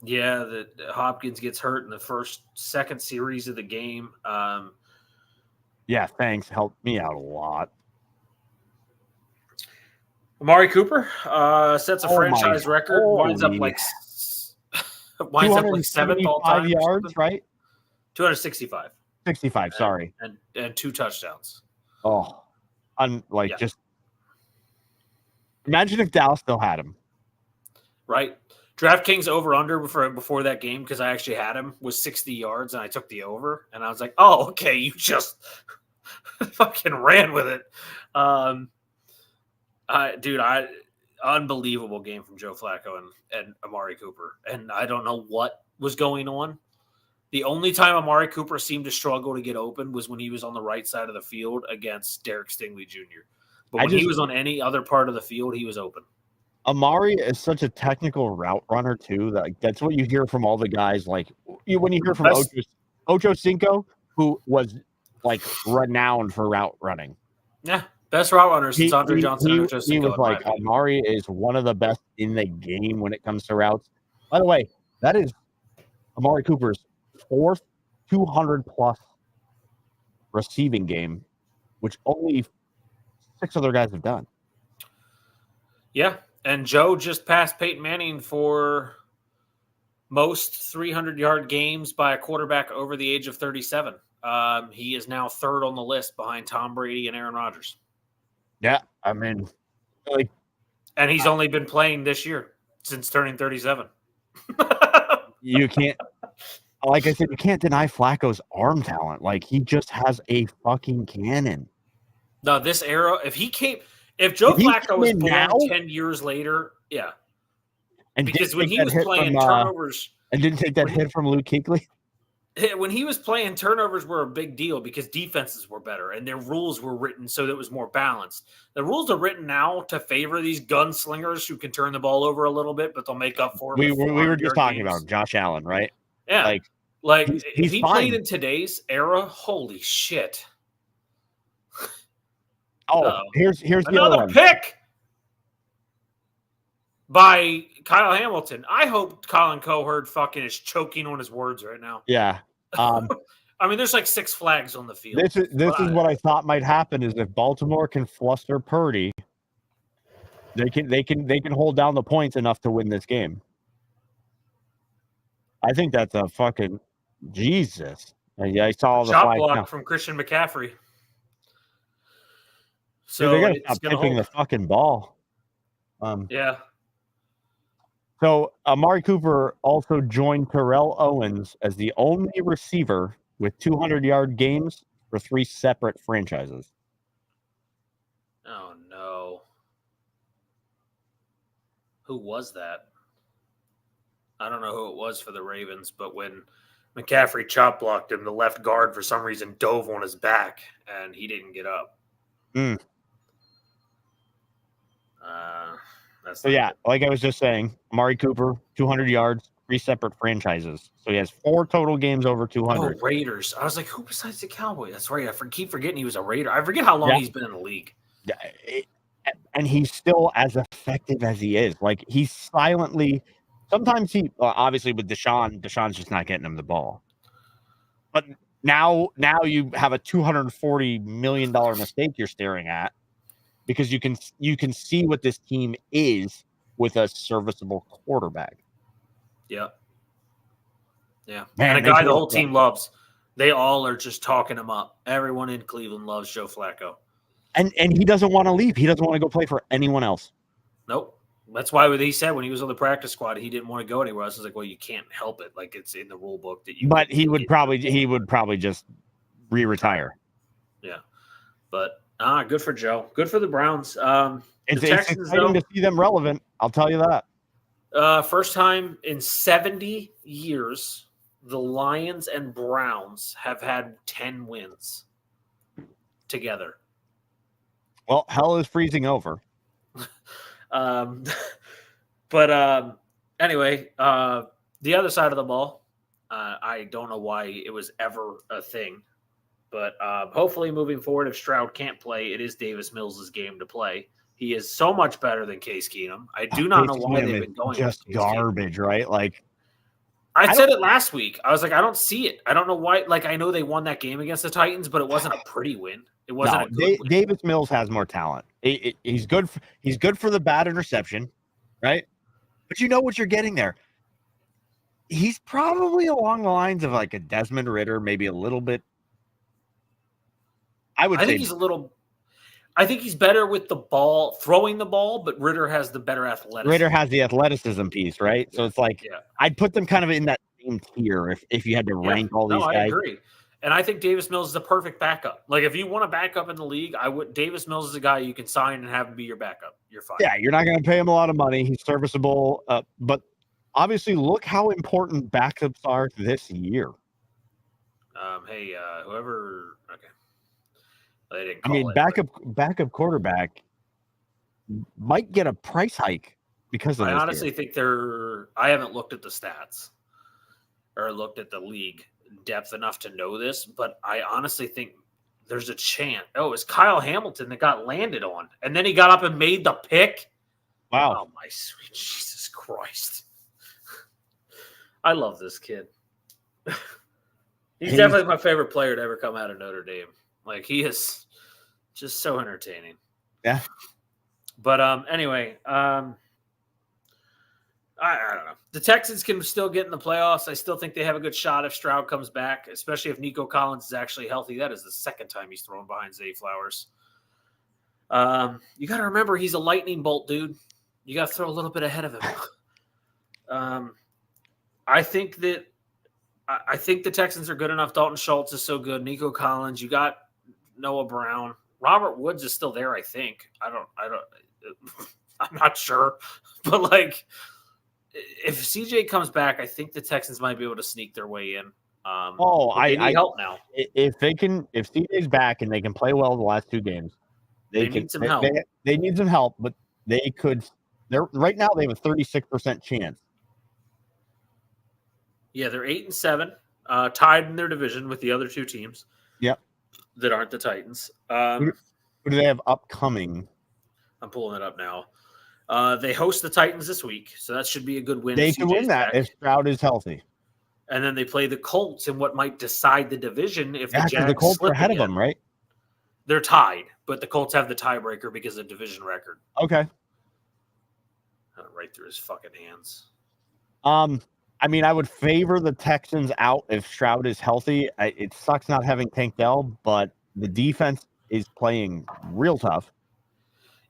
Yeah, that Hopkins gets hurt in the second series of the game. Yeah, thanks. Helped me out a lot. Amari Cooper sets a franchise record. Winds up like 7th all time. 5 yards, right? 265. 65. Sorry, and 2 touchdowns. Oh, just imagine if Dallas still had him. Right. DraftKings over-under before that game, because I actually had him, was 60 yards, and I took the over. And I was like, oh, okay, you just fucking ran with it. Unbelievable game from Joe Flacco and Amari Cooper. And I don't know what was going on. The only time Amari Cooper seemed to struggle to get open was when he was on the right side of the field against Derek Stingley Jr. But when he was on any other part of the field, he was open. Amari is such a technical route runner too. That's what you hear from all the guys. Like when you hear from Ocho Cinco, who was like renowned for route running. Yeah, best route runners since Andre Johnson and Ocho Cinco. He was like, Amari is one of the best in the game when it comes to routes. By the way, that is Amari Cooper's 4th 200+ receiving game, which only 6 other guys have done. Yeah. And Joe just passed Peyton Manning for most 300-yard games by a quarterback over the age of 37. He is now 3rd on the list behind Tom Brady and Aaron Rodgers. Yeah, I mean, like And he's only been playing this year since turning 37. you can't. Like I said, you can't deny Flacco's arm talent. Like he just has a fucking cannon. No, this era, if Joe If he Flacco came was in born now- 10 years later, yeah. And Because didn't when take he that was hit playing from, turnovers, and didn't take that when he- hit from Luke Kuechly. when he was playing, turnovers were a big deal because defenses were better and their rules were written so that it was more balanced. The rules are written now to favor these gunslingers who can turn the ball over a little bit, but they'll make up for it. We with were just 400-yard talking games. about Josh Allen, right? Yeah. Like If he's he fine. played in today's era, holy shit. Oh, Uh-oh. here's the other Another one. pick by Kyle Hamilton. I hope Colin Cowherd fucking is choking on his words right now. Yeah. I mean, there's like 6 flags on the field. This is what I thought might happen is if Baltimore can fluster Purdy, they can hold down the points enough to win this game. I think that's a fucking Jesus. Yeah, I saw the Shot flag block now. from Christian McCaffrey. Dude, So they gotta it's stop gonna tipping hold. the fucking ball. Yeah. So Amari Cooper also joined Terrell Owens as the only receiver with 200-yard games for 3 separate franchises. Oh no. Who was that? I don't know who it was for the Ravens, but when McCaffrey chop blocked him, the left guard for some reason dove on his back and he didn't get up. Mm. That's So not yeah, good. like I was just saying, Amari Cooper, 200 yards, 3 separate franchises. So he has 4 total games over 200. Oh, Raiders. I was like, who besides the Cowboys? That's right. Keep forgetting he was a Raider. I forget how long Yeah. he's been in the league. And he's still as effective as he is. Like he's silently. Sometimes obviously with Deshaun's just not getting him the ball. But now you have a $240 million mistake you're staring at because you can see what this team is with a serviceable quarterback. Yeah. Yeah. Man, and a they guy the did whole it. team loves. They all are just talking him up. Everyone in Cleveland loves Joe Flacco. And he doesn't want to leave. He doesn't want to go play for anyone else. Nope. That's why he said when he was on the practice squad, he didn't want to go anywhere else. I was like, well, you can't help it. Like it's in the rule book that you. But he would probably just retire. Yeah. But good for Joe. Good for the Browns. It's Texans, exciting though- to see them relevant. I'll tell you that. First time in 70 years, the Lions and Browns have had 10 wins together. Well, hell is freezing over. Anyway, the other side of the ball, I don't know why it was ever a thing, but hopefully moving forward, if Stroud can't play, it is Davis Mills' game to play. He is so much better than Case Keenum. I do not know why they've been going just with Case Keenum. garbage, right? Like I said it last week. I was like, I don't see it. I don't know why. Like, I know they won that game against the Titans, but it wasn't a pretty win. It wasn't a good win. Davis Mills has more talent. He's good. He's good for the bad interception, right? But you know what you're getting there. He's probably along the lines of like a Desmond Ridder, maybe a little bit. I think he's a little. I think he's better with the ball, throwing the ball, but Ridder has the better athleticism. Ridder has the athleticism piece, right? So it's like Yeah. I'd put them kind of in that same tier if you had to rank all these I guys. agree. And I think Davis Mills is the perfect backup. Like if you want a backup in the league, Davis Mills is a guy you can sign and have him be your backup. You're fine. Yeah, you're not going to pay him a lot of money. He's serviceable, but obviously, look how important backups are this year. Hey, whoever. Okay. They didn't. I mean, backup quarterback might get a price hike because of I this honestly year. think they're. I haven't looked at the stats or looked at the league depth enough to know this, but I honestly think there's a chance. Oh, it's Kyle Hamilton that got landed on, and then he got up and made the pick. Wow. Oh my sweet Jesus Christ! I love this kid. He's definitely my favorite player to ever come out of Notre Dame. Like he is just so entertaining. Yeah. But anyway, I don't know. The Texans can still get in the playoffs. I still think they have a good shot if Stroud comes back, especially if Nico Collins is actually healthy. That is the second time he's thrown behind Zay Flowers. You got to remember he's a lightning bolt, dude. You got to throw a little bit ahead of him. I think the Texans are good enough. Dalton Schultz is so good. Nico Collins. You got Noah Brown. Robert Woods is still there. I think. I'm not sure, but like, if CJ comes back, I think the Texans might be able to sneak their way in. They need help now. If CJ's back and they can play well the last 2 games, they need some help. They need some help, but they could. Right now they have a 36% chance. Yeah, they're 8-7, tied in their division with the other 2 teams. Yep, that aren't the Titans. Who do they have upcoming? I'm pulling it up now. They host the Titans this week, so that should be a good win. They can win that if Stroud is healthy. And then they play the Colts in what might decide the division if the Colts are ahead of them, right? They're tied, but the Colts have the tiebreaker because of division record. Okay. Right through his fucking hands. I mean, I would favor the Texans out if Stroud is healthy. It sucks not having Tank Dell, but the defense is playing real tough.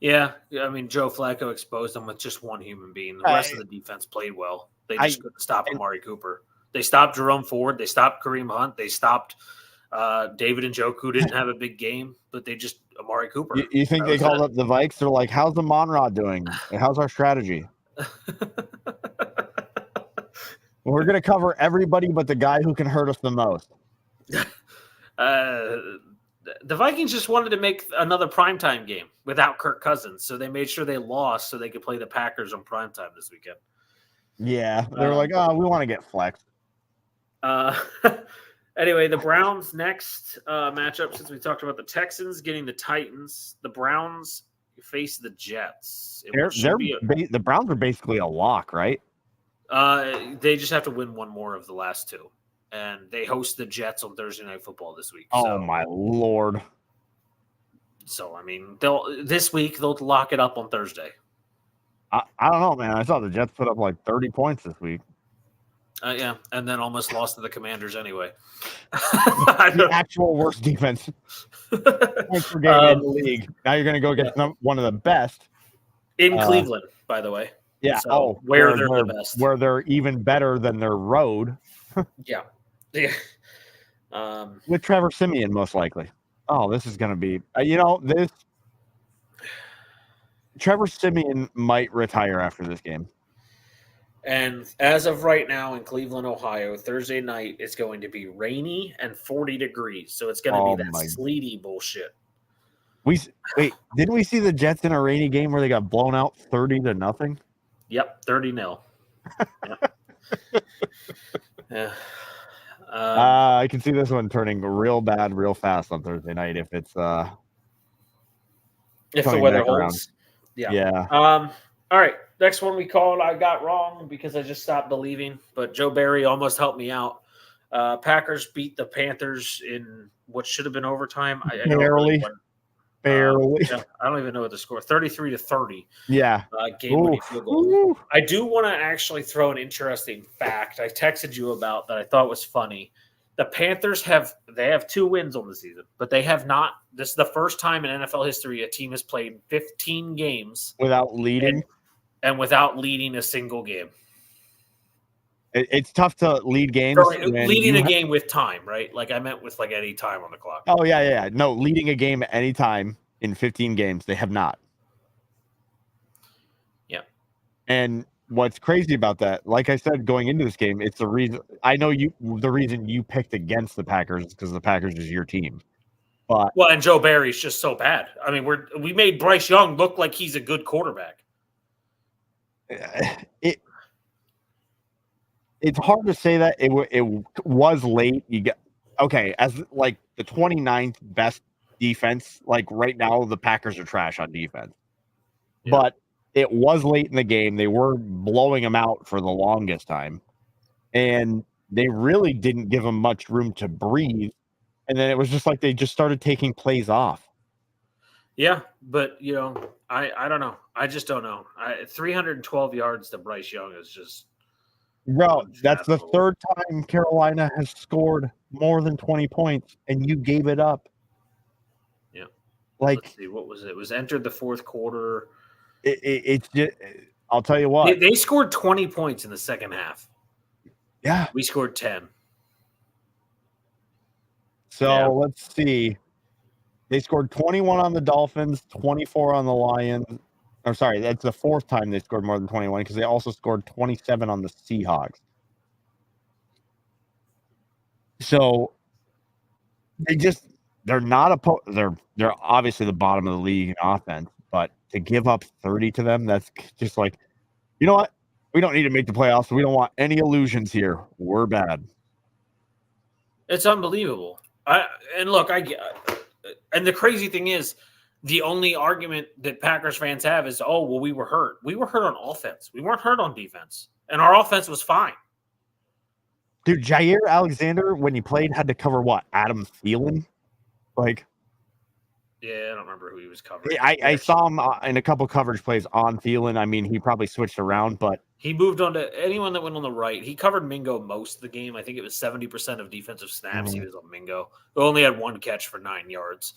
Yeah, I mean, Joe Flacco exposed them with just one human being. The rest of the defense played well. They just couldn't stop Amari Cooper. They stopped Jerome Ford. They stopped Kareem Hunt. They stopped David Njoku. Didn't have a big game, but they just Amari Cooper. You think they called up the Vikes? They're like, how's the Monrod doing? How's our strategy? We're going to cover everybody but the guy who can hurt us the most. The Vikings just wanted to make another primetime game without Kirk Cousins, so they made sure they lost so they could play the Packers on primetime this weekend. Yeah, they were like, we want to get flexed. Anyway, the Browns next matchup, since we talked about the Texans getting the Titans, the Browns face the Jets. The Browns are basically a lock, right? They just have to win one more of the last 2. And they host the Jets on Thursday Night Football this week. Oh, my Lord. So, I mean, this week they'll lock it up on Thursday. I don't know, man. I saw the Jets put up like 30 points this week. Yeah, and then almost lost to the Commanders anyway. The actual worst defense points per game in the league. Now you're going to go against one of the best. In Cleveland, by the way. Yeah. So where they're the best. Where they're even better than their road. Yeah. With Trevor Siemian, most likely. Oh, this is going to be, Trevor Siemian might retire after this game. And as of right now in Cleveland, Ohio, Thursday night, it's going to be rainy and 40 degrees. So it's going to be that sleety bullshit. Didn't we see the Jets in a rainy game where they got blown out 30-0? Yep, 30-0. Yep. Yeah. I can see this one turning real bad real fast on Thursday night if it's the weather holds. Yeah. All right. Next one we called, I got wrong because I just stopped believing, but Joe Barry almost helped me out. Packers beat the Panthers in what should have been overtime. Barely. I don't even know what the score. 33-30. Yeah. Game-winning field goal. I do want to actually throw an interesting fact I texted you about that I thought was funny. The Panthers have 2 wins on the season, but they have not. This is the first time in NFL history a team has played 15 games without leading and without leading a single game. It's tough to lead games. Leading a game with time, right? Like I meant with like any time on the clock. Oh, yeah. No, leading a game at any time in 15 games, they have not. Yeah. And what's crazy about that, like I said, going into this game, it's the reason I know the reason you picked against the Packers is because the Packers is your team. And Joe Barry's just so bad. I mean, we made Bryce Young look like he's a good quarterback. It's hard to say that it was late. As like the 29th best defense. Like right now, the Packers are trash on defense, but it was late in the game. They were blowing them out for the longest time, and they really didn't give them much room to breathe. And then it was just like they just started taking plays off. Yeah, but I don't know. I just don't know. 312 yards to Bryce Young is just. Bro, that's the third time Carolina has scored more than 20 points, and you gave it up. Yeah. Like, let's see, what was it? It was entered the fourth quarter. it's just, I'll tell you what. They scored 20 points in the second half. Yeah. We scored 10. So Yeah. let's see. They scored 21 on the Dolphins, 24 on the Lions. Or sorry, that's the fourth time they scored more than 21 because they also scored 27 on the Seahawks. So they're not they're obviously the bottom of the league in offense, but to give up 30 to them, that's just like, you know what? We don't need to make the playoffs. So we don't want any illusions here. We're bad. It's unbelievable. And the crazy thing is, the only argument that Packers fans have is, oh, well, we were hurt. We were hurt on offense. We weren't hurt on defense. And our offense was fine. Dude, Jair Alexander, when he played, had to cover what? Adam Thielen? Like, yeah, I don't remember who he was covering. I saw him in a couple coverage plays on Thielen. I mean, he probably switched around, but he moved on to anyone that went on the right. He covered Mingo most of the game. I think it was 70% of defensive snaps. He was on Mingo. He only had one catch for 9 yards.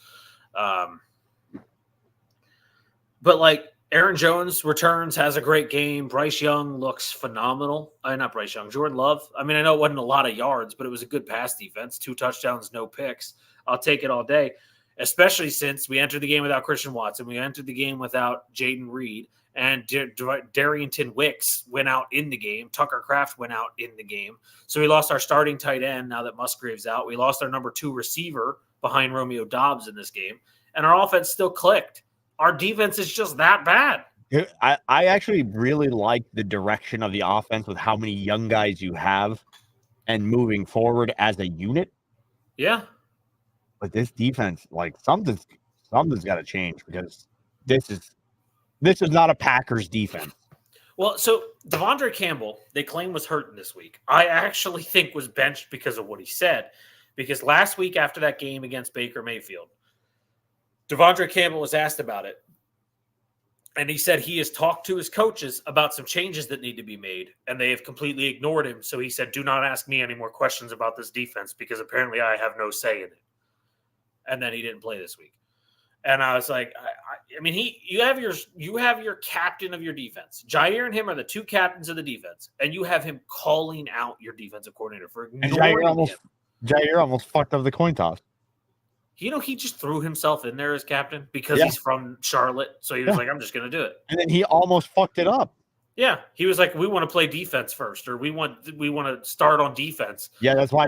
But like, Aaron Jones returns, has a great game. Bryce Young looks phenomenal. Not Bryce Young, Jordan Love. I mean, I know it wasn't a lot of yards, but it was a good pass defense. 2 touchdowns, no picks. I'll take it all day, especially since we entered the game without Christian Watson. We entered the game without Jaden Reed, and Darrington Wicks went out in the game. Tucker Kraft went out in the game. So we lost our starting tight end now that Musgrave's out. We lost our number 2 receiver behind Romeo Doubs in this game, and our offense still clicked. Our defense is just that bad. I actually really like the direction of the offense with how many young guys you have and moving forward as a unit. Yeah. But this defense, like, something's got to change because this is not a Packers defense. Well, so Devondre Campbell, they claim was hurt this week. I actually think was benched because of what he said. Because last week after that game against Baker Mayfield, Devondre Campbell was asked about it. And he said he has talked to his coaches about some changes that need to be made, and they have completely ignored him. So he said, do not ask me any more questions about this defense because apparently I have no say in it. And then he didn't play this week. And I was like, I mean, you have your captain of your defense. Jair and him are the 2 captains of the defense, and you have him calling out your defensive coordinator for ignoring him. Jair almost fucked up the coin toss. You know, he just threw himself in there as captain because he's from Charlotte. So he was like, I'm just going to do it. And then he almost fucked it up. Yeah. He was like, we want to play defense first, or we want to start on defense. Yeah, that's why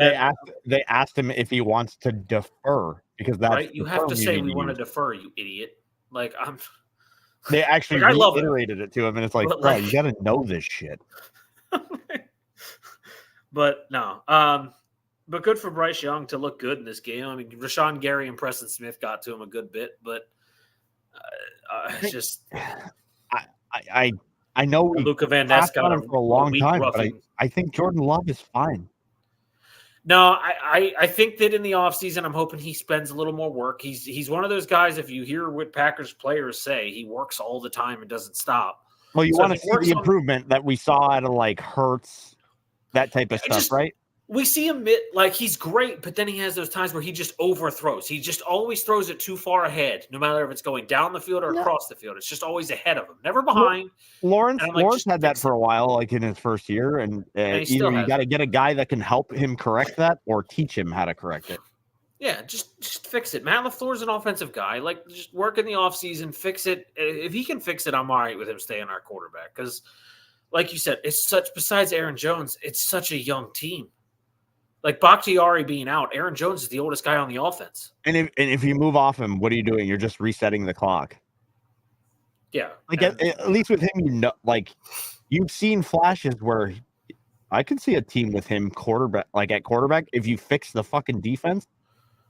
they asked him if he wants to defer, because that's right. You have to say we want to defer, you idiot. Like, they actually reiterated it to him, and it's like, bro, you got to know this shit. But no. But good for Bryce Young to look good in this game. I mean, Rashawn Gary and Preston Smith got to him a good bit, but it's just I know we Luka Van Ness got him for a long time, but I think Jordan Love is fine. No, I think that in the offseason, I'm hoping he spends a little more work. He's one of those guys, if you hear what Packers players say, he works all the time and doesn't stop. Well, you want to see the improvement that we saw out of like Hurts, that type of stuff, right? We see him like he's great, but then he has those times where he just overthrows. He just always throws it too far ahead, no matter if it's going down the field or across the field. It's just always ahead of him, never behind. Lawrence had that for a while, like in his first year, and either you got to get a guy that can help him correct that or teach him how to correct it. Yeah, just fix it. Matt LaFleur's an offensive guy. Like, just work in the offseason, fix it. If he can fix it, I'm all right with him staying our quarterback. Because, like you said, besides Aaron Jones, it's such a young team. Like Bakhtiari being out, Aaron Jones is the oldest guy on the offense. And if you move off him, what are you doing? You're just resetting the clock. Yeah. Like at least with him, like you've seen flashes where I can see a team with him at quarterback. If you fix the fucking defense,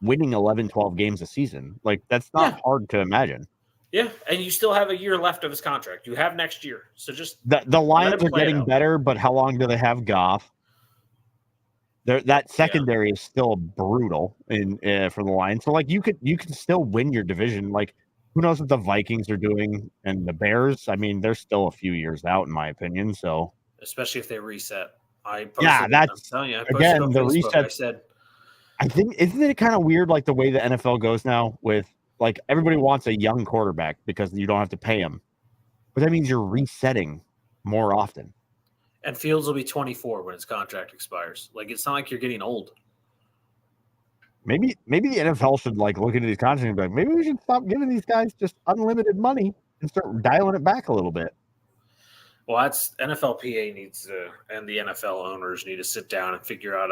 winning 11, 12 games a season, like that's not hard to imagine. Yeah, and you still have a year left of his contract. You have next year, so just the Lions are getting better, but how long do they have Goff? That secondary is still brutal for the Lions. So like you can still win your division. Like who knows what the Vikings are doing and the Bears? I mean, they're still a few years out in my opinion. So especially if they reset. That's I'm telling you, again the Facebook, reset. I said, I think isn't it kind of weird like the way the NFL goes now with like everybody wants a young quarterback because you don't have to pay him, but that means you're resetting more often. And Fields will be 24 when his contract expires. Like, it's not like you're getting old. Maybe the NFL should like look into these contracts and be like, maybe we should stop giving these guys just unlimited money and start dialing it back a little bit. Well, that's NFLPA needs to, and the NFL owners need to sit down and figure out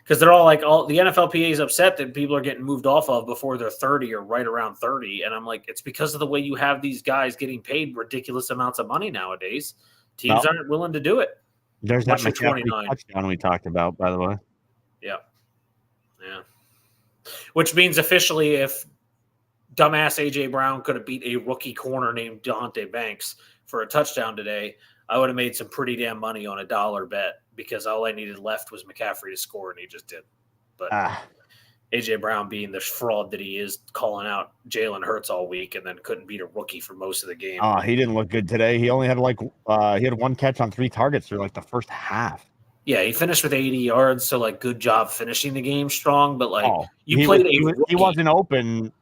because they're all the NFLPA is upset that people are getting moved off of before they're 30 or right around 30. And I'm like, it's because of the way you have these guys getting paid ridiculous amounts of money nowadays. Teams aren't willing to do it. There's that Unless you're 29. touchdown we talked about, by the way. Yeah. Which means officially, if dumbass A.J. Brown could have beat a rookie corner named Deonte Banks for a touchdown today, I would have made some pretty damn money on a dollar bet because all I needed left was McCaffrey to score, and he just did. But A.J. Brown, being the fraud that he is, calling out Jalen Hurts all week and then couldn't beat a rookie for most of the game. He didn't look good today. He only had he had one catch on 3 targets through like the first half. Yeah, he finished with 80 yards, so like good job finishing the game strong. But he wasn't open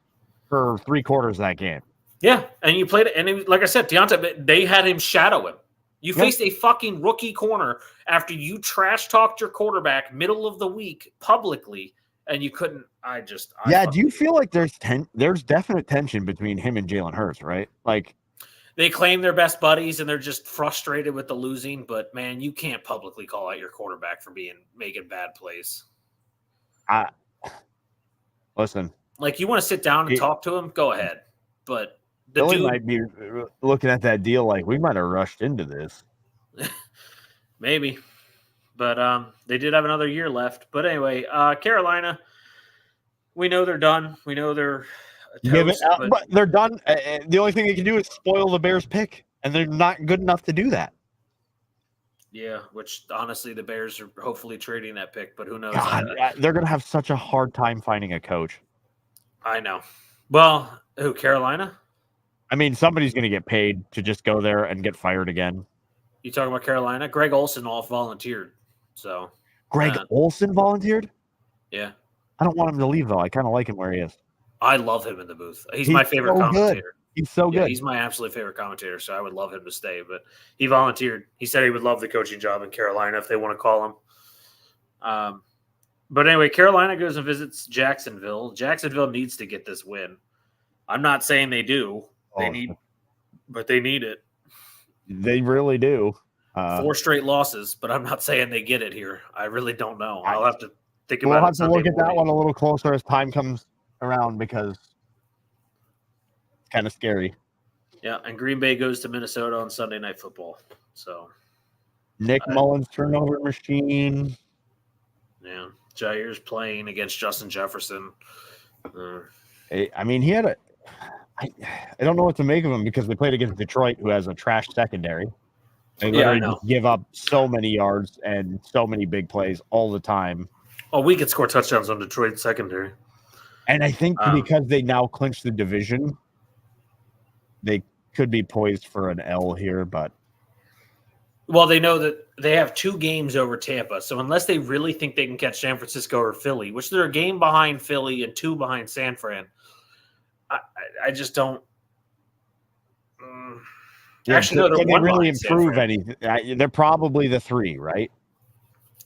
for 3/4 of that game. Yeah, and you played it, and like I said, Deonte, they had him shadow him. You faced a fucking rookie corner after you trash talked your quarterback middle of the week publicly, and you couldn't. Do you feel like there's definite tension between him and Jalen Hurts, right? Like, they claim they're best buddies and they're just frustrated with the losing, but man, you can't publicly call out your quarterback for making bad plays. Listen, like, you want to sit down and talk to him, go ahead. But the Billy dude might be looking at that deal like we might have rushed into this. Maybe, but they did have another year left. But anyway, Carolina, we know they're done. We know they're toast, but they're done. The only thing they can do is spoil the Bears' pick, and they're not good enough to do that. Yeah, which honestly, the Bears are hopefully trading that pick, but who knows? God, they're going to have such a hard time finding a coach. I know. Well, who, Carolina? I mean, somebody's going to get paid to just go there and get fired again. You talking about Carolina? Greg Olson all volunteered. So Greg Olson volunteered? Yeah. I don't want him to leave, though. I kind of like him where he is. I love him in the booth. He's my favorite commentator. Good. He's so good. He's my absolute favorite commentator, so I would love him to stay. But he volunteered. He said he would love the coaching job in Carolina if they want to call him. But anyway, Carolina goes and visits Jacksonville. Jacksonville needs to get this win. I'm not saying they do. But they need it. They really do. 4 straight losses, but I'm not saying they get it here. I really don't know. I'll have to think about it. We'll have to look at that one a little closer as time comes around because it's kind of scary. Yeah, and Green Bay goes to Minnesota on Sunday Night Football. So Nick Mullins turnover machine. Yeah, Jair's playing against Justin Jefferson. I mean, he had I don't know what to make of him because they played against Detroit, who has a trash secondary. They literally just give up so many yards and so many big plays all the time. Oh, we could score touchdowns on Detroit secondary. And I think because they now clinch the division, they could be poised for an L here, but. Well, they know that they have 2 games over Tampa. So unless they really think they can catch San Francisco or Philly, which they're a game behind Philly and 2 behind San Fran, I just don't. Actually, no, can they really improve anything? They're probably the 3, right?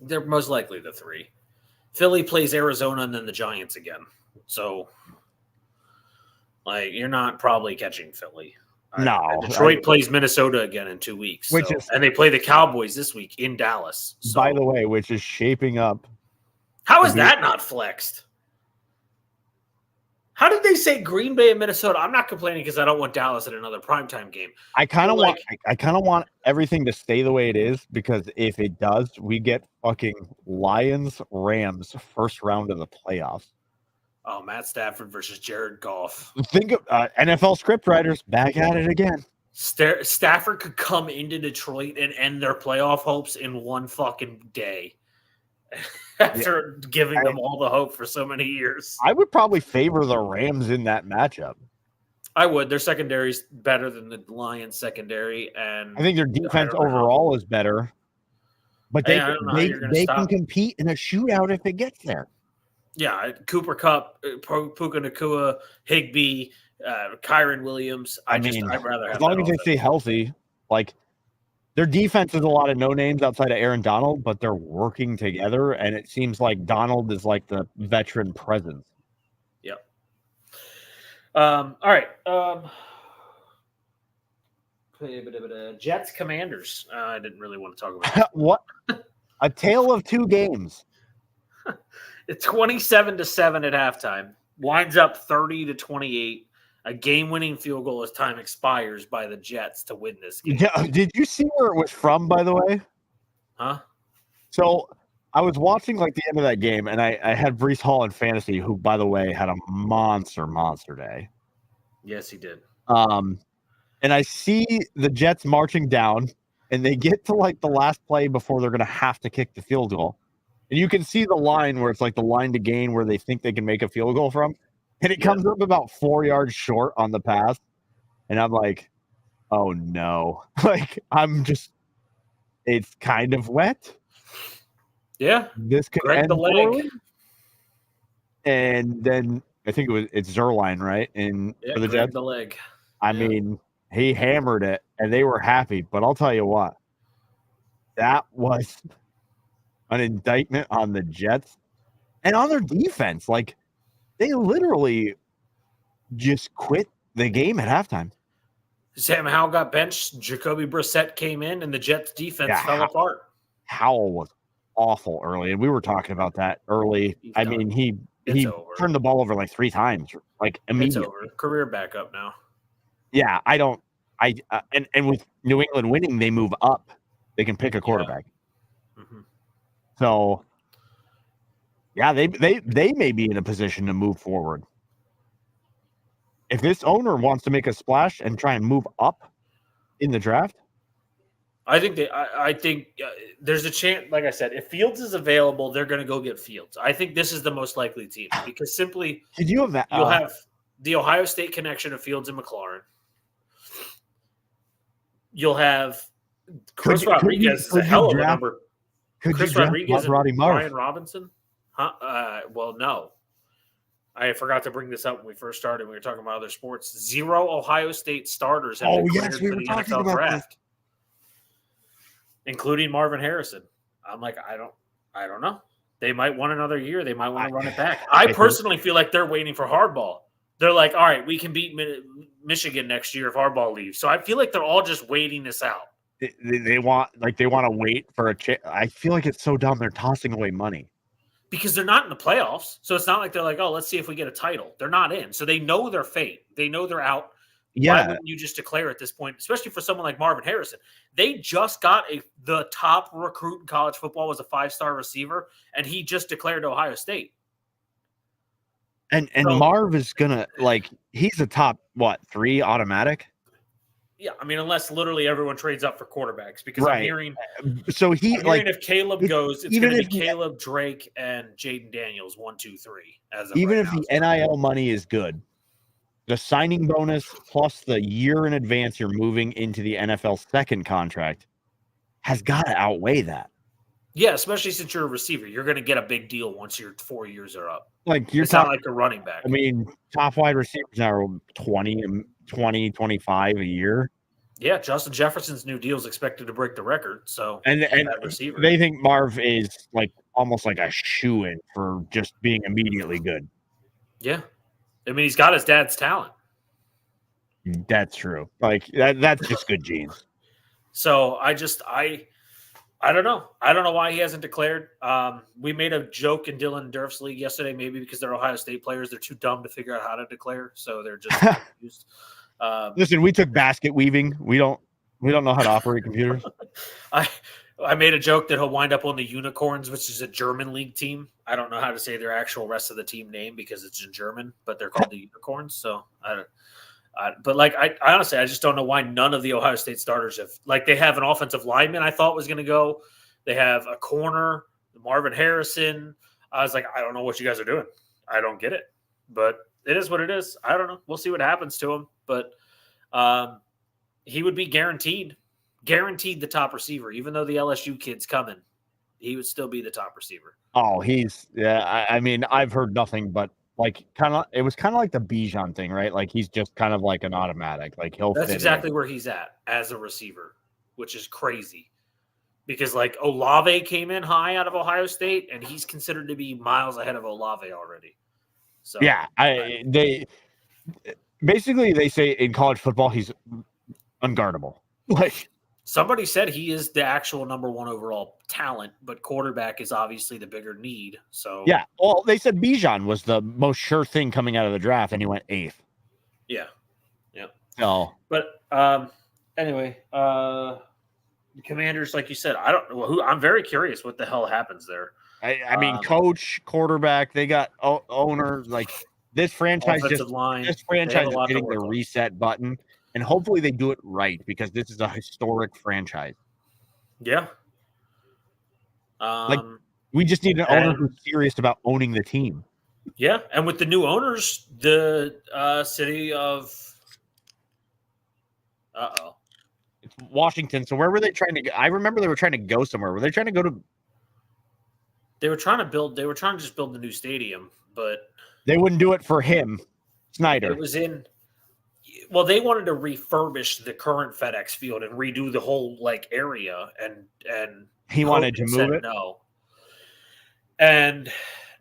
They're most likely the 3. Philly plays Arizona and then the Giants again. So, you're not probably catching Philly. No. Detroit plays Minnesota again in 2 weeks. And they play the Cowboys this week in Dallas. So, by the way, which is shaping up. How is that not flexed? How did they say Green Bay and Minnesota? I'm not complaining because I don't want Dallas at another primetime game. I kind of want everything to stay the way it is because if it does, we get fucking Lions Rams first round of the playoffs. Oh, Matt Stafford versus Jared Goff. Think of NFL scriptwriters back at it again. Stafford could come into Detroit and end their playoff hopes in one fucking day. After giving them all the hope for so many years. I would probably favor the Rams in that matchup. I would. Their secondary's better than the Lions secondary. And I think their defense overall is better. But they can compete in a shootout if it gets there. Yeah, Cooper Cup, Puka Nakua, Higbee, Kyron Williams. I'd rather as long as they stay healthy. Like their defense is a lot of no names outside of Aaron Donald, but they're working together, and it seems like Donald is like the veteran presence. Yep. All right. Jets Commanders. I didn't really want to talk about that. What? A tale of two games. It's 27-7 at halftime. Winds up 30-28. A game-winning field goal as time expires by the Jets to win this game. Yeah, did you see where it was from, by the way? Huh? So I was watching like the end of that game, and I had Breece Hall in fantasy, who, by the way, had a monster day. Yes, he did. And I see the Jets marching down, and they get to like the last play before they're going to have to kick the field goal. And you can see the line where it's like the line to gain where they think they can make a field goal from. And it comes up about 4 yards short on the pass. And I'm like, oh no. Like, it's kind of wet. Yeah. This could Greg end the leg. poorly. And then I think it's Zerline, right? For the Jets. The leg. I mean, he hammered it and they were happy. But I'll tell you what, that was an indictment on the Jets and on their defense. Like, they literally just quit the game at halftime. Sam Howell got benched. Jacoby Brissett came in, and the Jets' defense fell apart. Howell was awful early, and we were talking about that early. He turned the ball over like 3 times, like immediately. It's over. Career backup now. Yeah, and with New England winning, they move up. They can pick a quarterback. Yeah. Mm-hmm. So, yeah, they may be in a position to move forward. If this owner wants to make a splash and try and move up in the draft, I think there's a chance. Like I said, if Fields is available, they're going to go get Fields. I think this is the most likely team because simply you'll have the Ohio State connection of Fields and McLaurin. You'll have Chris Rodriguez is a hell of a number. Chris Rodriguez and Brian Robinson? Huh? Well, no. I forgot to bring this up when we first started. We were talking about other sports. 0 Ohio State starters have been cleared for the NFL draft, including Marvin Harrison. I'm like, I don't know. They might want another year. They might want to run it back. I personally feel like they're waiting for Harbaugh. They're like, all right, we can beat Michigan next year if Harbaugh leaves. So I feel like they're all just waiting this out. They want to wait for a chance. I feel like it's so dumb. They're tossing away money. Because they're not in the playoffs. So it's not like they're like, oh, let's see if we get a title. They're not in. So they know their fate. They know they're out. Yeah. Why wouldn't you just declare at this point, especially for someone like Marvin Harrison? They just got the top recruit in college football was a 5-star receiver, and he just declared to Ohio State. And Marv is gonna he's a top 3 automatic. Yeah, I mean, unless literally everyone trades up for quarterbacks, because I'm hearing. So I'm hearing if Caleb goes, it's going to be Caleb, Drake, and Jaden Daniels 1, 2, 3. Even if the NIL money is good, the signing bonus plus the year in advance you're moving into the NFL second contract has got to outweigh that. Yeah, especially since you're a receiver, you're going to get a big deal once your 4 years are up. It's not like a running back. I mean, top wide receivers now are 20, 25 a year. Yeah, Justin Jefferson's new deal is expected to break the record. So, and they think Marv is almost like a shoo-in for just being immediately good. Yeah, I mean, he's got his dad's talent. That's true. That's just good genes. So I don't know. I don't know why he hasn't declared. We made a joke in Dylan Durf's league yesterday, maybe because they're Ohio State players. They're too dumb to figure out how to declare, so they're just confused. Listen, we took basket weaving. We don't know how to operate computers. I made a joke that he'll wind up on the Unicorns, which is a German league team. I don't know how to say their actual rest of the team name because it's in German, but they're called the Unicorns. So but I honestly, I just don't know why none of the Ohio State starters have they have an offensive lineman I thought was going to go. They have a corner, Marvin Harrison. I was like, I don't know what you guys are doing. I don't get it, but it is what it is. I don't know. We'll see what happens to him, but he would be guaranteed the top receiver, even though the LSU kid's coming. he would still be the top receiver. Oh, I mean, I've heard nothing but it was kind of like the Bijan thing, right? Like he's just kind of like an automatic. Like he'll That's fit exactly in. where he's at as a receiver, which is crazy. Because like Olave came in high out of Ohio State, and he's considered to be miles ahead of Olave already. So Yeah, they say in college football he's unguardable. Like somebody said he is the actual number 1 overall talent, but quarterback is obviously the bigger need. So yeah, well, they said Bijan was the most sure thing coming out of the draft, and he went 8th. Yeah. So, but anyway, the Commanders, like you said, I don't know who. I'm very curious what the hell happens there. I mean, coach, quarterback, they got owner. Like this franchise is hitting the reset button, and hopefully they do it right because this is a historic franchise. Yeah. Like we just need an owner who's serious about owning the team. Yeah, and with the new owners, the city of it's Washington. So where were they trying to go? I remember they were trying to go somewhere. Were they trying to go to? They were trying to just build a new stadium, but they wouldn't do it for him, Snyder. It was in. Well, they wanted to refurbish the current FedEx Field and redo the whole area, and he wanted to move it. No, and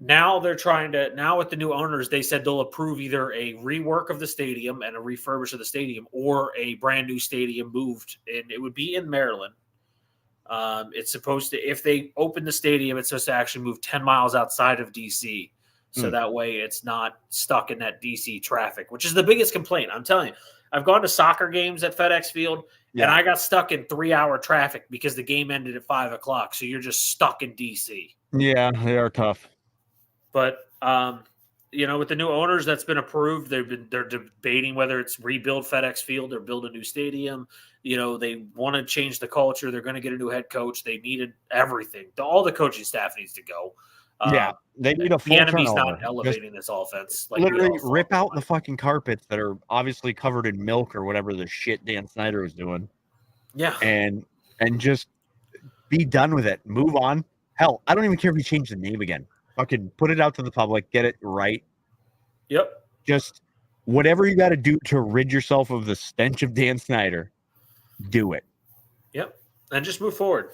now they're trying to. Now with the new owners, they said they'll approve either a rework of the stadium and a refurbish of the stadium, or a brand new stadium moved, and it would be in Maryland. It's supposed to, if they open the stadium, it's supposed to actually move 10 miles outside of DC. So that way it's not stuck in that DC traffic, which is the biggest complaint. I'm telling you, I've gone to soccer games at FedEx Field and I got stuck in 3-hour traffic because the game ended at 5:00. So you're just stuck in DC. Yeah, they are tough. But, with the new owners that's been approved, they're debating whether it's rebuild FedEx Field or build a new stadium. They want to change the culture. They're going to get a new head coach. They needed everything. All the coaching staff needs to go. They need a full enemy's turnover. not elevating this offense. Literally rip out the fucking carpets that are obviously covered in milk or whatever the shit Dan Snyder was doing. Yeah. And just be done with it. Move on. Hell, I don't even care if you change the name again. Fucking put it out to the public. Get it right. Yep. Just whatever you got to do to rid yourself of the stench of Dan Snyder, do it. Yep. And just move forward.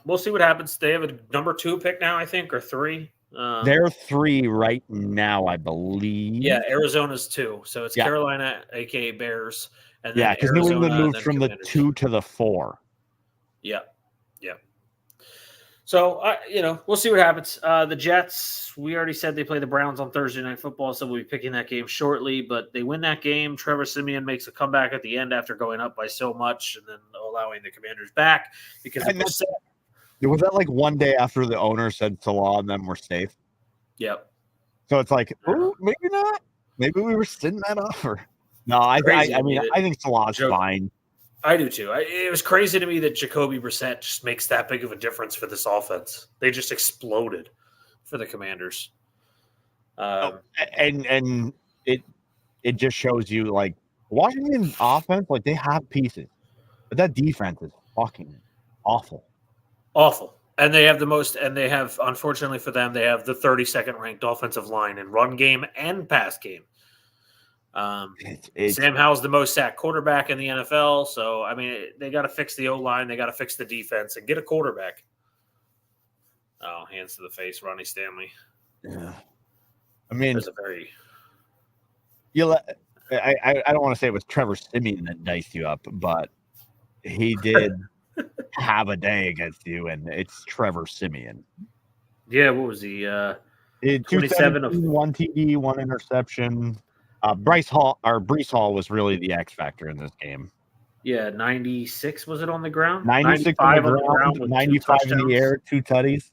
We'll see what happens. They have a number 2 pick now, I think, or 3. They're 3 right now, I believe. Yeah, Arizona's 2. So it's Carolina, a.k.a. Bears. And then because New England moved from the 2 to the 4. Yeah. So, we'll see what happens. The Jets, we already said they play the Browns on Thursday Night Football, so we'll be picking that game shortly. But they win that game. Trevor Siemian makes a comeback at the end after going up by so much and then allowing the Commanders back. Because was that like one day after the owner said Salah and them were safe? Yep. So it's like, maybe not. Maybe we were sitting that offer. No, I think Salah's fine. I do too. It was crazy to me that Jacoby Brissett just makes that big of a difference for this offense. They just exploded for the Commanders. And it just shows you like Washington offense, like they have pieces, but that defense is fucking awful. Awful. And they have unfortunately for them, they have the 32nd ranked offensive line in run game and pass game. Sam Howell's the most sacked quarterback in the NFL. So, I mean, they got to fix the O-line. They got to fix the defense and get a quarterback. Oh, hands to the face, Ronnie Stanley. Yeah. I mean, there's a very. I don't want to say it was Trevor Siemian that diced you up, but he did have a day against you, and it's Trevor Siemian. Yeah, what was he? 27 of 1 TD, 1 interception. Breece Hall was really the X factor in this game. Yeah, 96 was it on the ground? 95 on the ground, with 95 in the air, 2 tutties.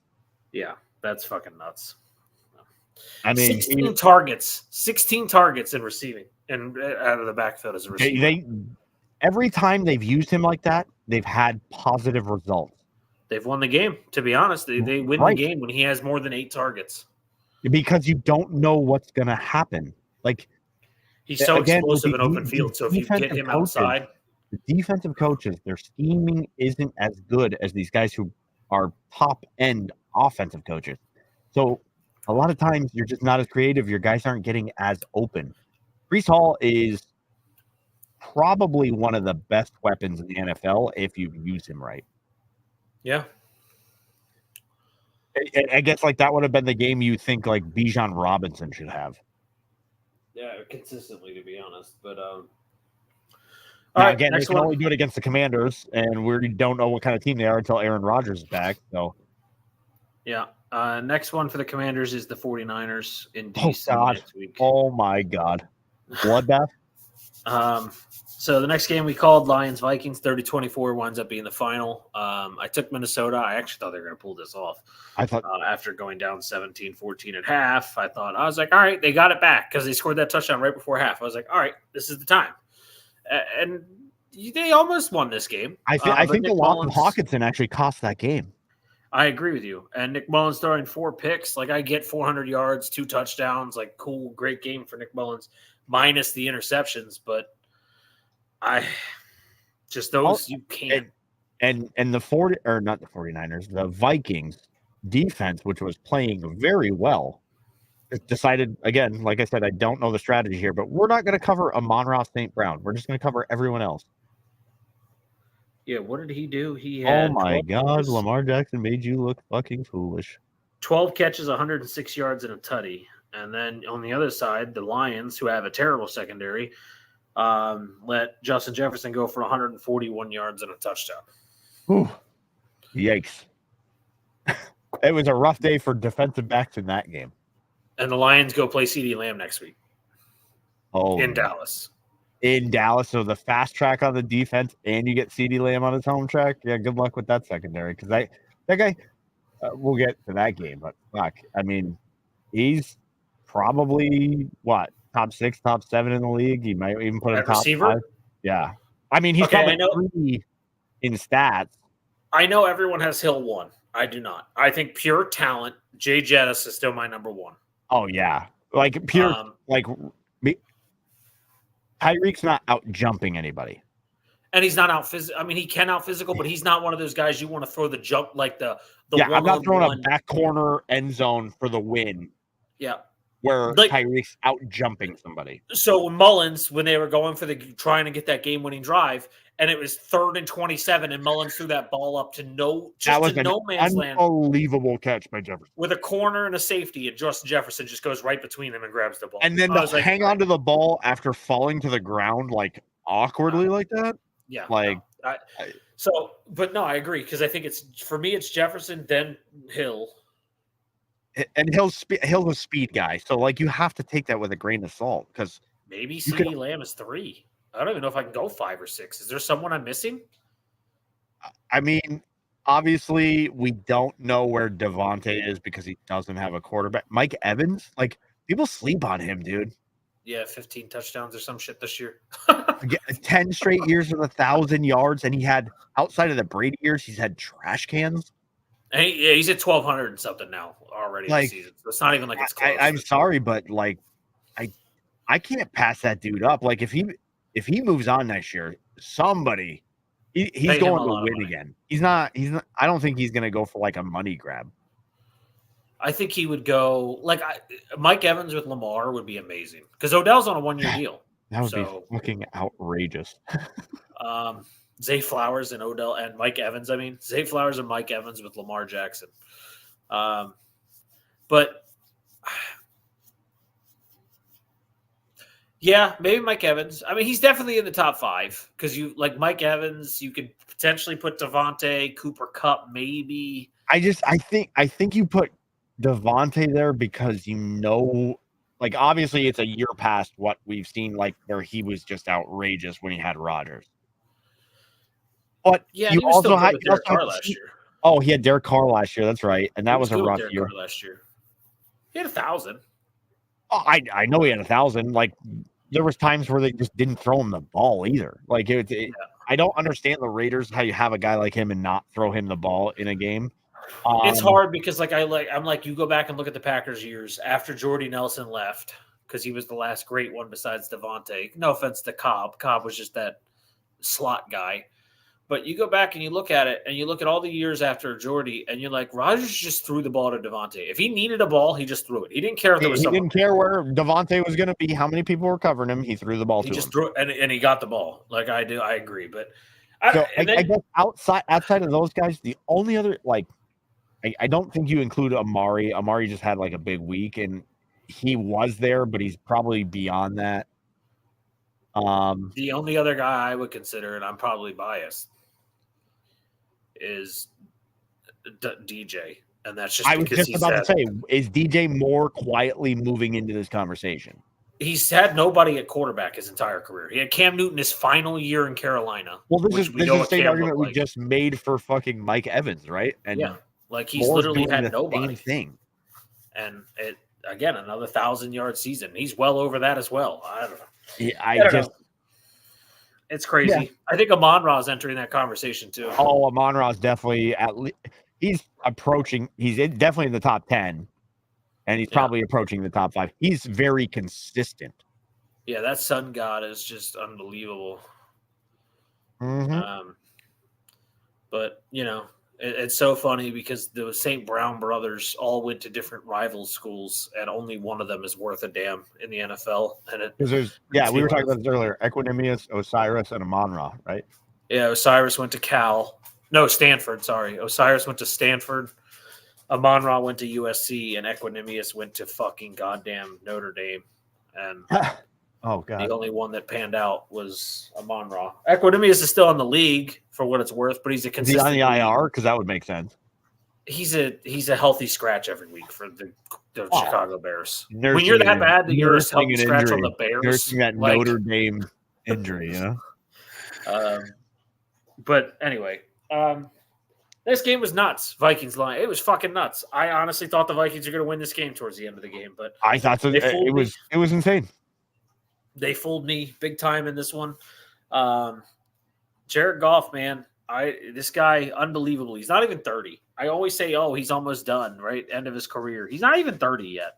Yeah, that's fucking nuts. I mean, 16 targets in receiving and out of the backfield as a receiver. Every time they've used him like that, they've had positive results. They've won the game. To be honest, they win the game when he has more than 8 targets. Because you don't know what's going to happen. Like. He's so explosive in open field. So if you get him outside. The defensive coaches, their scheming isn't as good as these guys who are top end offensive coaches. So a lot of times you're just not as creative. Your guys aren't getting as open. Breece Hall is probably one of the best weapons in the NFL if you use him right. Yeah. I guess like that would have been the game you think like Bijan Robinson should have. Yeah, consistently, to be honest. But Now, right, again, they next can one. only do it against the Commanders, and we don't know what kind of team they are until Aaron Rodgers is back. So, Yeah. Next one for the Commanders is the 49ers in oh DC God, next week. oh my God, bloodbath. So the next game we called Lions-Vikings 30-24 winds up being the final. I took Minnesota. I actually thought they were going to pull this off. I thought After going down 17-14 at half, I was like, all right, they got it back because they scored that touchdown right before half. I was like, all right, this is the time. And they almost won this game. I think the Nick loss of Mullins- Hawkinson actually cost that game. I agree with you. And Nick Mullins throwing 4 picks. Like, I get 400 yards, 2 touchdowns. Like, cool, great game for Nick Mullins, minus the interceptions. But I just those you can't. And the 49ers, the Vikings defense, which was playing very well, decided again, like I said, I don't know the strategy here, but we're not going to cover Amon-Ra St. Brown. We're just going to cover everyone else. Yeah, what did he do? He Oh had my 12 God, catches, Lamar Jackson made you look fucking foolish. 12 catches, 106 yards, and a tutty. And then on the other side, the Lions, who have a terrible secondary, let Justin Jefferson go for 141 yards and a touchdown. Whew. Yikes. It was a rough day for defensive backs in that game. And the Lions go play CeeDee Lamb next week in Dallas. In Dallas, so the fast track on the defense, and you get CeeDee Lamb on his home track. Yeah, good luck with that secondary, because that guy. We'll get to that game, but fuck, I mean, he's probably what, top 6, top 7 in the league. He might even put him top receiver? 5. Yeah, I mean, he's Okay, probably 3 in stats. I know everyone has Hill 1. I do not. I think pure talent, Jay Jettis is still my number 1. Oh yeah, like pure Tyreek's not out jumping anybody. And he's not out physical. I mean, he can out physical, but he's not one of those guys you want to throw the jump like the I'm not throwing a back corner end zone for the win. Yeah, where like, Tyreek's out jumping somebody. So Mullins, when they were going for trying to get that game winning drive, and it was 3rd and 27, and Mullins threw that ball up to no man's land. Unbelievable catch by Jefferson with a corner and a safety, and Justin Jefferson just goes right between them and grabs the ball. And then hang on to the ball after falling to the ground like awkwardly like that. Yeah, like but no, I agree, because I think it's Jefferson, then Hill. And Hill's a speed guy, so like you have to take that with a grain of salt, because maybe CeeDee Lamb is 3. I don't even know if I can go 5 or 6. Is there someone I'm missing? I mean, obviously we don't know where Devontae is because he doesn't have a quarterback. Mike Evans, like people sleep on him, dude. Yeah, 15 touchdowns or some shit this year. 10 straight years with 1,000 yards, and he had, outside of the Brady years, he's had trash cans. And he's at 1,200 and something now already this season. So it's not even like it's close. I'm sorry, but like, I can't pass that dude up. Like if he moves on next year, somebody he's going to win again. He's not. I don't think he's going to go for like a money grab. I think he would go like Mike Evans with Lamar would be amazing, because Odell's on a 1-year deal. That would be fucking outrageous. Zay Flowers and Odell and Mike Evans. I mean, Zay Flowers and Mike Evans with Lamar Jackson. But yeah, maybe Mike Evans. I mean, he's definitely in the top 5, because you like Mike Evans. You could potentially put Devontae, Cooper Kupp, maybe. I think you put Devontae there because like obviously it's a year past what we've seen, like where he was just outrageous when he had Rodgers. But yeah, you also had Derek Carr last year. Oh, he had Derek Carr last year. That's right, and that was a rough year. Last year, he had 1,000. Oh, I know he had 1,000. Like there was times where they just didn't throw him the ball either. Like I don't understand the Raiders, how you have a guy like him and not throw him the ball in a game. It's hard because I'm like you go back and look at the Packers years after Jordy Nelson left, because he was the last great one besides Devontae. No offense to Cobb. Cobb was just that slot guy. But you go back and you look at it, and you look at all the years after Jordy, and you're like, Rodgers just threw the ball to Devontae. If he needed a ball, he just threw it. He didn't care if there was He someone. didn't care where Devontae was going to be, how many people were covering him. He threw the ball He to just him. threw it, and he got the ball. Like I do, I agree. But I guess outside of those guys, the only other I don't think you include Amari. Amari just had like a big week, and he was there, but he's probably beyond that. The only other guy I would consider, and I'm probably biased, is DJ, and that's just I was because just about to say, is DJ more quietly moving into this conversation? He's had nobody at quarterback his entire career. He had Cam Newton his final year in Carolina. Well, this is the same argument we like. just made for fucking Mike Evans, right? And yeah, like he's Moore's literally doing had the nobody. same thing. And it again, another 1,000-yard season. He's well over that as well. I don't know. Yeah, I don't know. It's crazy. Yeah. I think Amon-Ra's entering that conversation too. Oh, Amon-Ra's definitely he's approaching. He's definitely in the top 10, and he's probably approaching the top 5. He's very consistent. Yeah, that Sun God is just unbelievable. Mm-hmm. But you know, it's so funny because the St. Brown brothers all went to different rival schools, and only one of them is worth a damn in the NFL. And we were talking about this earlier: Equanimous, Osiris, and Amon-Ra, right? Yeah, Osiris went to Stanford. Sorry, Osiris went to Stanford. Amon-Ra went to USC, and Equanimous went to fucking goddamn Notre Dame. And oh god, the only one that panned out was Amon-Ra. Equanimous is still in the league for what it's worth, but he's a consistent. Is he on the IR? Because that would make sense. He's a healthy scratch every week for the Chicago Bears. When you're that bad that you're a healthy scratch on the Bears, nursing that Notre Dame injury, But anyway, this game was nuts. Vikings line, it was fucking nuts. I honestly thought the Vikings were going to win this game towards the end of the game, but I thought so. It was insane. They fooled me big time in this one. Jared Goff, man, this guy, unbelievable. He's not even 30. I always say, oh, he's almost done, right? End of his career. He's not even 30 yet.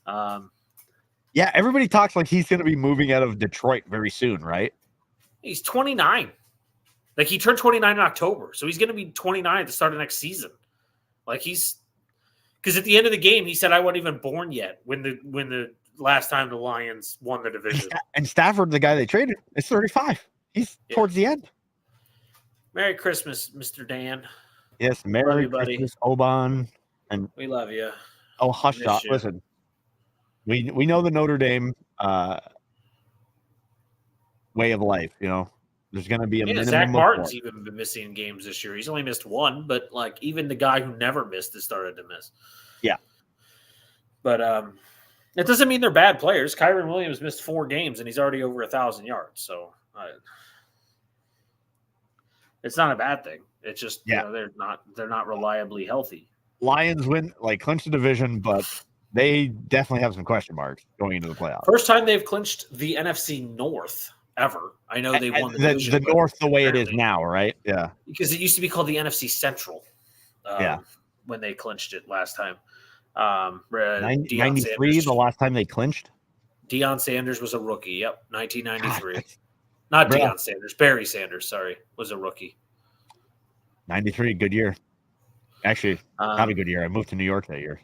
Yeah, everybody talks like he's going to be moving out of Detroit very soon, right? He's 29. Like, he turned 29 in October, so he's going to be 29 at the start of next season. Like, because at the end of the game, he said, I wasn't even born yet when the last time the Lions won the division. And Stafford, the guy they traded, is 35. He's towards the end. Merry Christmas, Mr. Dan. Yes, Merry Christmas, Oban. And we love you. Oh, hush stop. Listen, we know the Notre Dame way of life, you know. There's going to be a minimum. Zach Martin's even been missing games this year. He's only missed one, but like even the guy who never missed has started to miss. Yeah. But it doesn't mean they're bad players. Kyron Williams missed 4 games and he's already over 1,000 yards. So it's not a bad thing. It's just you know, they're not reliably healthy. Lions clinch the division, but they definitely have some question marks going into the playoffs. First time they've clinched the NFC North ever. I know they won the division, the North the way it is now, right? Yeah, because it used to be called the NFC Central. When they clinched it last time. 93, the last time they clinched. Deion Sanders was a rookie. Yep, 1993. Not Deion Sanders. Barry Sanders, sorry, was a rookie. 93, good year. Actually, not a good year. I moved to New York that year.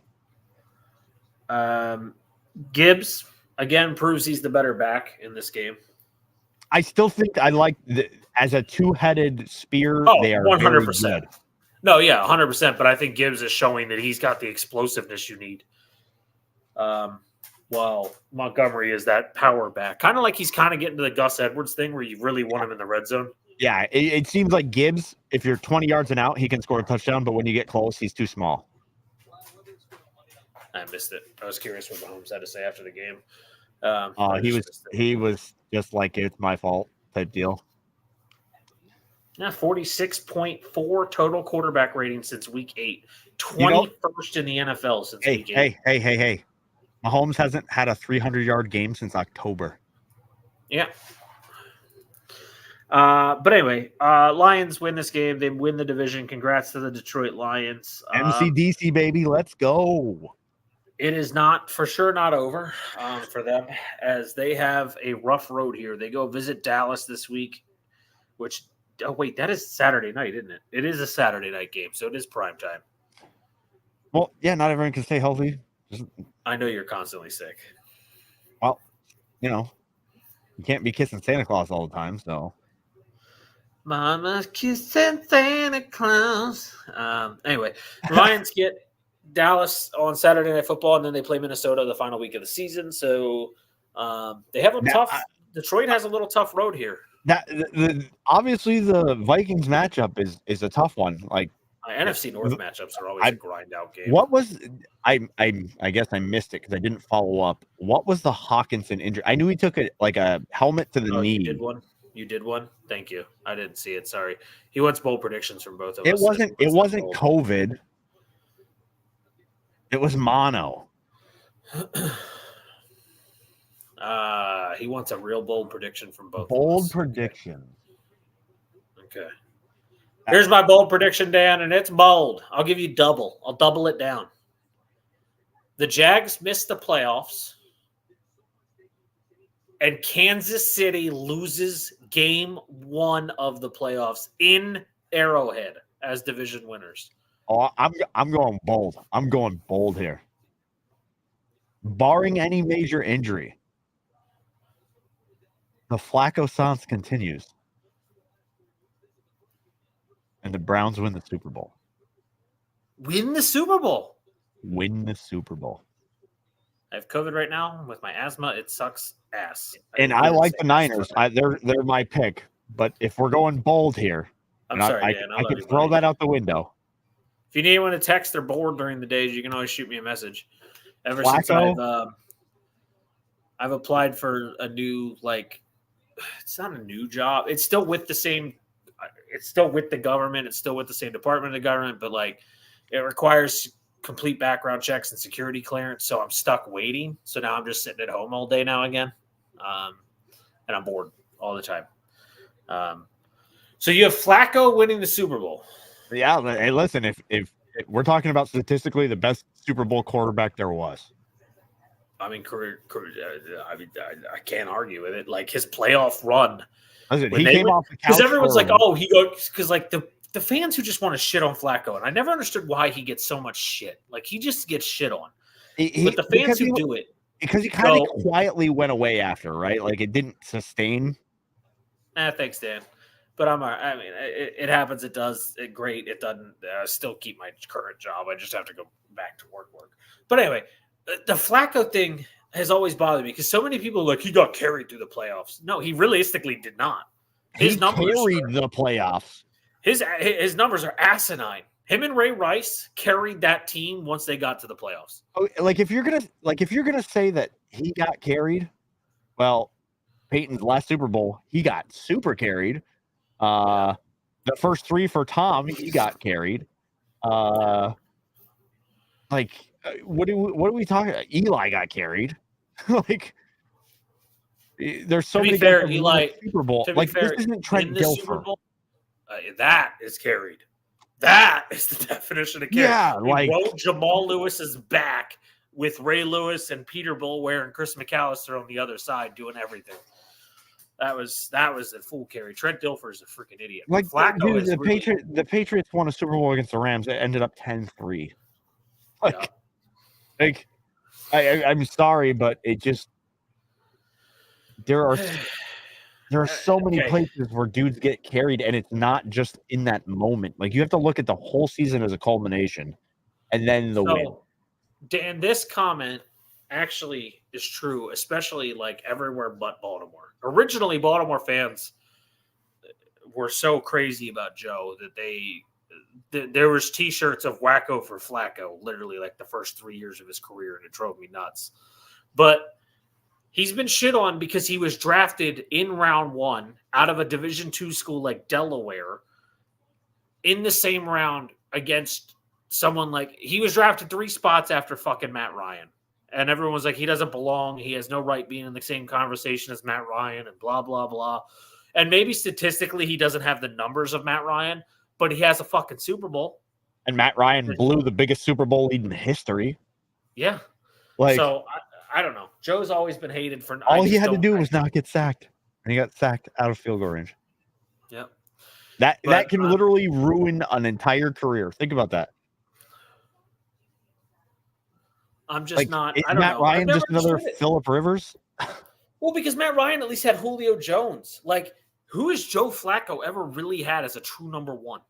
Gibbs, again, proves he's the better back in this game. I still think I like as a two-headed spear. They are 100%. No, yeah, 100%. But I think Gibbs is showing that he's got the explosiveness you need. While Montgomery is that power back. Kind of like he's kind of getting to the Gus Edwards thing where you really want him in the red zone. Yeah, it seems like Gibbs, if you're 20 yards and out, he can score a touchdown. But when you get close, he's too small. I missed it. I was curious what Mahomes had to say after the game. He was just like, it's my fault type deal. Yeah, 46.4 total quarterback rating since week 8. 21st in the NFL since week 8. Hey. Mahomes hasn't had a 300-yard game since October. Yeah. But anyway, Lions win this game. They win the division. Congrats to the Detroit Lions. MCDC, baby. Let's go. It is for sure not over for them as they have a rough road here. They go visit Dallas this week, which Oh wait, that is Saturday night, isn't it? It is a Saturday night game, so it is prime time. Well, yeah, not everyone can stay healthy. I know you're constantly sick. Well, you know, you can't be kissing Santa Claus all the time, so. Mama kissing Santa Claus. Anyway, Lions get Dallas on Saturday Night Football, and then they play Minnesota the final week of the season. So they have a tough. Detroit has a little tough road here. Obviously the Vikings matchup is a tough one. Like NFC North matchups are always a grind out game. What was I guess I missed it because I didn't follow up. What was the Hawkinson injury? I knew he took a helmet to the knee. You did one. Thank you. I didn't see it. Sorry. He wants bold predictions from both of us. It wasn't COVID. It was mono. He wants a real bold prediction from both. Bold prediction. Okay. Here's my bold prediction, Dan, and it's bold. I'll give you double. I'll double it down. The Jags missed the playoffs, and Kansas City loses game 1 of the playoffs in Arrowhead as division winners. Oh, I'm going bold. I'm going bold here. Barring any major injury, the Flacco Sans continues. And the Browns win the Super Bowl. Win the Super Bowl? Win the Super Bowl. I have COVID right now with my asthma. It sucks ass. And I like the Niners. They're my pick. But if we're going bold here, I'm sorry, Dan. I could throw that out the window. If you need anyone to text or bored during the days, you can always shoot me a message. Ever since I've applied for a new, it's not a new job. It's still with the same. It's still with the government. It's still with the same department of government, but it requires complete background checks and security clearance. So I'm stuck waiting. So now I'm just sitting at home all day now again. And I'm bored all the time. So you have Flacco winning the Super Bowl. Yeah. Hey, listen, if we're talking about statistically the best Super Bowl quarterback there was. I mean, I can't argue with it. His playoff run. Listen, he came off the couch. Because everyone's because the fans who just want to shit on Flacco, and I never understood why he gets so much shit. He just gets shit on. But the fans who do it. Because he kind of quietly went away after, right? It didn't sustain. Thanks, Dan. But it happens. It does. Great. It doesn't. I still keep my current job. I just have to go back to work. But anyway, the Flacco thing has always bothered me because so many people he got carried through the playoffs. No, he realistically did not. He carried the playoffs. His numbers are asinine. Him and Ray Rice carried that team once they got to the playoffs. If you're gonna say that he got carried, well, Peyton's last Super Bowl, he got super carried. The first 3 for Tom, he got carried. What are we talking about? Eli got carried. There's so many fair, Eli, Super Bowl. This isn't Trent Dilfer. That is carried. That is the definition of carried. Yeah, he rode Jamal Lewis's back with Ray Lewis and Peter Boulware and Chris McAllister on the other side doing everything. That was a full carry. Trent Dilfer is a freaking idiot. Flacco the Patriots won a Super Bowl against the Rams. It ended up 10-3. I'm sorry, but it just there are so many places where dudes get carried, and it's not just in that moment. You have to look at the whole season as a culmination, and then the win. Dan, this comment actually is true, especially everywhere but Baltimore. Originally, Baltimore fans were so crazy about Joe that there was T-shirts of Wacko for Flacco, literally the first 3 years of his career, and it drove me nuts. But he's been shit on because he was drafted in round 1 out of a Division II school like Delaware in the same round against someone he was drafted 3 spots after fucking Matt Ryan. And everyone was he doesn't belong. He has no right being in the same conversation as Matt Ryan and blah, blah, blah. And maybe statistically he doesn't have the numbers of Matt Ryan, but he has a fucking Super Bowl. And Matt Ryan blew the biggest Super Bowl lead in history. Yeah. So, I don't know. Joe's always been hated for... All he had to do was not get sacked. And he got sacked out of field goal range. Yep. That But, can literally ruin an entire career. Think about that. I'm just not. Is I don't Matt know. I've Ryan never just another understood it. Phillip Rivers? Well, because Matt Ryan at least had Julio Jones. Like, who has Joe Flacco ever really had as a true number one?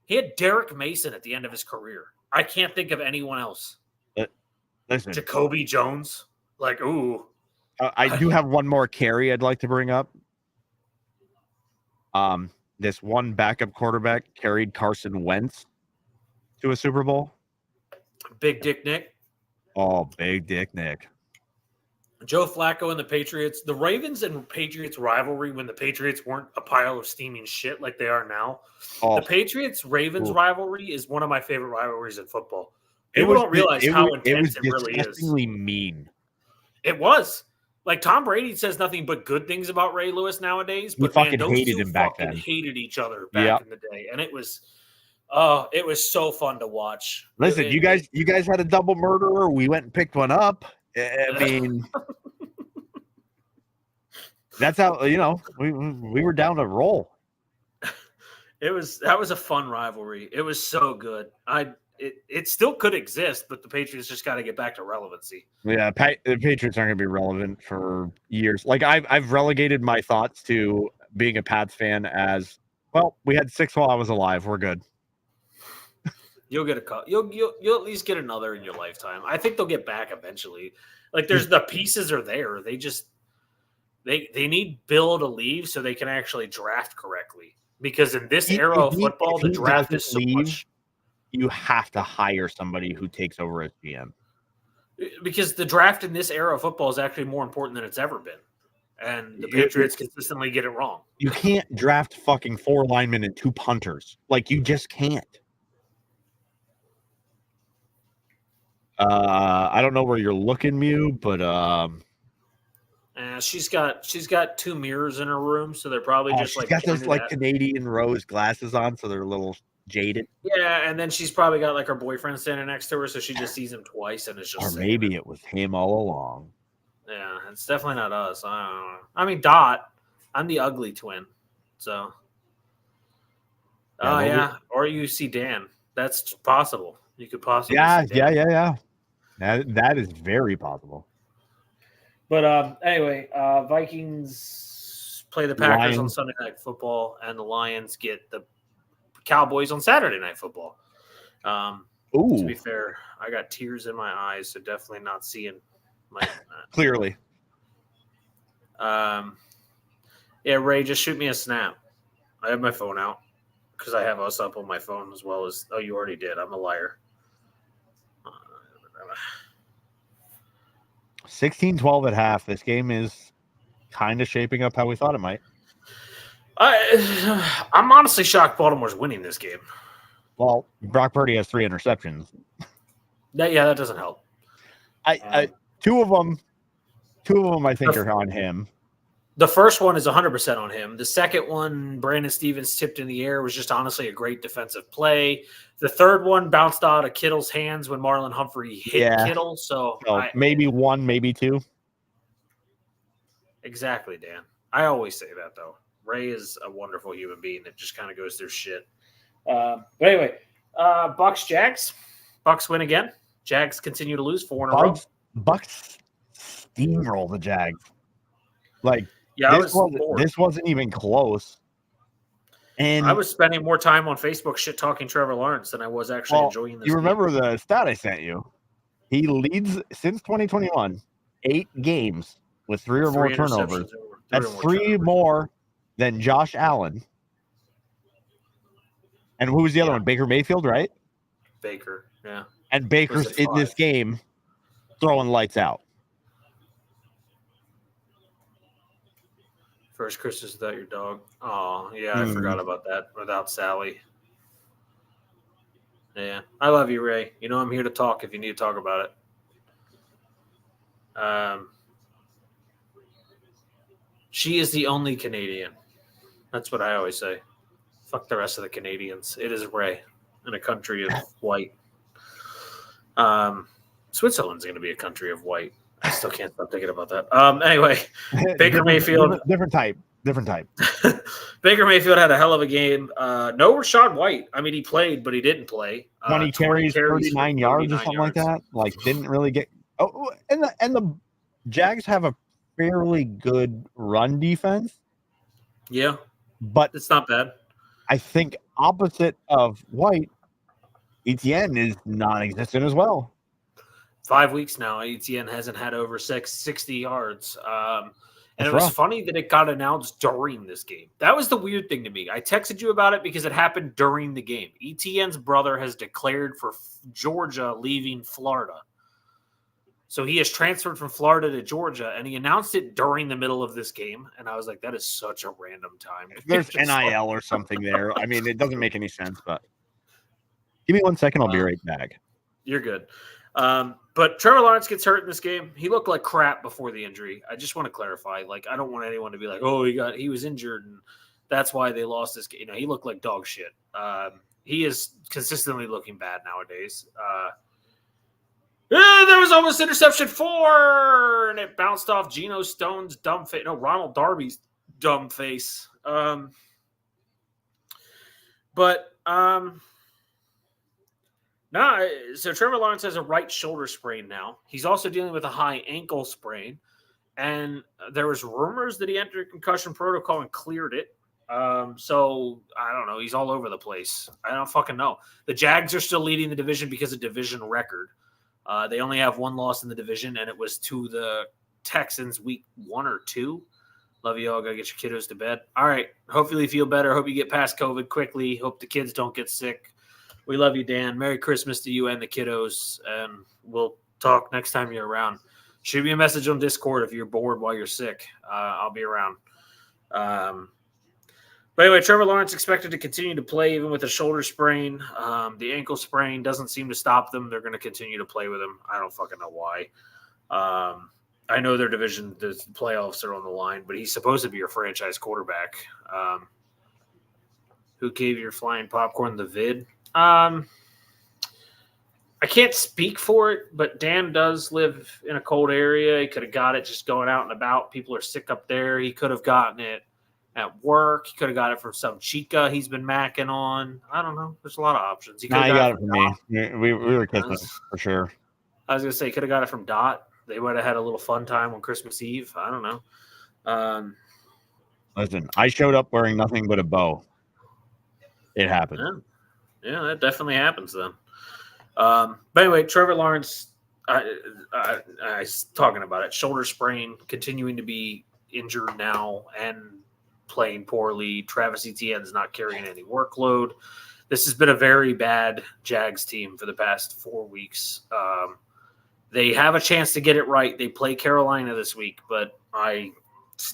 He had Derek Mason at the end of his career. I can't think of anyone else. Listen, Jacoby Jones. Like, ooh. I do have one more carry I'd like to bring up. This one backup quarterback carried Carson Wentz to a Super Bowl. Big Dick Nick. Oh, Big Dick Nick. Joe Flacco and the Patriots. The Ravens and Patriots rivalry when the Patriots weren't a pile of steaming shit like they are now. Oh, The Patriots-Ravens rivalry is one of my favorite rivalries in football. It People was- don't realize it how was- intense it it was really is. disgustingly mean. It was. Like, Tom Brady says nothing but good things about Ray Lewis nowadays, but fucking man, those hated two him back fucking then. hated each other back in the day, and it was so fun to watch. Listen, you guys had a double murderer. We went and picked one up. I mean, that's how we were down to roll. that was a fun rivalry. It was so good. It still could exist, but the Patriots just got to get back to relevancy. Yeah, the Patriots aren't going to be relevant for years. Like I've relegated my thoughts to being a Pats fan as well. We had 6 while I was alive. We're good. You'll get a cut. You'll at least get another in your lifetime. I think they'll get back eventually. Like there's the pieces are there. They just they need Bill to leave so they can actually draft correctly. Because in this era of football, the draft is so much. You have to hire somebody who takes over as GM. Because the draft in this era of football is actually more important than it's ever been. And the Patriots consistently get it wrong. You can't draft fucking 4 linemen and 2 punters. Like, you just can't. I don't know where you're looking, Mew, but she's got 2 mirrors in her room, so they're probably just she's like got those like that. Canadian rose glasses on, so they're a little jaded. Yeah, and then she's probably got like her boyfriend standing next to her, so she just sees him twice, and it's just. Or maybe it was him all along. Yeah, it's definitely not us. I don't know. I mean, Dot. I'm the ugly twin, so. Oh yeah, or you see Dan. That's possible. You could possibly. Yeah. That is very possible. But anyway, Vikings play the Packers on Sunday Night Football, and the Lions get the Cowboys on Saturday Night Football. To be fair, I got tears in my eyes, so definitely not seeing my clearly. Yeah, Ray, just shoot me a snap. I have my phone out because I have us up on my phone as well as. Oh, you already did. I'm a liar. 16-12 at half. This game is kind of shaping up how we thought it might. I'm honestly shocked Baltimore's winning this game. Well, Brock Purdy has 3 interceptions. That doesn't help. Two of them I think are on him. The first one is 100% on him. The second one, Brandon Stevens tipped in the air, was just honestly a great defensive play. The third one bounced out of Kittle's hands when Marlon Humphrey hit Kittle. So maybe 1, maybe 2. Exactly, Dan. I always say that, though. Ray is a wonderful human being that just kind of goes through shit. But anyway, Bucks, Jags. Bucks win again. Jags continue to lose 4 in a row. Bucks steamroll the Jags. Like, this wasn't even close. And I was spending more time on Facebook shit talking Trevor Lawrence than I was actually enjoying this. You remember the stat I sent you? He leads since 2021, 8 games with 3 or more turnovers. That's 3 more than Josh Allen. And who was the other one? Baker Mayfield, right? Baker, yeah. And Baker's in this game throwing lights out. First Christmas without your dog. Oh, yeah, I forgot about that. Without Sally. Yeah. I love you, Ray. You know I'm here to talk if you need to talk about it. She is the only Canadian. That's what I always say. Fuck the rest of the Canadians. It is Ray in a country of white. Switzerland's going to be a country of white. I still can't stop thinking about that. Anyway, Baker Mayfield. Different type. Different type. Baker Mayfield had a hell of a game. No Rashad White. I mean, he played, but he didn't play. 20 carries, 39 yards or something like that. Like, didn't really get. Oh, and the Jags have a fairly good run defense. Yeah, but it's not bad. I think opposite of White, Etienne is non-existent as well. 5 weeks now, Etienne hasn't had over 60 yards. And That's it was rough. funny that it got announced during this game. That was the weird thing to me. I texted you about it because it happened during the game. Etienne's brother has declared for Georgia, leaving Florida. So he has transferred from Florida to Georgia, and he announced it during the middle of this game. And I was like, that is such a random time. There's NIL or something there. I mean, it doesn't make any sense, but give me 1 second. I'll be right back. You're good. But Trevor Lawrence gets hurt in this game. He looked like crap before the injury. I just want to clarify. Like, I don't want anyone to be like, oh, he was injured and that's why they lost this game. You know, he looked like dog shit. He is consistently looking bad nowadays. There was almost interception 4, and it bounced off Geno Stone's dumb face. No, Ronald Darby's dumb face. So Trevor Lawrence has a right shoulder sprain now. He's also dealing with a high ankle sprain. And there was rumors that he entered concussion protocol and cleared it. So I don't know. He's all over the place. I don't fucking know. The Jags are still leading the division because of division record. They only have one loss in the division, and it was to the Texans week 1 or 2. Love you all. Gotta get your kiddos to bed. All right. Hopefully you feel better. Hope you get past COVID quickly. Hope the kids don't get sick. We love you, Dan. Merry Christmas to you and the kiddos, and we'll talk next time you're around. Shoot me a message on Discord if you're bored while you're sick. I'll be around. But anyway, Trevor Lawrence expected to continue to play even with a shoulder sprain. The ankle sprain doesn't seem to stop them. They're going to continue to play with him. I don't fucking know why. I know their division, the playoffs are on the line, but he's supposed to be your franchise quarterback. Who gave your flying popcorn the vid? I can't speak for it, but Dan does live in a cold area. He could have got it just going out and about. People are sick up there. He could have gotten it at work. He could have got it from some chica he's been macking on. I don't know. There's a lot of options. He got it from me. We were kissing for sure. I was going to say, he could have got it from Dot. They would have had a little fun time on Christmas Eve. I don't know. Listen, I showed up wearing nothing but a bow. It happened. Yeah, that definitely happens then. But anyway, Trevor Lawrence, I was talking about it. Shoulder sprain, continuing to be injured now and playing poorly. Travis Etienne's not carrying any workload. This has been a very bad Jags team for the past 4 weeks. They have a chance to get it right. They play Carolina this week, but I'm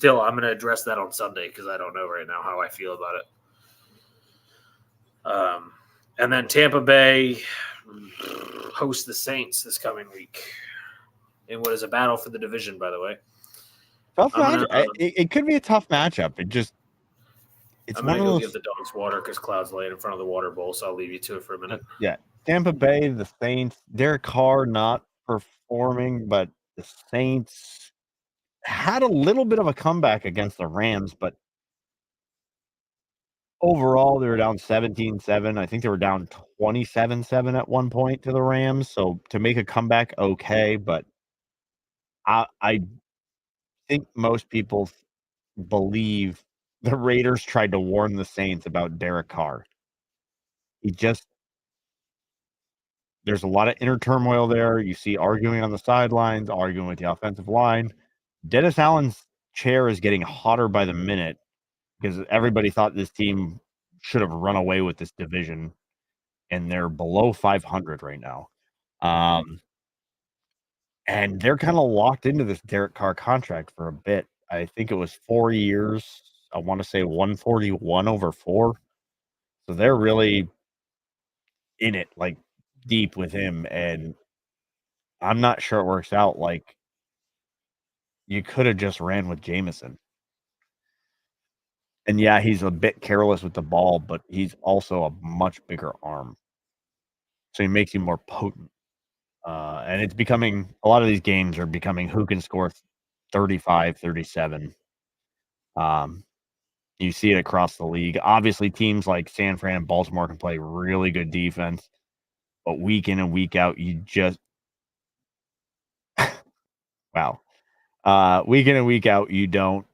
going to address that on Sunday because I don't know right now how I feel about it. And then Tampa Bay hosts the Saints this coming week in what is a battle for the division, by the way. Tough matchup. It could be a tough matchup. I'm going to go give the dogs water because Cloud's laying in front of the water bowl, so I'll leave you to it for a minute. Yeah. Tampa Bay, the Saints, Derek Carr not performing, but the Saints had a little bit of a comeback against the Rams, but overall, they were down 17-7. I think they were down 27-7 at one point to the Rams. So to make a comeback, okay. But I think most people believe the Raiders tried to warn the Saints about Derek Carr. There's a lot of inner turmoil there. You see arguing on the sidelines, arguing with the offensive line. Dennis Allen's chair is getting hotter by the minute, because everybody thought this team should have run away with this division, and they're below 500 right now. And they're kind of locked into this Derek Carr contract for a bit. I think it was 4 years. I want to say 141 over 4. So they're really in it, like deep with him. And I'm not sure it works out. Like, you could have just ran with Jameson. And yeah, he's a bit careless with the ball, but he's also a much bigger arm. So he makes you more potent. And it's becoming, a lot of these games are becoming who can score 35, 37. You see it across the league. Obviously, teams like San Fran and Baltimore can play really good defense, but week in and week out, you just wow. Week in and week out, you don't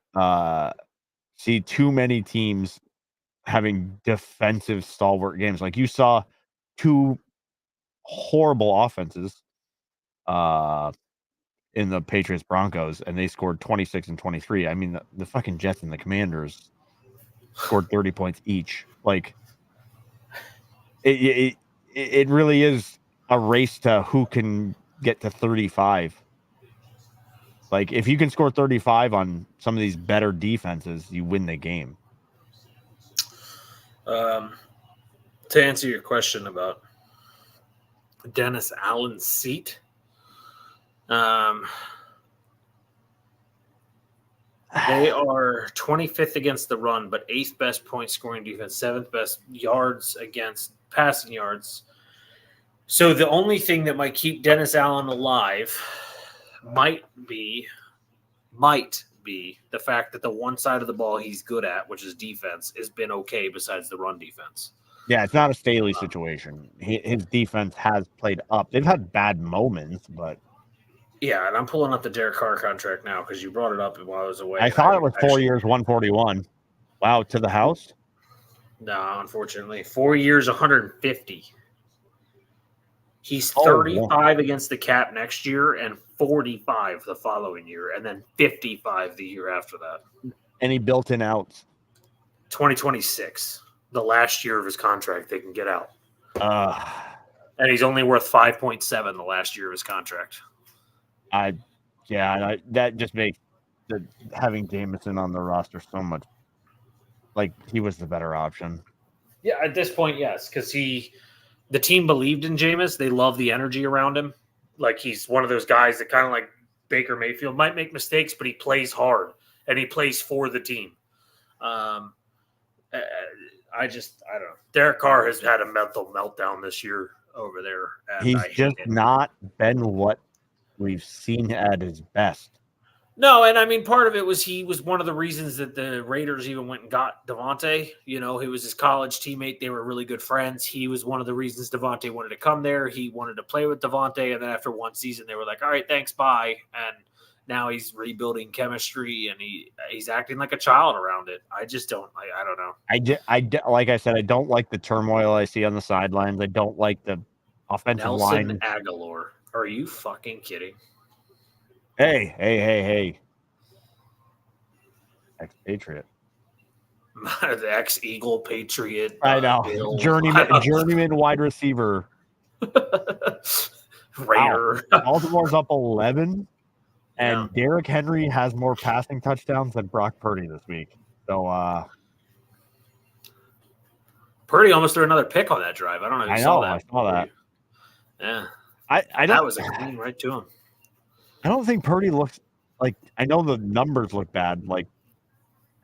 see too many teams having defensive stalwart games. Like you saw two horrible offenses in the Patriots Broncos, and they scored 26 and 23. I mean, the fucking Jets and the Commanders scored 30 points each. Like it really is a race to who can get to 35. Like if you can score 35 on some of these better defenses, you win the game. To answer your question about Dennis Allen's seat, they are 25th against the run, but 8th best point scoring defense, 7th best yards against passing yards. So the only thing that might keep Dennis Allen alive might be the fact that the one side of the ball he's good at, which is defense, has been okay besides the run defense. Yeah, it's not a Staley situation. His defense has played up. They've had bad moments, but yeah, and I'm pulling up the Derek Carr contract now because you brought it up while I was away. I thought it was 4 years, 141. Wow, to the house? No, unfortunately. 4 years, 150. He's 35 against the cap next year and 45 the following year, and then 55 the year after that. Any built-in outs? 2026, the last year of his contract, they can get out. And he's only worth 5.7 the last year of his contract. That just makes having Jameson on the roster so much like he was the better option. Yeah, at this point, yes, because the team believed in Jameis. They love the energy around him. Like he's one of those guys that kind of like Baker Mayfield might make mistakes, but he plays hard and he plays for the team. I don't know. Derek Carr has had a mental meltdown this year over there. And he's just not been what we've seen at his best. No, and I mean, part of it was he was one of the reasons that the Raiders even went and got Devontae. You know, he was his college teammate. They were really good friends. He was one of the reasons Devontae wanted to come there. He wanted to play with Devontae, and then after one season, they were like, all right, thanks, bye. And now he's rebuilding chemistry, and he's acting like a child around it. I just don't – I don't know. Like I said, I don't like the turmoil I see on the sidelines. I don't like the offensive line. Nelson Aguilar. Are you fucking kidding? Hey. Ex-Patriot. The ex-Eagle Patriot. I know. Journeyman wide receiver. Raider. Wow. Baltimore's up 11, and Derrick Henry has more passing touchdowns than Brock Purdy this week. So, Purdy almost threw another pick on that drive. I don't know if you saw that. I saw that. Yeah. That was a clean right to him. I don't think Purdy looks like – I know the numbers look bad. Like,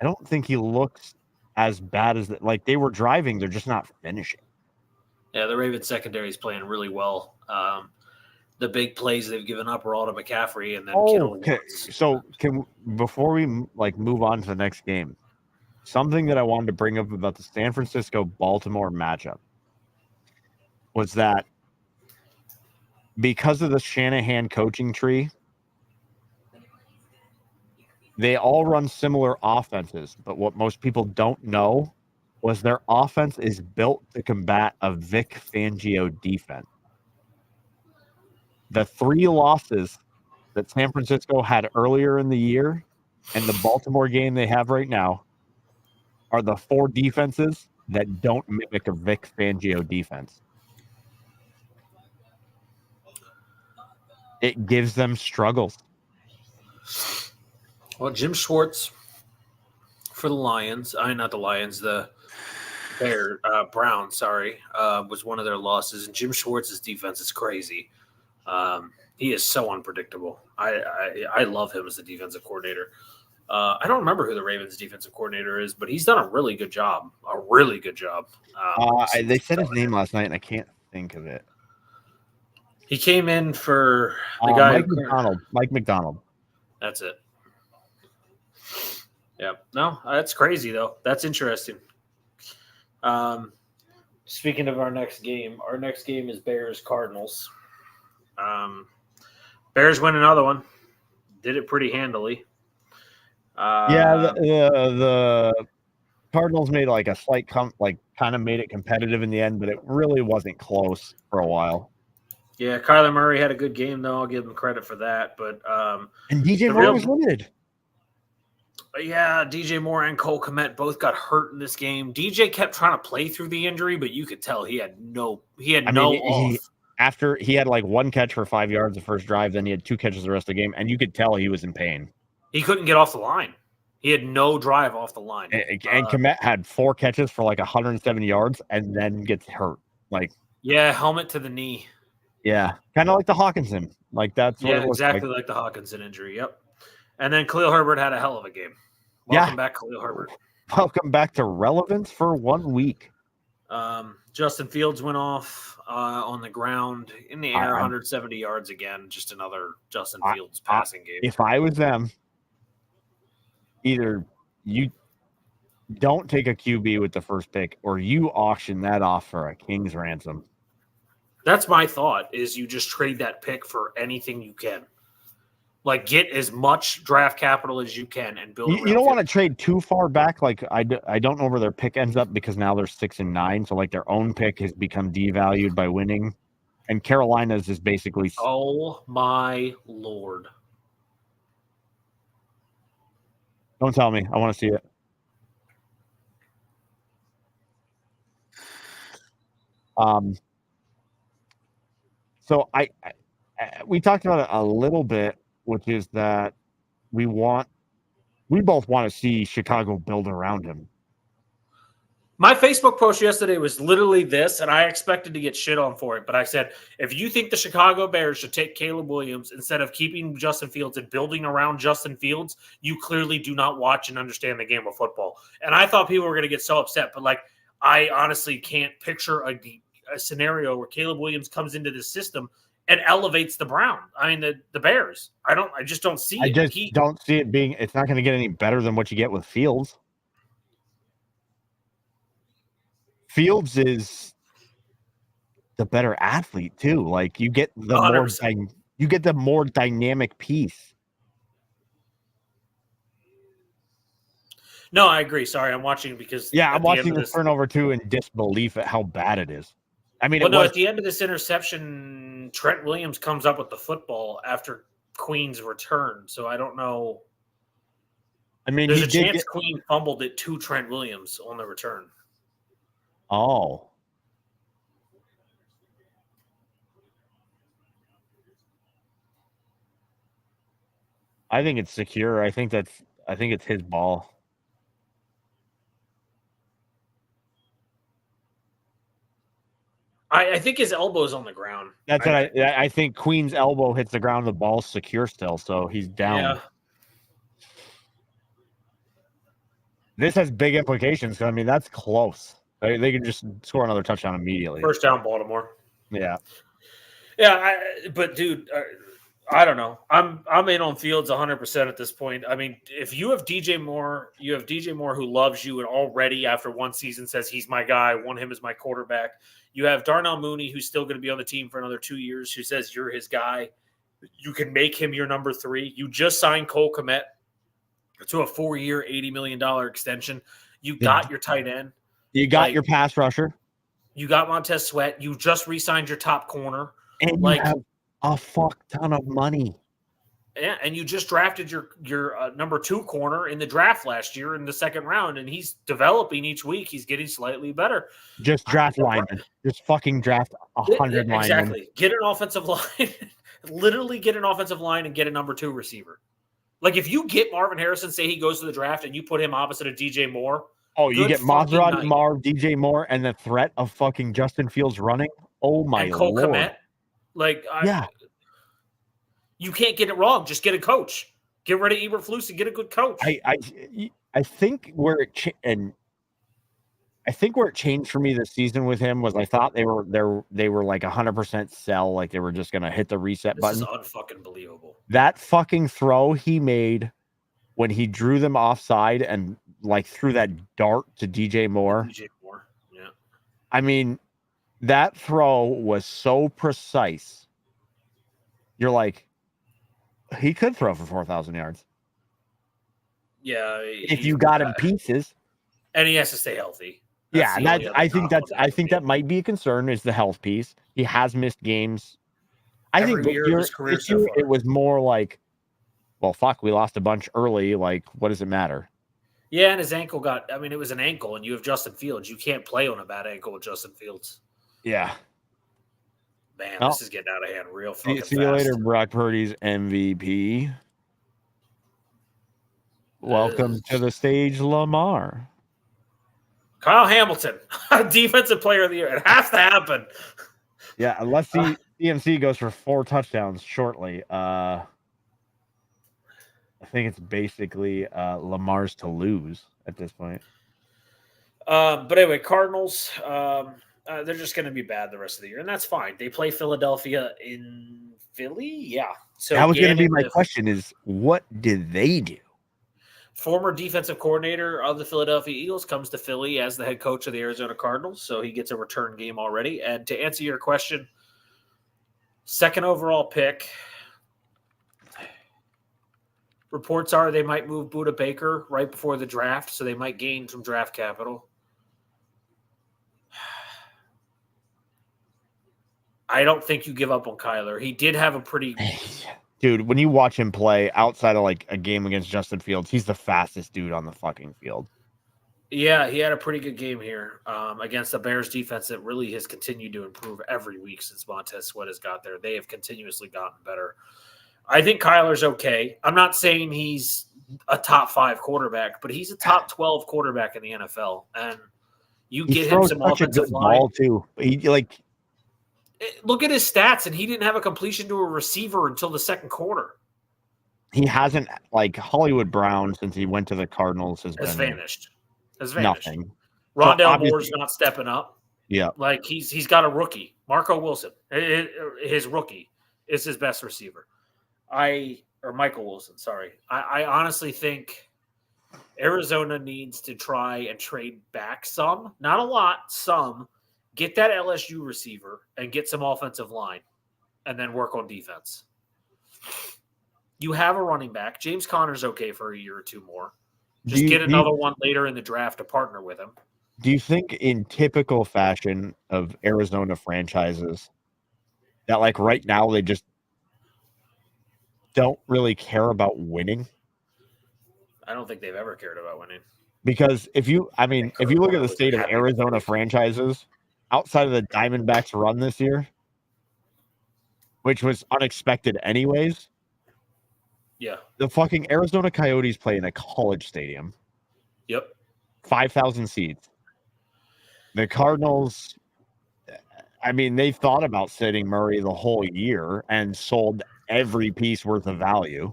I don't think he looks as bad as – like, they were driving. They're just not finishing. Yeah, the Ravens secondary is playing really well. The big plays they've given up are all to McCaffrey and then Kittle. Okay. So, before we, move on to the next game, something that I wanted to bring up about the San Francisco-Baltimore matchup was that because of the Shanahan coaching tree – they all run similar offenses, but what most people don't know was their offense is built to combat a Vic Fangio defense. The 3 losses that San Francisco had earlier in the year and the Baltimore game they have right now are the 4 defenses that don't mimic a Vic Fangio defense. It gives them struggles. Well, Jim Schwartz for the Lions, not the Lions, the Browns, was one of their losses. And Jim Schwartz's defense is crazy. He is so unpredictable. I love him as the defensive coordinator. I don't remember who the Ravens defensive coordinator is, but he's done a really good job. They said his name last night, and I can't think of it. He came in for the guy. Mike McDonald. That's it. Yeah. No, that's crazy though. That's interesting. Speaking of our next game is Bears Cardinals. Bears win another one. Did it pretty handily. The Cardinals made like a slight kind of made it competitive in the end, but it really wasn't close for a while. Yeah, Kyler Murray had a good game though. I'll give him credit for that. But and DJ Moore was limited. Yeah, DJ Moore and Cole Kmet both got hurt in this game. DJ kept trying to play through the injury, but you could tell he had no off. After he had like one catch for 5 yards the first drive, then he had two catches the rest of the game, and you could tell he was in pain. He couldn't get off the line. He had no drive off the line. And Kmet had 4 catches for like 170 yards and then gets hurt. Helmet to the knee. Yeah, kind of like the Hawkinson. That's what it was exactly like the Hawkinson injury. Yep. And then Khalil Herbert had a hell of a game. Welcome back, Khalil Herbert. Welcome back to relevance for 1 week. Justin Fields went off on the ground, in the air, 170 yards again. Just another Justin Fields passing game. If I was them, either you don't take a QB with the first pick or you auction that off for a king's ransom. That's my thought, is you just trade that pick for anything you can. Get as much draft capital as you can and build. You don't want to trade too far back. I don't know where their pick ends up because now they're 6 and 9. So their own pick has become devalued by winning. And Carolina's is basically. Oh my Lord. Don't tell me. I want to see it. So we talked about it a little bit, which is that we both want to see Chicago build around him. My Facebook post yesterday was literally this, and I expected to get shit on for it. But I said, if you think the Chicago Bears should take Caleb Williams instead of keeping Justin Fields and building around Justin Fields, you clearly do not watch and understand the game of football. And I thought people were going to get so upset, but I honestly can't picture a scenario where Caleb Williams comes into this system and elevates the the Bears. I just don't see it. I just don't see it being. It's not going to get any better than what you get with Fields. Fields is the better athlete too. You get the more dynamic piece. No, I agree. Sorry, I'm watching because I'm watching the turnover too in disbelief at how bad it is. I mean, at the end of this interception, Trent Williams comes up with the football after Queen's return. So I don't know. I mean, there's a chance Queen fumbled it to Trent Williams on the return. Oh. I think it's secure. I think it's his ball. I think his elbow's on the ground. That's what I think. Queen's elbow hits the ground. The ball's secure still, so he's down. Yeah. This has big implications. I mean, that's close. They can just score another touchdown immediately. First down, Baltimore. Yeah. Yeah, but dude, I don't know. I'm in on Fields 100% at this point. I mean, if you have DJ Moore, who loves you and already after one season says he's my guy, want him as my quarterback. You have Darnell Mooney, who's still going to be on the team for another 2 years, who says you're his guy. You can make him your number 3. You just signed Cole Kmet to a 4-year, $80 million extension. You got your tight end. You got your pass rusher. You got Montez Sweat. You just re-signed your top corner. And you have a fuck ton of money. Yeah, and you just drafted your number 2 corner in the draft last year in the second round, and he's developing each week. He's getting slightly better. Just draft linemen. Just fucking draft 100 linemen. Exactly. Get an offensive line. Literally get an offensive line and get a number 2 receiver. If you get Marvin Harrison, say he goes to the draft, and you put him opposite of DJ Moore. Oh, you get Maserati, Marv, DJ Moore, and the threat of fucking Justin Fields running. Oh my and Cole Lord. Kmet. You can't get it wrong. Just get a coach. Get rid of Eberflus and get a good coach. I think where it changed for me this season with him was I thought they were 100% sell, they were just gonna hit the reset button. This is unfucking believable. That fucking throw he made when he drew them offside and like threw that dart to DJ Moore. DJ Moore. Yeah. I mean, that throw was so precise. You're like, he could throw for 4,000 yards. Yeah. If you got him pieces. And he has to stay healthy. Yeah, I think that might be a concern is the health piece. He has missed games. I think this year it was more like, well, fuck, we lost a bunch early. Like, what does it matter? Yeah, and his ankle it was an ankle, and you have Justin Fields. You can't play on a bad ankle with Justin Fields. Yeah. Man, this is getting out of hand real fucking fast. See you later, Brock Purdy's MVP. Welcome to the stage, Lamar. Kyle Hamilton, defensive player of the year. It has to happen. Yeah, unless CMC goes for 4 touchdowns shortly. I think it's basically Lamar's to lose at this point. But anyway, Cardinals, they're just going to be bad the rest of the year, and that's fine. They play Philadelphia in Philly. Yeah. So that was going to be my question is, what did they do? Former defensive coordinator of the Philadelphia Eagles comes to Philly as the head coach of the Arizona Cardinals, so he gets a return game already. And to answer your question, second overall pick, reports are they might move Budda Baker right before the draft, so they might gain some draft capital. I don't think you give up on Kyler. He did have a pretty... Dude, when you watch him play outside of like a game against Justin Fields, he's the fastest dude on the fucking field. Yeah, he had a pretty good game here against the Bears defense that really has continued to improve every week since Montez Sweat has got there. They have continuously gotten better. I think Kyler's okay. I'm not saying he's a top 5 quarterback, but he's a top 12 quarterback in the NFL. And you get him some offensive line. Ball too. He like... Look at his stats, and he didn't have a completion to a receiver until the second quarter. He hasn't, like, Hollywood Brown, since he went to the Cardinals, has vanished. Nothing. Rondale Moore's not stepping up. Yeah. Like, he's got a rookie. Marco Wilson, his rookie, is his best receiver. Michael Wilson, sorry. I honestly think Arizona needs to try and trade back some. Not a lot, some. Get that LSU receiver and get some offensive line and then work on defense. You have a running back. James Conner's okay for a year or 2 more. Just get another one later in the draft to partner with him. Do you think in typical fashion of Arizona franchises that like right now they just don't really care about winning? I don't think they've ever cared about winning. Because if you look at the state of Arizona franchises, outside of the Diamondbacks run this year, which was unexpected anyways. Yeah. The fucking Arizona Coyotes play in a college stadium. Yep. 5,000 seats. The Cardinals, they thought about sitting Murray the whole year and sold every piece worth of value.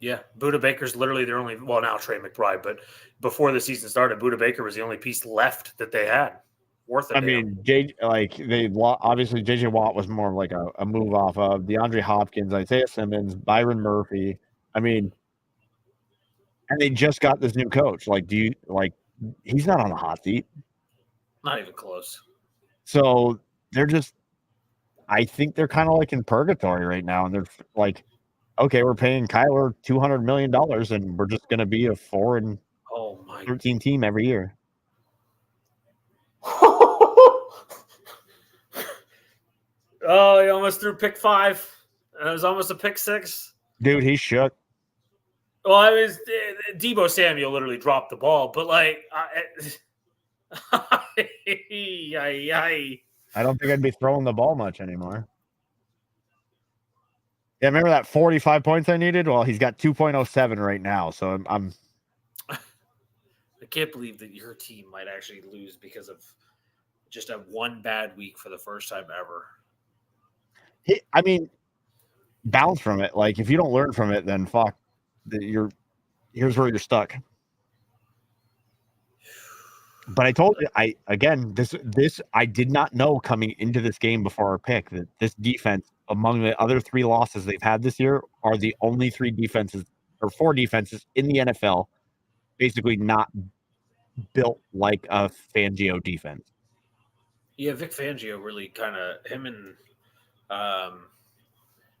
Yeah. Budda Baker's literally their only, well, now Trey McBride, but before the season started, Budda Baker was the only piece left that they had. Obviously J.J. Watt was more of like a move off of DeAndre Hopkins, Isaiah Simmons, Byron Murphy. And they just got this new coach. He's not on the hot seat. Not even close. So I think they're kind of like in purgatory right now. And they're like, okay, we're paying Kyler $200 million and we're just going to be a 4-13 team every year. Oh, he almost threw pick 5. It was almost a pick 6. Dude, he shook. Well, Deebo Samuel literally dropped the ball, but I don't think I'd be throwing the ball much anymore. Yeah, remember that 45 points I needed? Well, he's got 2.07 right now, so I'm I can't believe that your team might actually lose because of just a one bad week for the first time ever. Bounce from it. Like, if you don't learn from it, then fuck. Here's where you're stuck. But I told you, this I did not know coming into this game before our pick that this defense, among the other 3 losses they've had this year, are the only 3 defenses or 4 defenses in the NFL, basically not built like a Fangio defense. Yeah, Vic Fangio really kind of him and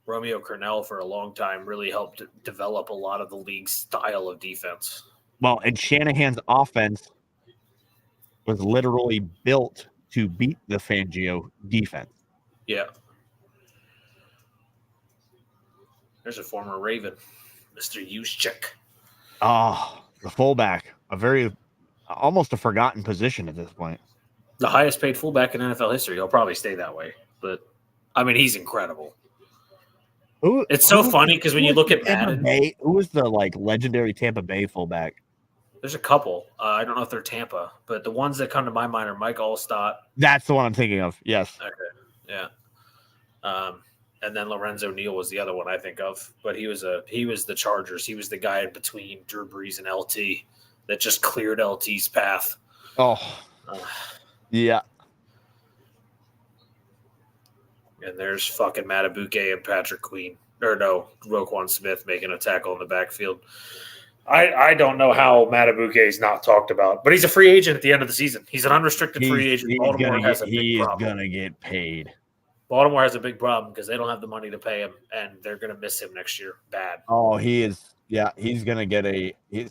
Romeo Cornell for a long time really helped develop a lot of the league's style of defense. Well, and Shanahan's offense was literally built to beat the Fangio defense. Yeah. There's a former Raven, Mr. Juszczyk. Oh, the fullback, almost a forgotten position at this point. The highest paid fullback in NFL history. He'll probably stay that way. But, I mean, he's incredible. It's so funny because when you look at Madden. Who was the legendary Tampa Bay fullback? There's a couple. I don't know if they're Tampa, but the ones that come to my mind are Mike Allstott. That's the one I'm thinking of. Yes. Okay. Yeah. And then Lorenzo Neal was the other one I think of, but he was the Chargers. He was the guy in between Drew Brees and LT that just cleared LT's path. Oh, yeah. And there's fucking Matabuke and Patrick Queen, or no, Roquan Smith making a tackle in the backfield. I don't know how Matabuke is not talked about, but he's a free agent at the end of the season. He's an unrestricted free agent. Baltimore has a big problem. He's gonna get paid. Baltimore has a big problem because they don't have the money to pay him, and they're going to miss him next year bad. Oh, he is. Yeah, he's going to get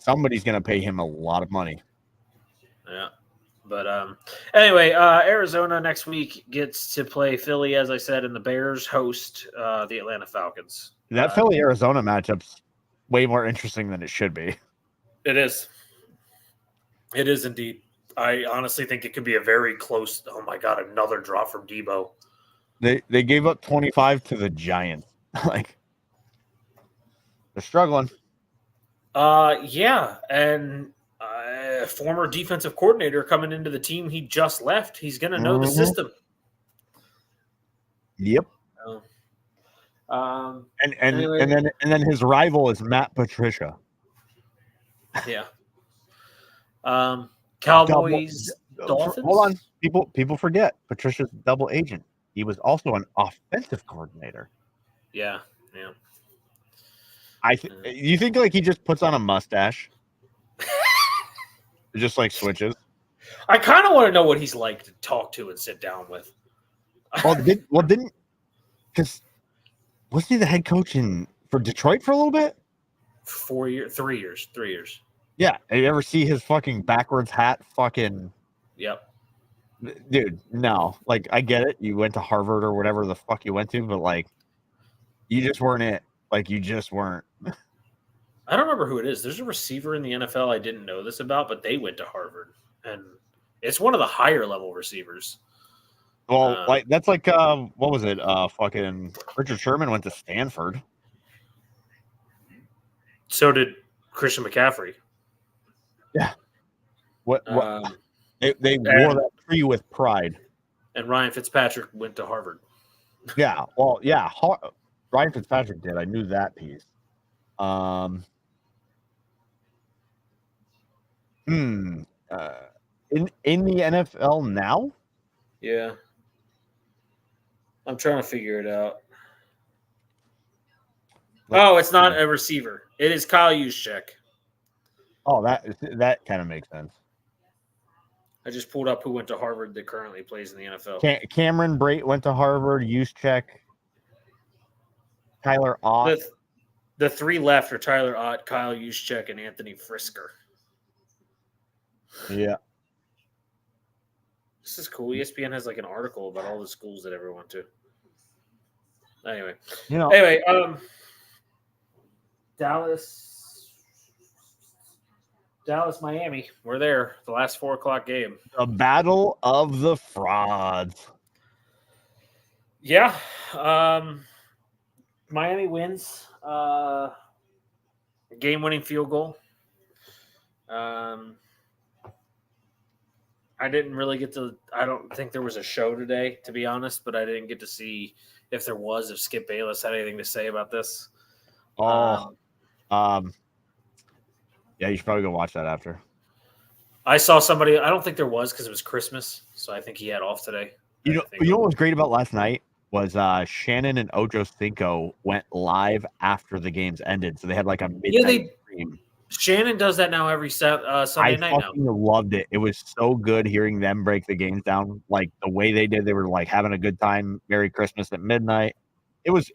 somebody's going to pay him a lot of money. Yeah. But anyway, Arizona next week gets to play Philly, as I said, and the Bears host the Atlanta Falcons. That Philly-Arizona matchup's way more interesting than it should be. It is. It is indeed. I honestly think it could be a very close, oh my God, another draw from Debo. They gave up 25 to the Giants. They're struggling. Yeah, and former defensive coordinator coming into the team he just left. He's going to know the system. Yep. Anyway. and then his rival is Matt Patricia. Yeah. Cowboys, Dolphins. Hold on, people forget Patricia's double agent. He was also an offensive coordinator. Yeah. You think he just puts on a mustache, just switches? I kind of want to know what he's like to talk to and sit down with. Didn't because wasn't he the head coach for Detroit for a little bit? 4 years, 3 years, 3 years. Yeah, you ever see his fucking backwards hat? Fucking yep. Dude, no. I get it. You went to Harvard or whatever the fuck you went to, but you just weren't it. You just weren't. I don't remember who it is. There's a receiver in the NFL I didn't know this about, but they went to Harvard, and it's one of the higher level receivers. Well, that's what was it? Fucking Richard Sherman went to Stanford. So did Christian McCaffrey. Yeah. What? They wore that tree with pride. And Ryan Fitzpatrick went to Harvard. Yeah. Well, yeah. Ryan Fitzpatrick did. I knew that piece. In the NFL now? Yeah. I'm trying to figure it out. Oh, it's not a receiver. It is Kyle Juszczyk. Oh, that kind of makes sense. I just pulled up who went to Harvard that currently plays in the NFL. Cameron Brate went to Harvard. Juszczyk. Tyler Ott. The three left are Tyler Ott, Kyle Juszczyk, and Anthony Frisker. Yeah. This is cool. ESPN has an article about all the schools that everyone went to. Anyway. Dallas, Miami. We're there. The last 4 o'clock game. The Battle of the Frauds. Yeah. Miami wins. Game-winning field goal. I didn't really get to – I don't think there was a show today, to be honest, but I didn't get to see if there was, if Skip Bayless had anything to say about this. Yeah, you should probably go watch that after. I saw somebody – I don't think there was because it was Christmas, so I think he had off today. You know what was great about last night? was Shannon and Ocho Cinco went live after the games ended, so they had like a midnight stream. Shannon does that now every Sunday night now. I fucking loved it. It was so good hearing them break the games down, like the way they did. They were like having a good time. Merry Christmas at midnight. It was.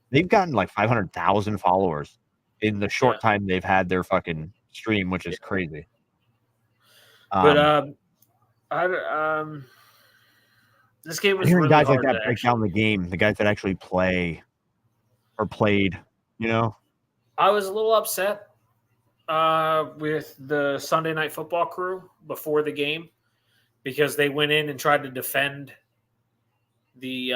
They've gotten like 500,000 followers in the short time they've had their fucking stream, which is crazy. But this game was hearing really guys hard like that break down the game, the guys that actually play or played, you know. I was a little upset with the Sunday Night Football crew before the game because they went in and tried to defend the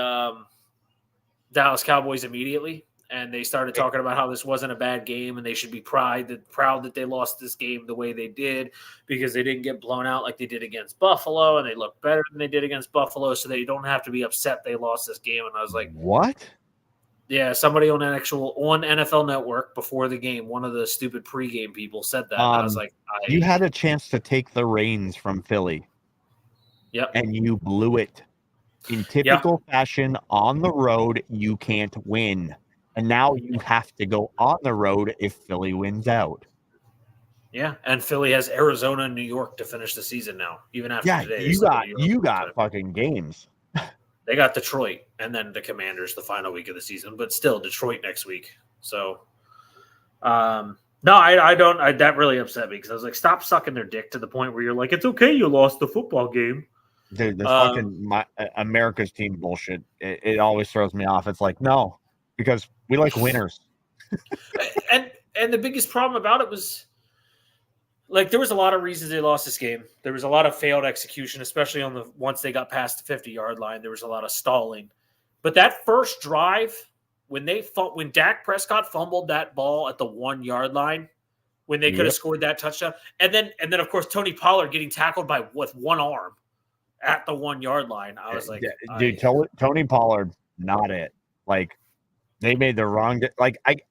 Dallas Cowboys immediately, and they started talking about how this wasn't a bad game and they should be proud that they lost this game the way they did because they didn't get blown out like they did against Buffalo, and they looked better than they did against Buffalo, so they don't have to be upset they lost this game. And I was like, what? Yeah, somebody on NFL Network before the game, one of the stupid pregame people said that. And I was like, you had a chance to take the reins from Philly. Yep. And you blew it. In typical fashion, on the road, you can't win. And now you have to go on the road if Philly wins out. Yeah, and Philly has Arizona and New York to finish the season now, even after today. You got fucking games. They got Detroit and then the Commanders the final week of the season, but still Detroit next week. So, no, I don't. That really upset me because I was like, stop sucking their dick to the point where you're like, it's okay, you lost the football game. Dude, the fucking America's team bullshit. It always throws me off. It's like, no, because we like winners. and the biggest problem about it was, like, there was a lot of reasons they lost this game. There was a lot of failed execution, especially once they got past the 50-yard line. There was a lot of stalling. But that first drive, when Dak Prescott fumbled that ball at the 1-yard line, when they could have scored that touchdown, and then of course Tony Pollard getting tackled with one arm at the 1-yard line, I was like, dude, Tony Pollard, not it. Like, they made the wrong.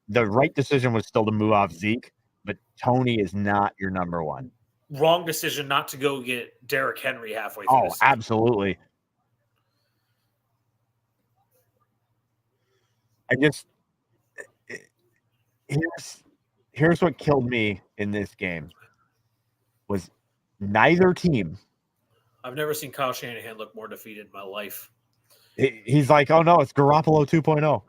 The right decision was still to move off Zeke. But Tony is not your number one. Wrong decision not to go get Derrick Henry halfway through. Oh, absolutely. Here's what killed me in this game was neither team. I've never seen Kyle Shanahan look more defeated in my life. He's like, oh no, it's Garoppolo 2.0.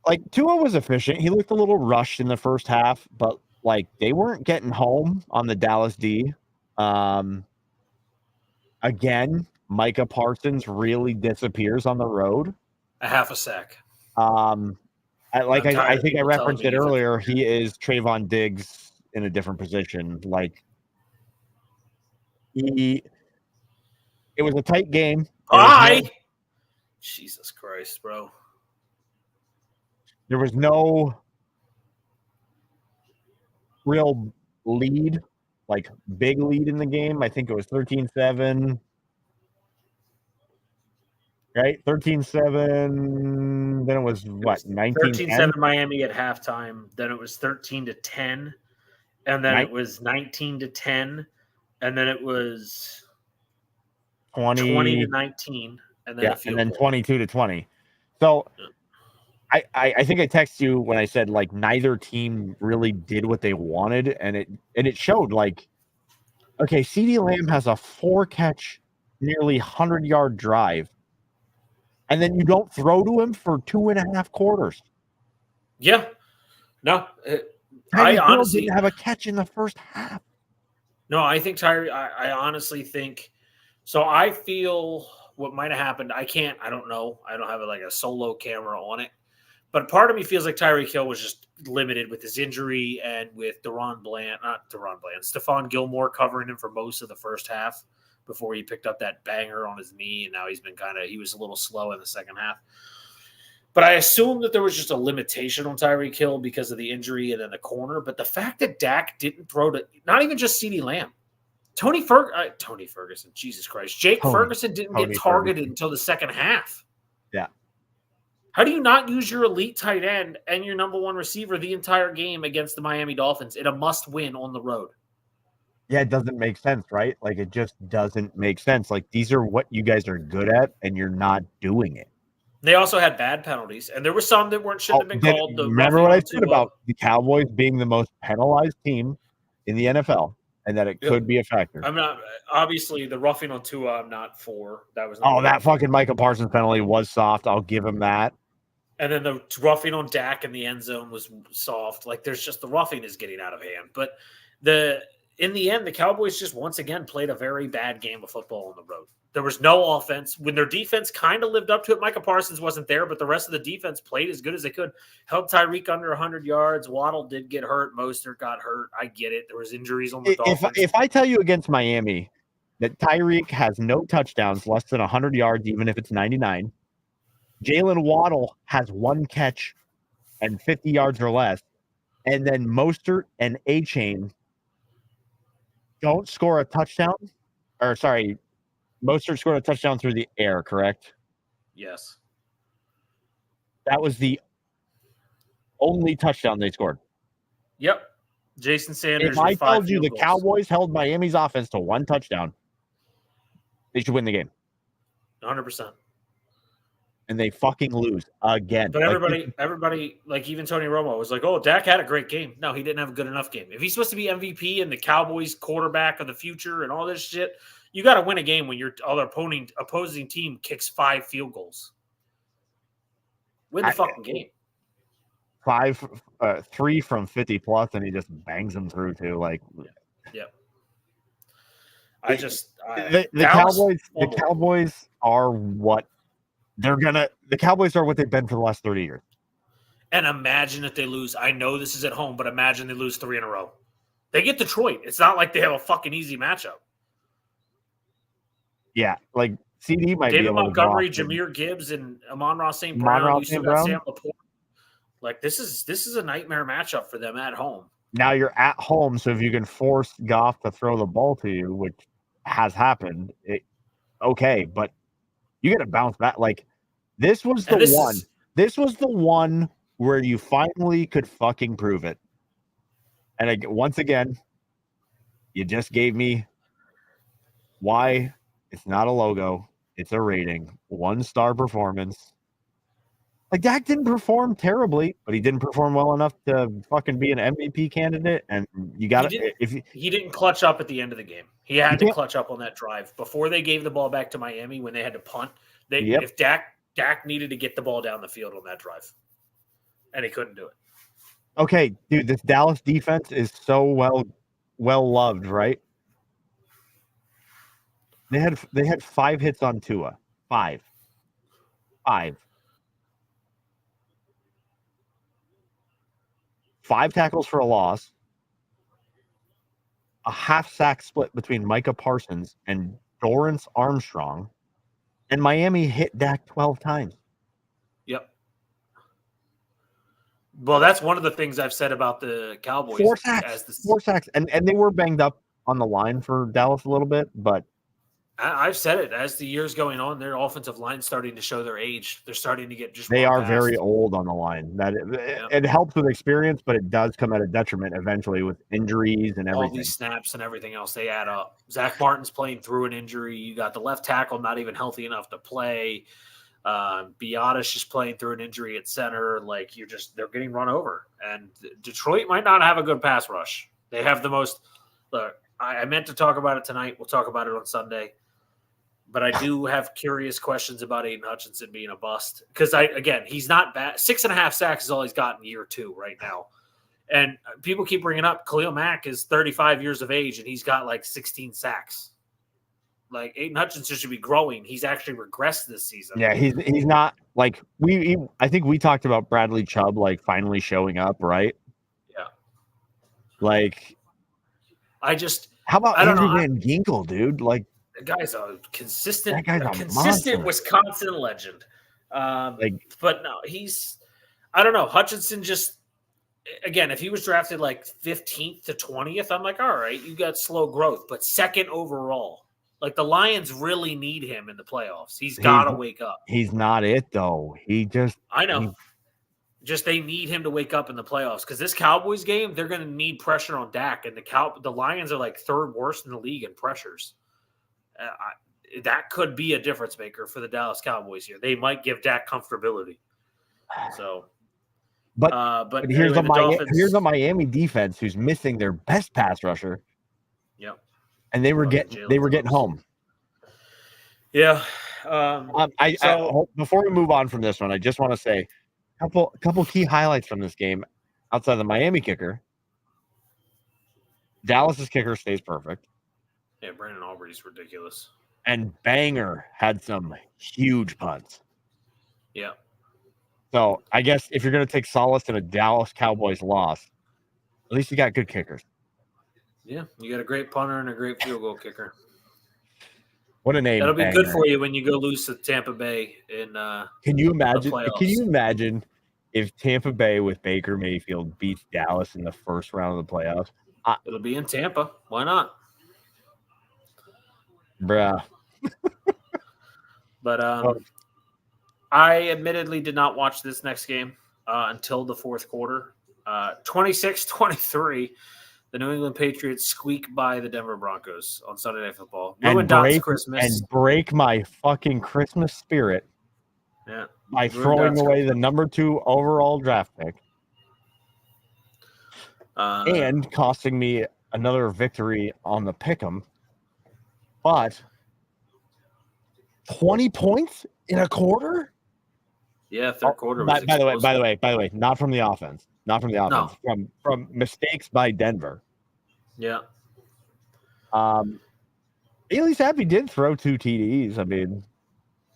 Like, Tua was efficient. He looked a little rushed in the first half, but, like, they weren't getting home on the Dallas D. Again, Micah Parsons really disappears on the road. A half a sack. I think I referenced it earlier. He is Trayvon Diggs in a different position. Like, it was a tight game. Jesus Christ, bro. There was no real lead, like big lead in the game. I think it was 13-7. Right? 13-7. Then it was what? 19-10? 13-7 Miami at halftime. Then it was 13-10. And then it was 19-10. And then it was 20-19. And then and then 22-20. So I think I texted you when I said, like, neither team really did what they wanted, and it showed. Like, okay, CeeDee Lamb has a 4-catch, nearly 100-yard drive, and then you don't throw to him for 2.5 quarters. Yeah, no, I honestly didn't have a catch in the first half. No, I think Tyree. I honestly think so. I feel what might have happened. I don't know. I don't have a solo camera on it. But part of me feels like Tyreek Hill was just limited with his injury and with Stephon Gilmore covering him for most of the first half before he picked up that banger on his knee. And now he was a little slow in the second half. But I assume that there was just a limitation on Tyreek Hill because of the injury and then the corner. But the fact that Dak didn't throw to not even just CeeDee Lamb, Tony Ferguson, Jesus Christ. Ferguson didn't get targeted until the second half. Yeah. How do you not use your elite tight end and your number one receiver the entire game against the Miami Dolphins in a must-win on the road? Yeah, it doesn't make sense, right? Like, it just doesn't make sense. Like, these are what you guys are good at, and you're not doing it. They also had bad penalties, and there were some that shouldn't have been Then called. The remember roughing what I on said Tua. about the Cowboys being the most penalized team in the NFL, and that it could be a factor. I'm not obviously the roughing on Tua. I'm not for. That was not Oh, what that I'm for. fucking Micah Parsons penalty was soft. I'll give him that. And then the roughing on Dak in the end zone was soft. Like there's just the roughing is getting out of hand. But in the end, the Cowboys just once again played a very bad game of football on the road. There was no offense. When their defense kind of lived up to it, Micah Parsons wasn't there, but the rest of the defense played as good as they could. Held Tyreek under 100 yards. Waddle did get hurt. Mostert got hurt. I get it. There was injuries on the Dolphins. If I tell you against Miami that Tyreek has no touchdowns less than 100 yards, even if it's 99, Jalen Waddle has one catch and 50 yards or less, and then Mostert and A-Chain don't score a touchdown, or sorry, Mostert scored a touchdown through the air, correct? Yes. That was the only touchdown they scored. Yep. Jason Sanders. If I told you the Cowboys held Miami's offense to one touchdown, they should win the game. 100%. And they fucking lose again. But everybody, like even Tony Romo was like, "Oh, Dak had a great game." No, he didn't have a good enough game. If he's supposed to be MVP and the Cowboys quarterback of the future and all this shit, you got to win a game when your other opposing team kicks 5 field goals. Win the fucking game. 3 from 50 plus, and he just bangs them through too. Like, yeah. The Cowboys are what they're gonna. The Cowboys are what they've been for the last 30 years. And imagine if they lose. I know this is at home, but imagine they lose 3 in a row. They get Detroit. It's not like they have a fucking easy matchup. Yeah, like CD might David be Montgomery, Jahmyr Gibbs, and Amon-Ra St. Brown. You still got Sam Laporte. Like this is a nightmare matchup for them at home. Now you're at home, so if you can force Goff to throw the ball to you, which has happened, okay, but you got to bounce back. Like this was the one. This was the one where you finally could fucking prove it. And once again, you just gave me why it's not a logo, it's a rating. 1-star performance. Like Dak didn't perform terribly, but he didn't perform well enough to fucking be an MVP candidate. And you got to he didn't clutch up at the end of the game. He had to clutch up on that drive before they gave the ball back to Miami when they had to punt. If Dak needed to get the ball down the field on that drive, and he couldn't do it. Okay, dude, this Dallas defense is so well loved, right? They had 5 hits on Tua. 5. 5 tackles for a loss. A half sack split between Micah Parsons and Dorrance Armstrong. And Miami hit Dak 12 times. Yep. Well, that's one of the things I've said about the Cowboys. 4 sacks. And they were banged up on the line for Dallas a little bit, but I've said it as the years going on, their offensive line's starting to show their age. They're starting to get just. They are very old on the line. It helps with experience, but it does come at a detriment eventually with injuries and everything. All these snaps and everything else, they add up. Zach Martin's playing through an injury. You got the left tackle not even healthy enough to play. Biadasz just playing through an injury at center. Like they're getting run over. And Detroit might not have a good pass rush. They have the most. Look, I meant to talk about it tonight. We'll talk about it on Sunday. But I do have curious questions about Aiden Hutchinson being a bust. Because, he's not bad. 6.5 sacks is all he's got in year 2 right now. And people keep bringing up Khalil Mack is 35 years of age, and he's got, 16 sacks. Like, Aiden Hutchinson should be growing. He's actually regressed this season. Yeah, he's not, I think we talked about Bradley Chubb, finally showing up, right? Yeah. How about Andrew Van Ginkel, dude? The guy's a consistent, monster. Wisconsin legend. But no, I don't know. Hutchinson again, if he was drafted 15th to 20th, I'm like, all right, you got slow growth. But 2nd overall, the Lions really need him in the playoffs. He's got to wake up. He's not it, though. I know. Just they need him to wake up in the playoffs because this Cowboys game, they're going to need pressure on Dak, and the Lions are like third worst in the league in pressures. That could be a difference maker for the Dallas Cowboys here. They might give Dak comfortability. So, but here's anyway, here's the Miami defense who's missing their best pass rusher. Yep. And they were getting home. Yeah. Before we move on from this one, I just want to say a couple key highlights from this game outside the Miami kicker. Dallas's kicker stays perfect. Yeah, Brandon Aubrey's ridiculous. And Banger had some huge punts. Yeah. So I guess if you're going to take solace in a Dallas Cowboys loss, at least you got good kickers. Yeah, you got a great punter and a great field goal kicker. What a name! That'll be Banger. good for you when you go lose to Tampa Bay in. Can you imagine? The playoffs. Can you imagine if Tampa Bay with Baker Mayfield beats Dallas in the first round of the playoffs? It'll be in Tampa. Why not? Bruh. But I admittedly did not watch this next game until the fourth quarter. 26-23, the New England Patriots squeak by the Denver Broncos on Sunday Night Football. And break my fucking Christmas spirit by throwing away the number 2 overall draft pick and costing me another victory on the pick'em. But 20 points in a quarter? Yeah, third quarter. By the way, not from the offense. Not from the offense. No. From mistakes by Denver. Yeah. Bailey Zappi did throw 2 TDs. I mean,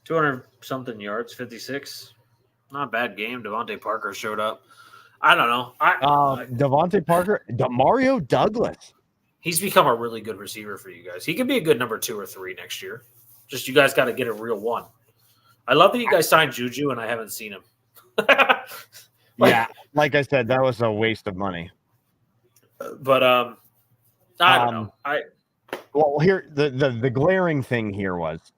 200-something yards, 56. Not a bad game. Devontae Parker showed up. I don't know. Devontae Parker, Demario Douglas. He's become a really good receiver for you guys. He could be a good number 2 or 3 next year. Just you guys got to get a real one. I love that you guys signed Juju, and I haven't seen him. Like I said, that was a waste of money. But I don't know. Well, here the glaring thing here was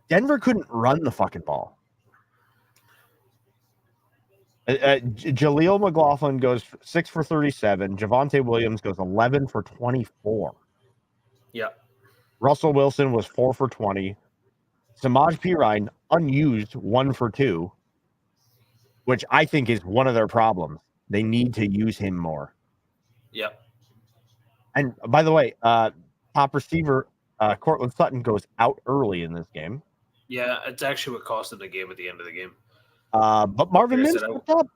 Denver couldn't run the fucking ball. Jaleel McLaughlin goes 6 for 37. Javonte Williams goes 11 for 24. Yeah. Russell Wilson was 4 for 20. Samaj P. Ryan, unused, 1 for 2, which I think is one of their problems. They need to use him more. Yep. And by the way, top receiver Cortland Sutton goes out early in this game. Yeah, it's actually what cost them the game at the end of the game. But Marvin Mims picked up.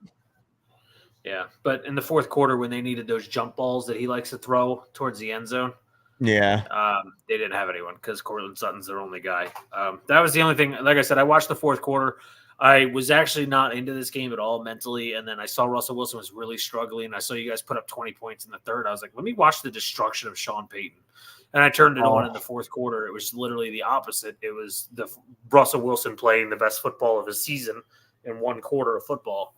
Yeah, but in the fourth quarter when they needed those jump balls that he likes to throw towards the end zone, they didn't have anyone because Cortland Sutton's their only guy. That was the only thing. Like I said, I watched the fourth quarter. I was actually not into this game at all mentally, and then I saw Russell Wilson was really struggling. I saw you guys put up 20 points in the third. I was like, let me watch the destruction of Sean Payton. And I turned it on in the fourth quarter. It was literally the opposite. It was the Russell Wilson playing the best football of his season in one quarter of football.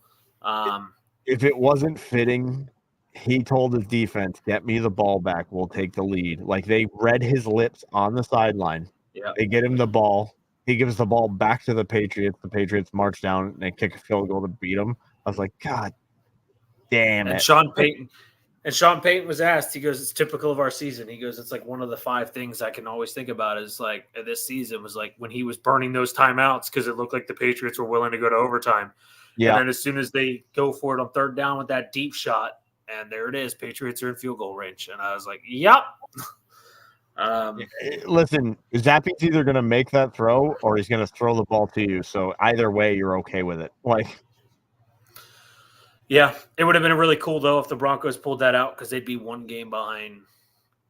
If it wasn't fitting, he told his defense, get me the ball back. We'll take the lead. Like they read his lips on the sideline. Yeah. They get him the ball. He gives the ball back to the Patriots. The Patriots march down and they kick a field goal to beat him. I was like, God damn it. And Sean Payton was asked, he goes, it's typical of our season. He goes, it's like one of the 5 things I can always think about is like this season was like when he was burning those timeouts because it looked like the Patriots were willing to go to overtime. Yeah. And then as soon as they go for it on third down with that deep shot, and there it is, Patriots are in field goal range. And I was like, yep. Listen, Zappi's either going to make that throw or he's going to throw the ball to you. So either way, you're okay with it. Yeah, it would have been really cool, though, if the Broncos pulled that out because they'd be 1 game behind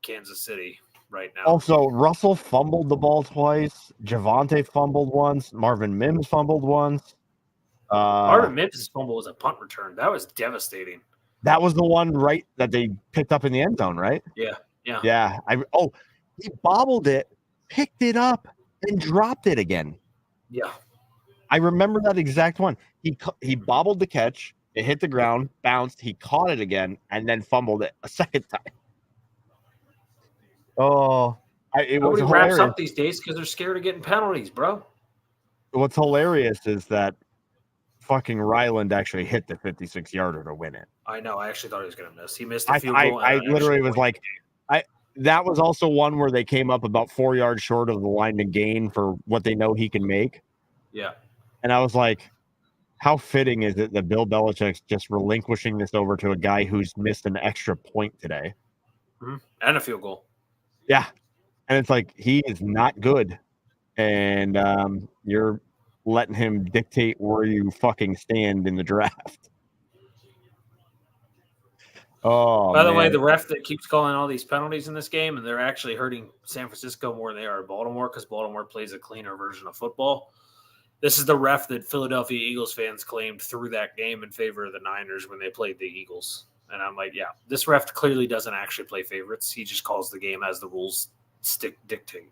Kansas City right now. Also, Russell fumbled the ball twice. Javonte fumbled once. Marvin Mims fumbled once. Marvin Mims' fumble was a punt return. That was devastating. That was the one, right, that they picked up in the end zone, right? Yeah. He bobbled it, picked it up, and dropped it again. Yeah. I remember that exact one. He bobbled the catch. It hit the ground, bounced. He caught it again, and then fumbled it a second time. Nobody wraps up these days because they're scared of getting penalties, bro. What's hilarious is that fucking Ryland actually hit the 56-yarder to win it. I know. I actually thought he was going to miss. He missed a I field goal. I literally was like, that was also one where they came up about 4 yards short of the line to gain for what they know he can make. Yeah. And I was like, how fitting is it that Bill Belichick's just relinquishing this over to a guy who's missed an extra point today? Mm-hmm. And a field goal. Yeah. And it's like, he is not good. And you're letting him dictate where you fucking stand in the draft. Oh, by the way, the ref that keeps calling all these penalties in this game, and they're actually hurting San Francisco more than they are Baltimore because Baltimore plays a cleaner version of football. This is the ref that Philadelphia Eagles fans claimed threw that game in favor of the Niners when they played the Eagles. And I'm like, yeah, this ref clearly doesn't actually play favorites. He just calls the game as the rules dictate.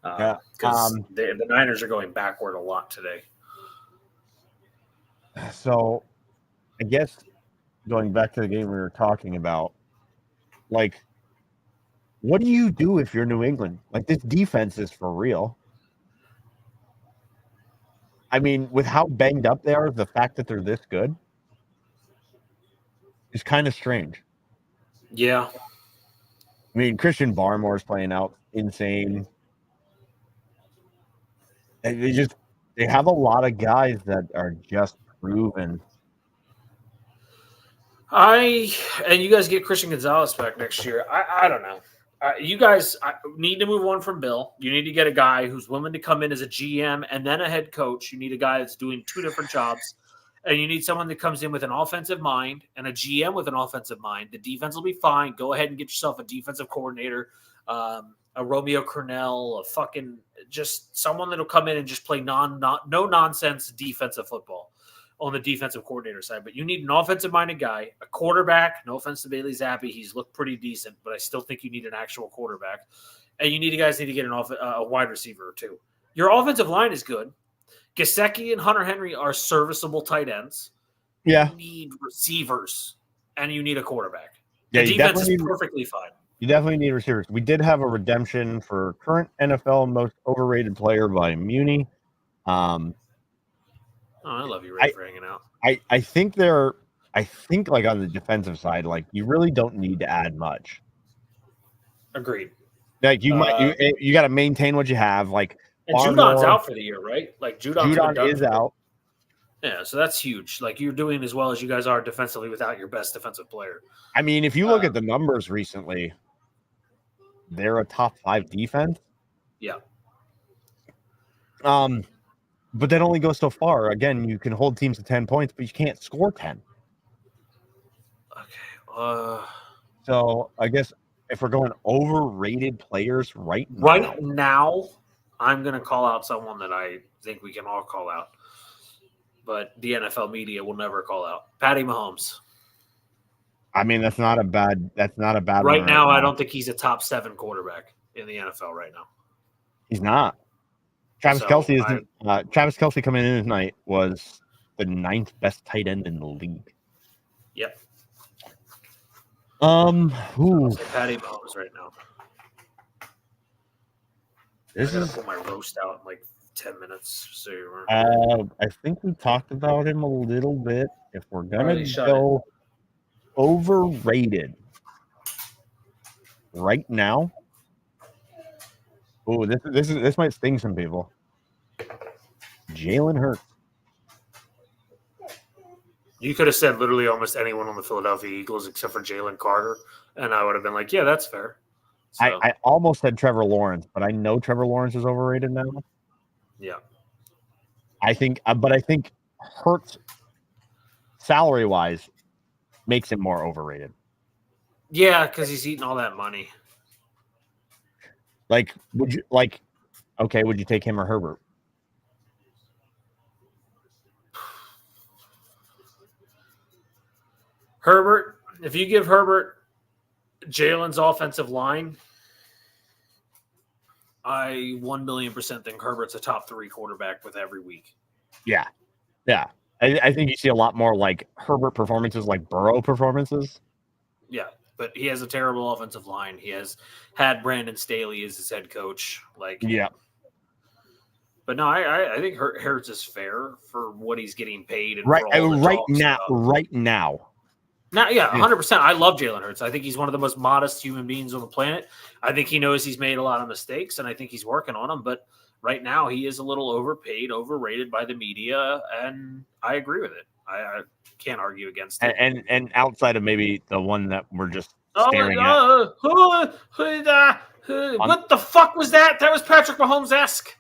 Because the Niners are going backward a lot today. So, I guess going back to the game we were talking about, like, what do you do if you're New England? Like, this defense is for real. I mean, with how banged up they are, the fact that they're this good is kind of strange. Yeah. I mean, Christian Barmore's playing out insane. They have a lot of guys that are just proven. And you guys get Christian Gonzalez back next year. I don't know. You guys need to move on from Bill. You need to get a guy who's willing to come in as a GM and then a head coach. You need a guy that's doing two different jobs. And you need someone that comes in with an offensive mind and a GM with an offensive mind. The defense will be fine. Go ahead and get yourself a defensive coordinator, a Romeo Cornell, a fucking just someone that'll come in and just play no nonsense defensive football on the defensive coordinator side. But you need an offensive-minded guy, a quarterback. No offense to Bailey Zappi. He's looked pretty decent, but I still think you need an actual quarterback. And you need to get a wide receiver or two. Your offensive line is good. Gesicki and Hunter Henry are serviceable tight ends. Yeah. You need receivers, and you need a quarterback. Yeah, the defense is perfectly fine. You definitely need receivers. We did have a redemption for current NFL most overrated player by Muni. I love you, Ray, for hanging out. I think like on the defensive side, like you really don't need to add much. Agreed. Like you got to maintain what you have. Like and Judon's out for the year, right? Like Judon is out. Yeah, so that's huge. Like you're doing as well as you guys are defensively without your best defensive player. I mean, if you look at the numbers recently, they're a top 5 defense. Yeah. But that only goes so far. Again, you can hold teams to 10 points, but you can't score 10. Okay. So I guess if we're going overrated players right now, I'm going to call out someone that I think we can all call out, but the NFL media will never call out. Patty Mahomes. I mean, that's not a bad. Right now, I don't think he's a top 7 quarterback in the NFL right now. He's not. Travis Kelce coming in tonight was the 9th best tight end in the league. Yep. Patty Mahomes right now. I gotta pull my roast out in like 10 minutes. So I think we talked about him a little bit. If we're gonna go overrated right now. Oh, this might sting some people. Jalen Hurts. You could have said literally almost anyone on the Philadelphia Eagles except for Jalen Carter, and I would have been like, yeah, that's fair. So, I almost said Trevor Lawrence, but I know Trevor Lawrence is overrated now. Yeah. I think Hurts, salary-wise, makes him more overrated. Yeah, because he's eating all that money. Like, would you take him or Herbert? Herbert, if you give Herbert Jalen's offensive line, I 1,000,000% think Herbert's a top 3 quarterback with every week. Yeah. Yeah. I think you see a lot more like Herbert performances like Burrow performances. Yeah, but he has a terrible offensive line. He has had Brandon Staley as his head coach. Like, yeah. But no, I think Hurts is fair for what he's getting paid and Right, for all the right talk now, stuff. right now. Now, yeah, 100%. I love Jalen Hurts. I think he's one of the most modest human beings on the planet. I think he knows he's made a lot of mistakes, and I think he's working on them. But right now, he is a little overpaid, overrated by the media, and I agree with it. I can't argue against it. And outside of maybe the one that we're just staring what the fuck was that? That was Patrick Mahomes-esque.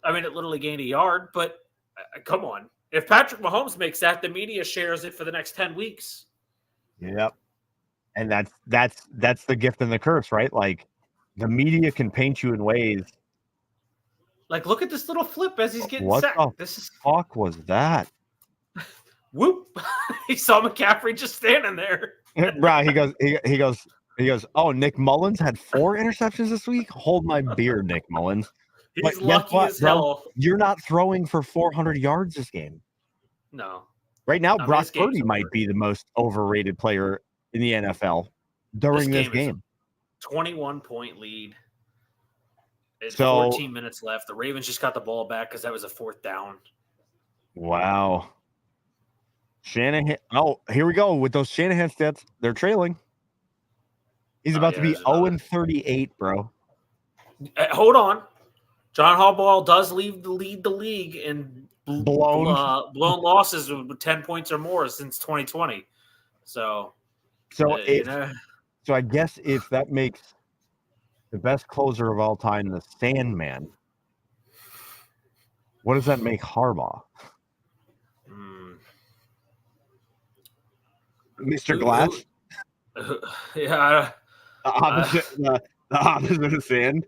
I mean, it literally gained a yard, but come on. If Patrick Mahomes makes that, the media shares it for the next 10 weeks. Yep. And that's the gift and the curse, right? Like the media can paint you in ways. Like, look at this little flip as he's getting What sacked. the This is fuck was that? whoop. He saw McCaffrey just standing there. Bro, he goes, oh, Nick Mullins had 4 interceptions this week? Hold my beer, Nick Mullins. He's But guess lucky what, as bro? hell. You're not throwing for 400 yards this game. No. Right now, I mean, Brock this game's Purdy might over. be the most overrated player in the NFL during this game. 21-point lead. It's So- 14 minutes left. The Ravens just got the ball back because that was a 4th down. Wow. Shanahan. Oh, here we go with those Shanahan stats. They're trailing. He's Oh, about yeah, to be there's another. 0-38, bro. Hold on. John Harbaugh does lead the league in blown losses with 10 points or more since 2020. So, So you know, so I guess if that makes the best closer of all time the Sandman, what does that make Harbaugh? Mr. Glass? yeah, The opposite of sand?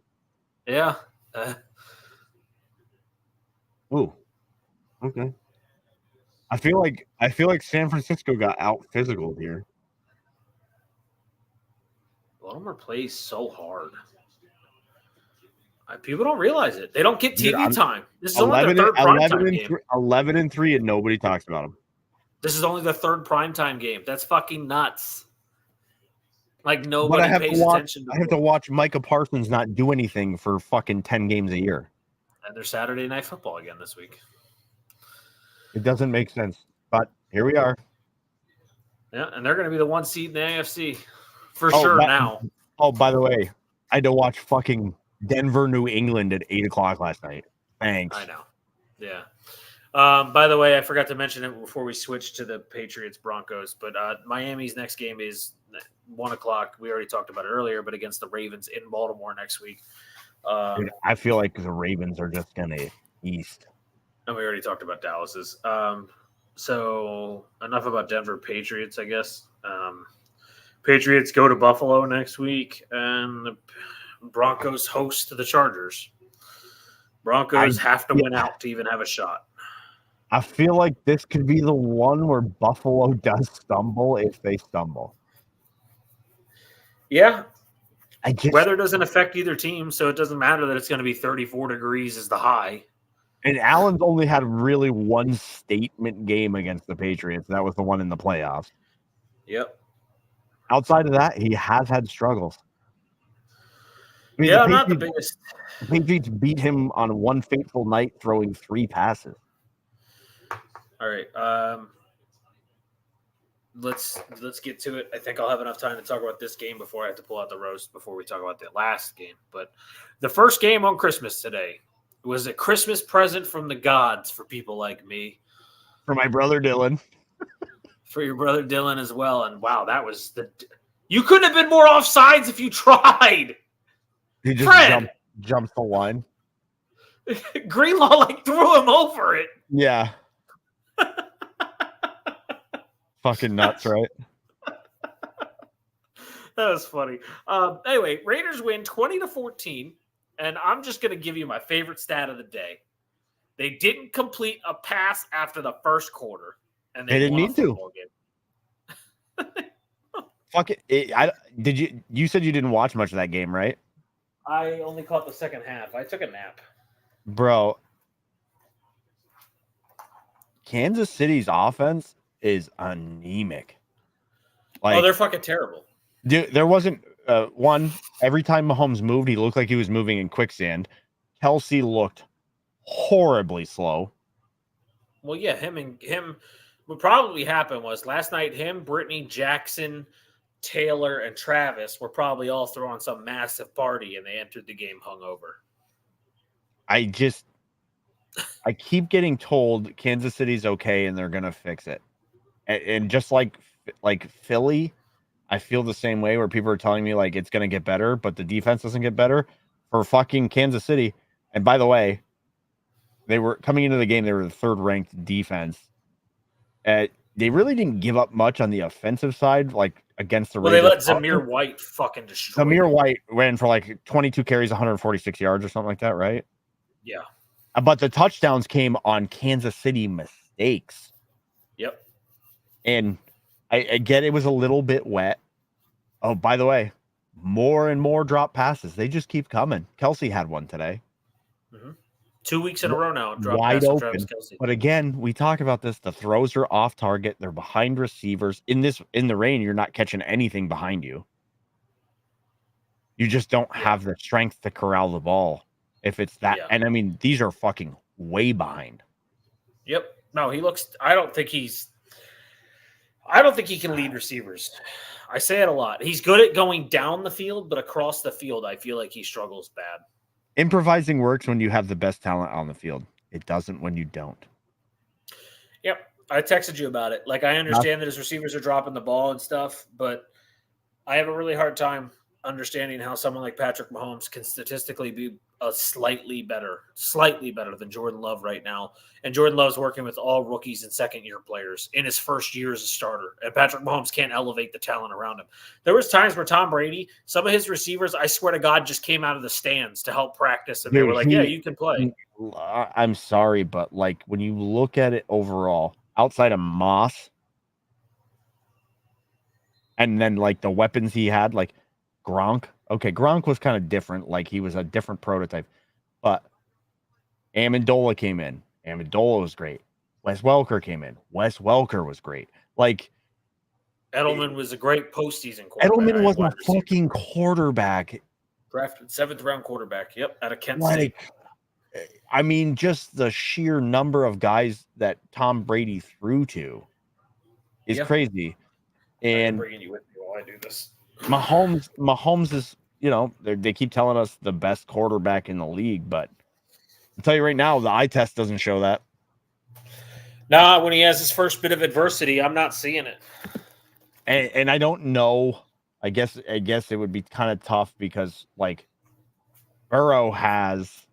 yeah. Ooh. Okay. I feel like San Francisco got out physical here. Baltimore plays so hard. People don't realize it. They don't get TV Dude, time. This is only their third primetime game. 11-3, and nobody talks about them. This is only the third primetime game. That's fucking nuts. Like But nobody I have pays to watch. attention I have to watch Micah Parsons not do anything for fucking 10 games a year. And they're Saturday Night Football again this week. It doesn't make sense. But here we are. Yeah, and they're going to be the 1 seed in the AFC for Oh, sure but- now. Oh, by the way, I had to watch fucking Denver, New England at 8:00 last night. Thanks. I know. Yeah. By the way, I forgot to mention it before we switch to the Patriots Broncos, but Miami's next game is 1:00. We already talked about it earlier, but against the Ravens in Baltimore next week. Dude, I feel like the Ravens are just gonna east. And we already talked about Dallas's. So enough about Denver Patriots, I guess. Patriots go to Buffalo next week, and the Broncos host the Chargers. Broncos have to win out to even have a shot. I feel like this could be the one where Buffalo does stumble if they stumble. Yeah, I guess. weather doesn't affect either team, so it doesn't matter that it's going to be 34 degrees is the high. And Allen's only had really one statement game against the Patriots. That was the one in the playoffs. Yep. Outside of that, he has had struggles. I mean, Yeah, not the biggest. The Patriots beat him on one fateful night, throwing 3 passes. All right. Let's get to it. I think I'll have enough time to talk about this game before I have to pull out the roast before we talk about the last game. But the first game on Christmas today was a Christmas present from the gods for people like me. For my brother Dylan. For your brother Dylan as well. And wow, that was you couldn't have been more offsides if you tried. He just Fred! jumps the line. Greenlaw like threw him over it. Yeah. Fucking nuts, right? That was funny. Anyway, Raiders win 20-14, and I'm just going to give you my favorite stat of the day. They didn't complete a pass after the first quarter, and They didn't won a need to. football game. Fuck it. You said you didn't watch much of that game, right? I only caught the second half. I took a nap. Bro. Kansas City's offense is anemic. Like, They're fucking terrible. dude, there wasn't one. Every time Mahomes moved, he looked like he was moving in quicksand. Kelsey looked horribly slow. Well, yeah, him. What probably happened was last night, him, Brittany, Jackson, Taylor, and Travis were probably all throwing some massive party, and they entered the game hungover. I keep getting told Kansas City's okay and they're gonna fix it, and just like Philly, I feel the same way where people are telling me like it's gonna get better, but the defense doesn't get better for fucking Kansas City. And by the way, they were coming into the game; they were the third-ranked defense. They really didn't give up much on the offensive side, like against the Well, they let Raiders. Zamir White fucking destroy. Zamir White ran for like 22 carries, 146 yards or something like that, right? Yeah. But the touchdowns came on Kansas City mistakes. Yep. And I get it was a little bit wet. Oh, by the way, more and more drop passes. They just keep coming. Kelsey had one today. 2 weeks in a row now. Drop Wide pass to open. Travis Kelce. But again, we talk about this. The throws are off target. They're behind receivers. In the rain, you're not catching anything behind you. You just don't have the strength to corral the ball. If it's that, and I mean, these are fucking way behind. Yep. No, he looks. I don't think he can lead receivers. I say it a lot. He's good at going down the field, but across the field, I feel like he struggles bad. Improvising works when you have the best talent on the field. It doesn't when you don't. Yep. I texted you about it. Like, I understand that his receivers are dropping the ball and stuff, but I have a really hard time understanding how someone like Patrick Mahomes can statistically be slightly better than Jordan Love right now. And Jordan Love's working with all rookies and second-year players in his first year as a starter. And Patrick Mahomes can't elevate the talent around him. There was times where Tom Brady, some of his receivers, I swear to God, just came out of the stands to help practice. And they were like, yeah, you can play. I'm sorry, but like when you look at it overall, outside of Moss, and then like the weapons he had, like Gronk. Okay, Gronk was kind of different. Like he was a different prototype. But Amendola came in. Amendola was great. Wes Welker came in. Wes Welker was great. Like Edelman was a great postseason quarterback. Edelman was a fucking quarterback. Drafted 7th-round quarterback. Yep, out of Kent State. I mean, just the sheer number of guys that Tom Brady threw to is crazy. And I'm bringing you with me while I do this. Mahomes is, they keep telling us the best quarterback in the league, but I'll tell you right now, the eye test doesn't show that. Nah, when he has his first bit of adversity, I'm not seeing it. And I don't know. I guess it would be kind of tough because like Burrow has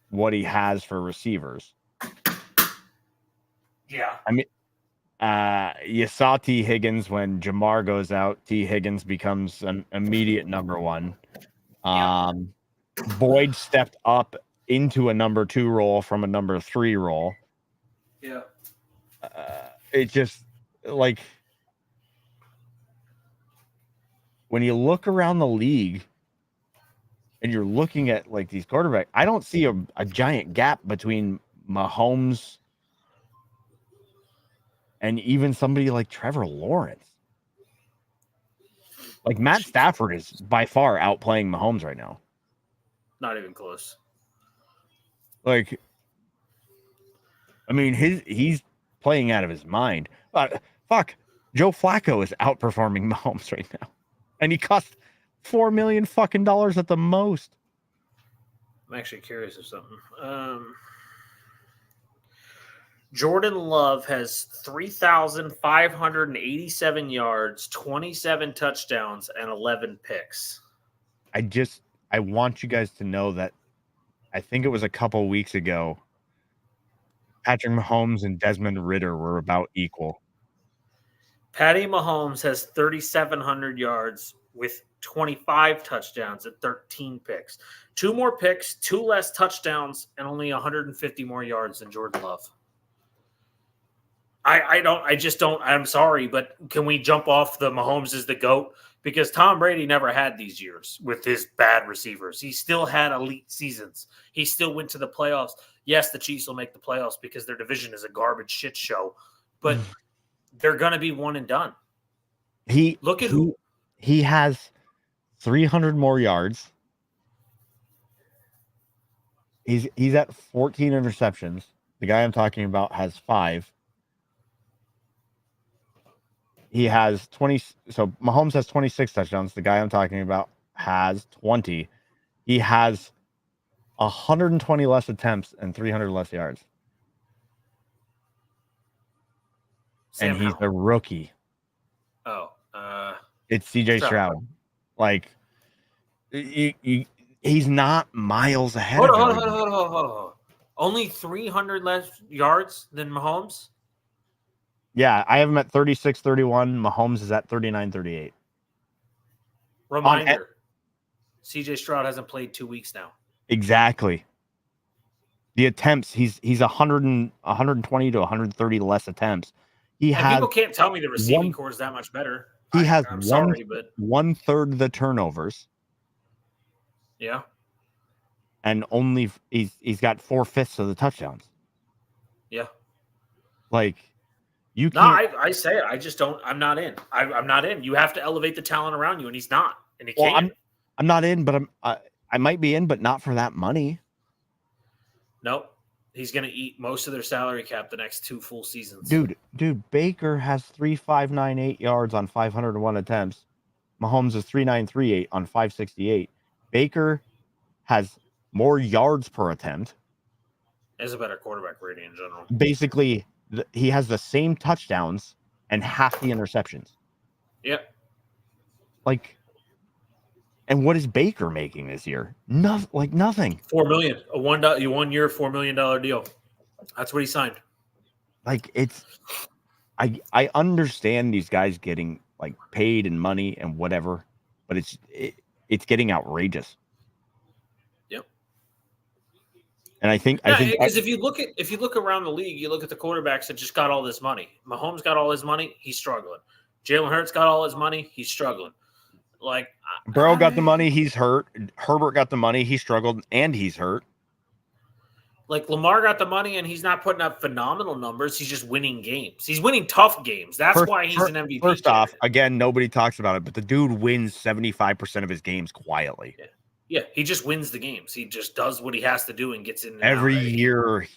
what he has for receivers. Yeah. I mean, you saw T. Higgins when Jamar goes out. T. Higgins becomes an immediate number one. Boyd stepped up into a number 2 role from a number 3 role. Yeah. It just like when you look around the league and you're looking at like these quarterbacks, I don't see a giant gap between Mahomes and even somebody like Trevor Lawrence. Like Matt Stafford is by far outplaying Mahomes right now. Not even close. Like, I mean, he's playing out of his mind. Fuck, Joe Flacco is outperforming Mahomes right now, and he cost $4 million fucking dollars at the most. I'm actually curious of something. Jordan Love has 3,587 yards, 27 touchdowns, and 11 picks. I want you guys to know that I think it was a couple weeks ago, Patrick Mahomes and Desmond Ridder were about equal. Patty Mahomes has 3,700 yards with 25 touchdowns and 13 picks. 2 more picks, 2 less touchdowns, and only 150 more yards than Jordan Love. I'm sorry, but can we jump off the Mahomes is the GOAT? Because Tom Brady never had these years with his bad receivers. He still had elite seasons. He still went to the playoffs. Yes, the Chiefs will make the playoffs because their division is a garbage shit show, but they're going to be one and done. He has 300 more yards. He's at 14 interceptions. The guy I'm talking about has 5. He has 20. So Mahomes has 26 touchdowns. The guy I'm talking about has 20. He has 120 less attempts and 300 less yards. Sam and he's Howell. a rookie. Oh, It's CJ Stroud. Like, he's not miles ahead of everybody. Hold on. Only 300 less yards than Mahomes? Yeah, I have him at 36-31. Mahomes is at 39-38. Reminder, CJ Stroud hasn't played 2 weeks now. Exactly. The attempts, he's 120 to 130 less attempts. People can't tell me the receiving core is that much better. I'm sorry, but 1/3 the turnovers. Yeah. And only he's got 4/5 of the touchdowns. Yeah. Like, you No, can't. I say it. I just don't. I'm not in. I'm not in. You have to elevate the talent around you, and he's not. And he can't. I'm not in, but I might be in, but not for that money. Nope. He's going to eat most of their salary cap the next 2 full seasons. Dude, Baker has 3,598 yards on 501 attempts. Mahomes is 3,938 on 568. Baker has more yards per attempt. Is a better quarterback rating in general. Basically, he has the same touchdowns and half the interceptions. Yep. Like, and what is Baker making this year? Nothing. $4 million. A 1 year, $4 million deal. That's what he signed. Like, it's, I understand these guys getting like paid and money and whatever, but it's getting outrageous. Yep. And I think because if you look around the league, you look at the quarterbacks that just got all this money. Mahomes got all his money, he's struggling. Jalen Hurts got all his money, he's struggling. Like, Burrow got the money, he's hurt. Herbert got the money, he struggled, and he's hurt. Like, Lamar got the money, and he's not putting up phenomenal numbers. He's just winning games. He's winning tough games. That's why he's an MVP. First off, again, nobody talks about it, but the dude wins 75% of his games quietly. Yeah, he just wins the games. He just does what he has to do and gets in. Every year,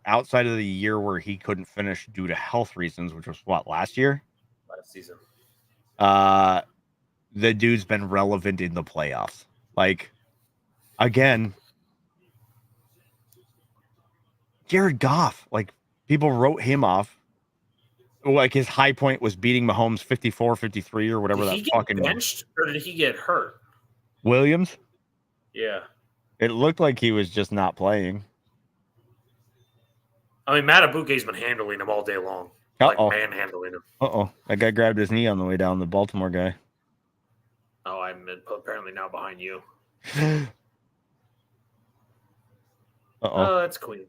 outside of the year where he couldn't finish due to health reasons, which was what, last year? Last season. The dude's been relevant in the playoffs. Like, again, Jared Goff, like, people wrote him off. Like, his high point was beating Mahomes 54-53 or whatever. Did he get benched or did he get hurt? Williams? Yeah. It looked like he was just not playing. I mean, Matt Abuke's been handling him all day long. Like, manhandling him. That guy grabbed his knee on the way down, the Baltimore guy. Oh, I'm apparently now behind you. Oh, that's Queen.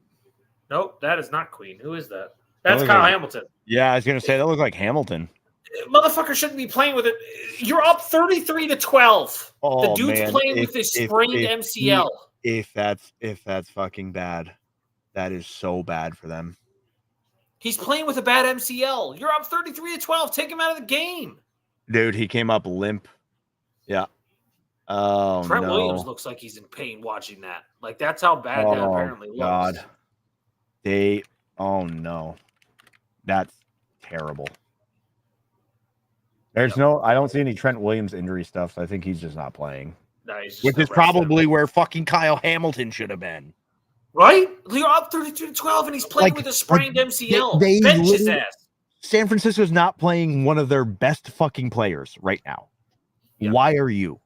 Nope, that is not Queen. Who is that? That's Kyle Hamilton. Yeah, I was going to say, that looked like Hamilton. Motherfucker shouldn't be playing with it. You're up 33-12. Oh, the dude's playing with his sprained MCL. If that's fucking bad, that is so bad for them. He's playing with a bad MCL. You're up 33-12. Take him out of the game. Dude, he came up limp. Yeah. Oh, Trent Williams looks like he's in pain watching that. Like, that's how bad that apparently looks. God. Oh, no. That's terrible. I don't see any Trent Williams injury stuff, so I think he's just not playing. No, he's just which is probably where fucking Kyle Hamilton should have been. Right? You're up 32-12, and he's playing with a sprained MCL. They bench his ass. San Francisco's not playing one of their best fucking players right now. Yep. Why are you?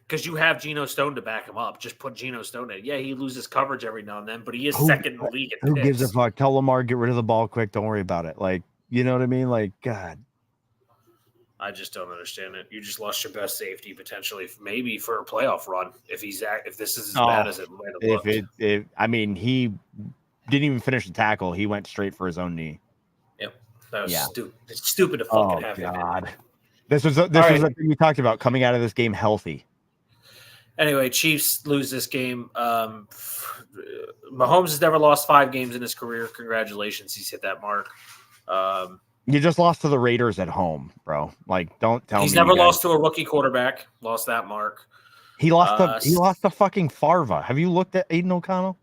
Because you have Geno Stone to back him up. Just put Geno Stone in. Yeah, he loses coverage every now and then, but he is second in the league at Who gives a fuck? Tell Lamar, get rid of the ball quick. Don't worry about it. Like, you know what I mean? Like, God. I just don't understand it. You just lost your best safety potentially, maybe for a playoff run. If this is as bad as it might have looked. I mean, he didn't even finish the tackle. He went straight for his own knee. Yep, that was stupid. It's stupid to fucking have him. God. This was the thing we talked about, coming out of this game healthy. Anyway, Chiefs lose this game. Mahomes has never lost 5 games in his career. Congratulations, he's hit that mark. You just lost to the Raiders at home, bro. Like, don't tell me. He's never lost to a rookie quarterback. Lost that mark. He lost to fucking Farva. Have you looked at Aiden O'Connell?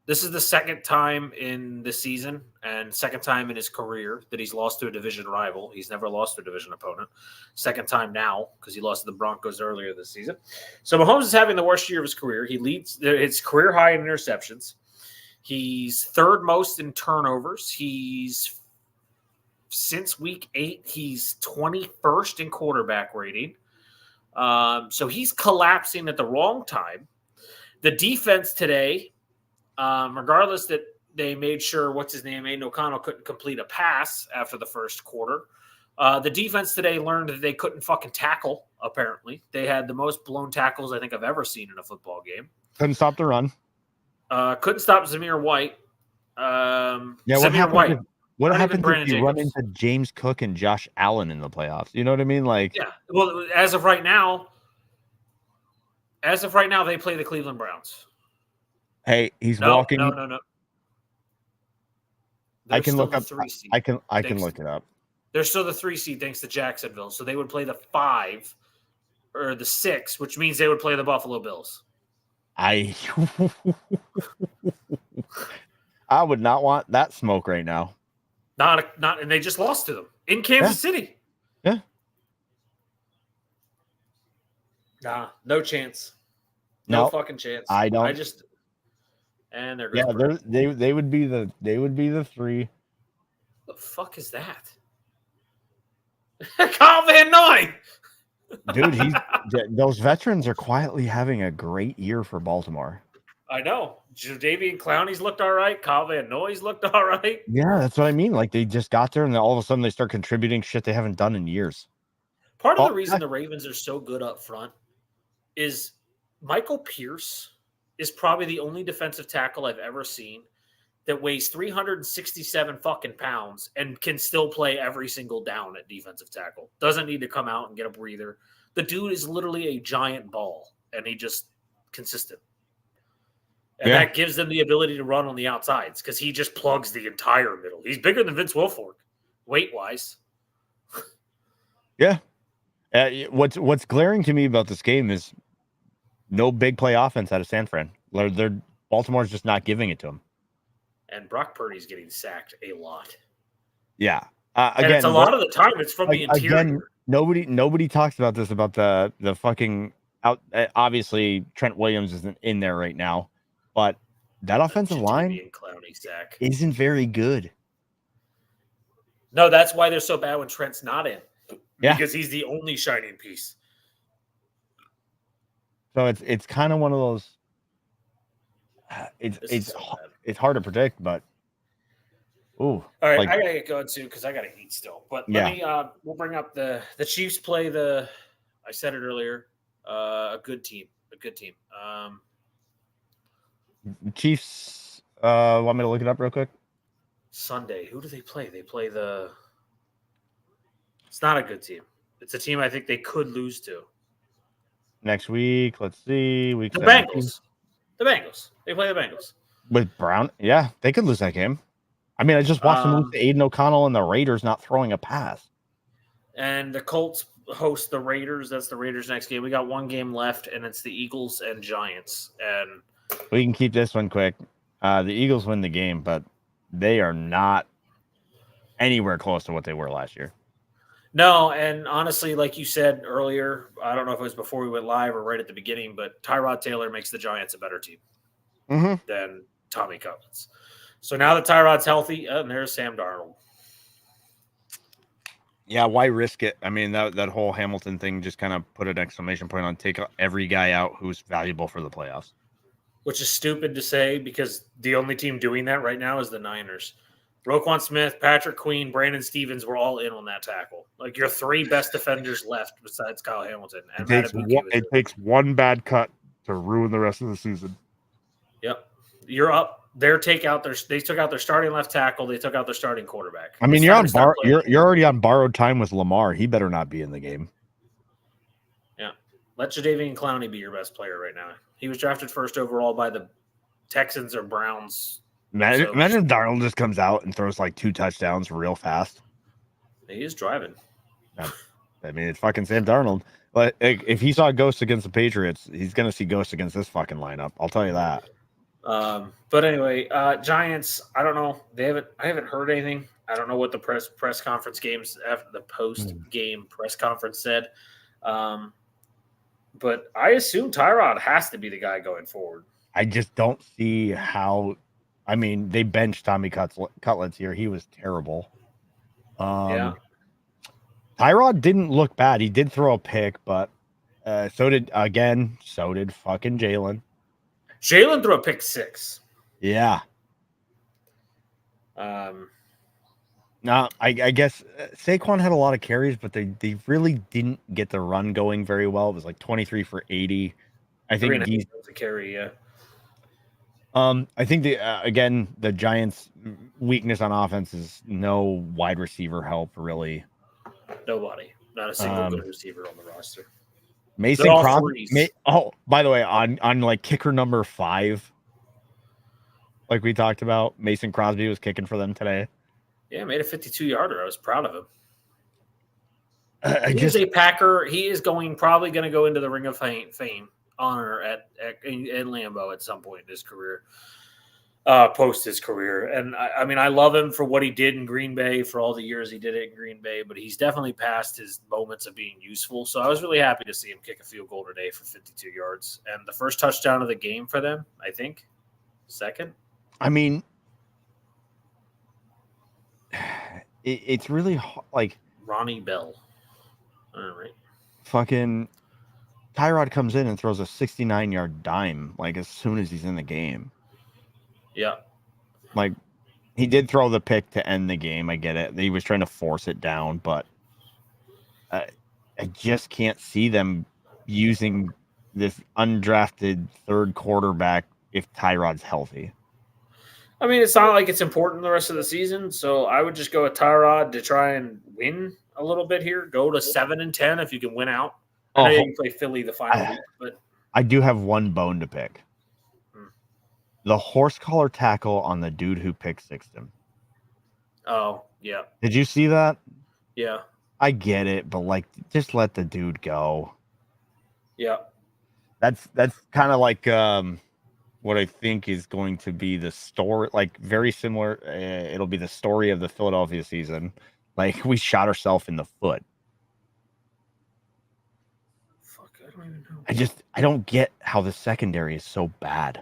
This is the second time in the season and second time in his career that he's lost to a division rival. He's never lost to a division opponent. Second time now because he lost to the Broncos earlier this season. So Mahomes is having the worst year of his career. He leads his career high in interceptions. He's third most in turnovers. He's since week 8, he's 21st in quarterback rating. So he's collapsing at the wrong time. The defense today, regardless that they made sure Aiden O'Connell couldn't complete a pass after the first quarter. The defense today learned that they couldn't fucking tackle, apparently. They had the most blown tackles I think I've ever seen in a football game. Couldn't stop the run. Couldn't stop Zamir White. What happens if you run into James Cook and Josh Allen in the playoffs? You know what I mean? Like, yeah. Well, as of right now, they play the Cleveland Browns. Hey, he's walking. No. I can look up. I can look it up. They're still the 3 seed thanks to Jacksonville. So they would play the 5 or the 6, which means they would play the Buffalo Bills. I would not want that smoke right now. Not, and they just lost to them in Kansas City. Yeah. Nah, no chance. No fucking chance. And they're they would be the 3. The fuck is that? Kyle Van Noy. Dude, those veterans are quietly having a great year for Baltimore. I know. Jadeveon Clowney's looked all right. Kyle Van Noy's looked all right. Yeah, that's what I mean. Like, they just got there, and then all of a sudden they start contributing shit they haven't done in years. Part of the reason the Ravens are so good up front is Michael Pierce is probably the only defensive tackle I've ever seen that weighs 367 fucking pounds and can still play every single down at defensive tackle. Doesn't need to come out and get a breather. The dude is literally a giant ball, and he just consistent. And that gives them the ability to run on the outsides because he just plugs the entire middle. He's bigger than Vince Wilfork, weight-wise. Yeah. What's glaring to me about this game is no big play offense out of San Fran. Baltimore's just not giving it to him. And Brock Purdy's getting sacked a lot. Yeah. Again, and it's a lot of the time it's from the interior. Again, nobody talks about this, about the fucking out. Obviously, Trent Williams isn't in there right now, but that offensive line isn't very good. No, that's why they're so bad when Trent's not in. Yeah. Because he's the only shining piece. So it's kind of one of those. It's hard to predict, but all right, I gotta get going too because I gotta eat still. But we'll bring up the Chiefs play the. I said it earlier. A good team. Chiefs. Want me to look it up real quick? Sunday. Who do they play? They play the. It's not a good team. It's a team I think they could lose to. Next week, let's see. The Bengals. The Bengals. They play the Bengals. With Brown? Yeah, they could lose that game. I mean, I just watched them lose to Aiden O'Connell and the Raiders not throwing a pass. And the Colts host the Raiders. That's the Raiders' next game. We got one game left, and it's the Eagles and Giants. And we can keep this one quick. The Eagles win the game, but they are not anywhere close to what they were last year. No, and honestly, like you said earlier, I don't know if it was before we went live or right at the beginning, but Tyrod Taylor makes the Giants a better team than Tommy Cutlets. So now that Tyrod's healthy, and there's Sam Darnold. Yeah, why risk it? I mean, that whole Hamilton thing just kind of put an exclamation point on take every guy out who's valuable for the playoffs. Which is stupid to say because the only team doing that right now is the Niners. Roquan Smith, Patrick Queen, Brandon Stevens were all in on that tackle. Like your 3 best defenders left besides Kyle Hamilton. And it takes one bad cut to ruin the rest of the season. Yep. You're up. They took out their starting left tackle. They took out their starting quarterback. I mean, you're already on borrowed time with Lamar. He better not be in the game. Yeah. Let Jadeveon Clowney be your best player right now. He was drafted first overall by the Texans or Browns. Imagine if Darnold just comes out and throws like 2 touchdowns real fast. He is driving. I mean, it's fucking Sam Darnold. But if he saw Ghost against the Patriots, he's gonna see Ghost against this fucking lineup. I'll tell you that. But anyway, Giants. I don't know. I haven't heard anything. I don't know what the press conference games after the post game press conference said. But I assume Tyrod has to be the guy going forward. I just don't see how. I mean, they benched Tommy Cutlets here. He was terrible. Yeah. Tyrod didn't look bad. He did throw a pick, but so did fucking Jalen. Jalen threw a pick 6. Yeah. Now, I guess Saquon had a lot of carries, but they really didn't get the run going very well. It was like 23 for 80. I think he's a carry, yeah. I think the Giants' weakness on offense is no wide receiver help, really. Nobody, not a single good receiver on the roster. Mason Crosby. By the way, on like kicker number 5, like we talked about, Mason Crosby was kicking for them today. Yeah, made a 52-yarder. I was proud of him. He's a Packer. He is probably going to go into the Ring of Fame honor at Lambeau at some point in his career, post his career. And I mean, I love him for what he did in Green Bay, for all the years he did it in Green Bay, but he's definitely past his moments of being useful. So I was really happy to see him kick a field goal today for 52 yards. And the first touchdown of the game for them, I think. Second. I mean, it's really like Ronnie Bell. All right. Fucking Tyrod comes in and throws a 69-yard dime like as soon as he's in the game. Yeah. Like, he did throw the pick to end the game. I get it. He was trying to force it down, but I just can't see them using this undrafted third quarterback if Tyrod's healthy. I mean, it's not like it's important the rest of the season, so I would just go with Tyrod to try and win a little bit here. Go to 7-10 if you can win out. I know you can play Philly the final week, but I do have one bone to pick. The horse collar tackle on the dude who picked Sixton. Oh, yeah. Did you see that? Yeah. I get it, but like, just let the dude go. Yeah. That's kind of like what I think is going to be the story, like very similar. It'll be the story of the Philadelphia season. Like, we shot ourselves in the foot. Fuck, I don't even know. I don't get how the secondary is so bad.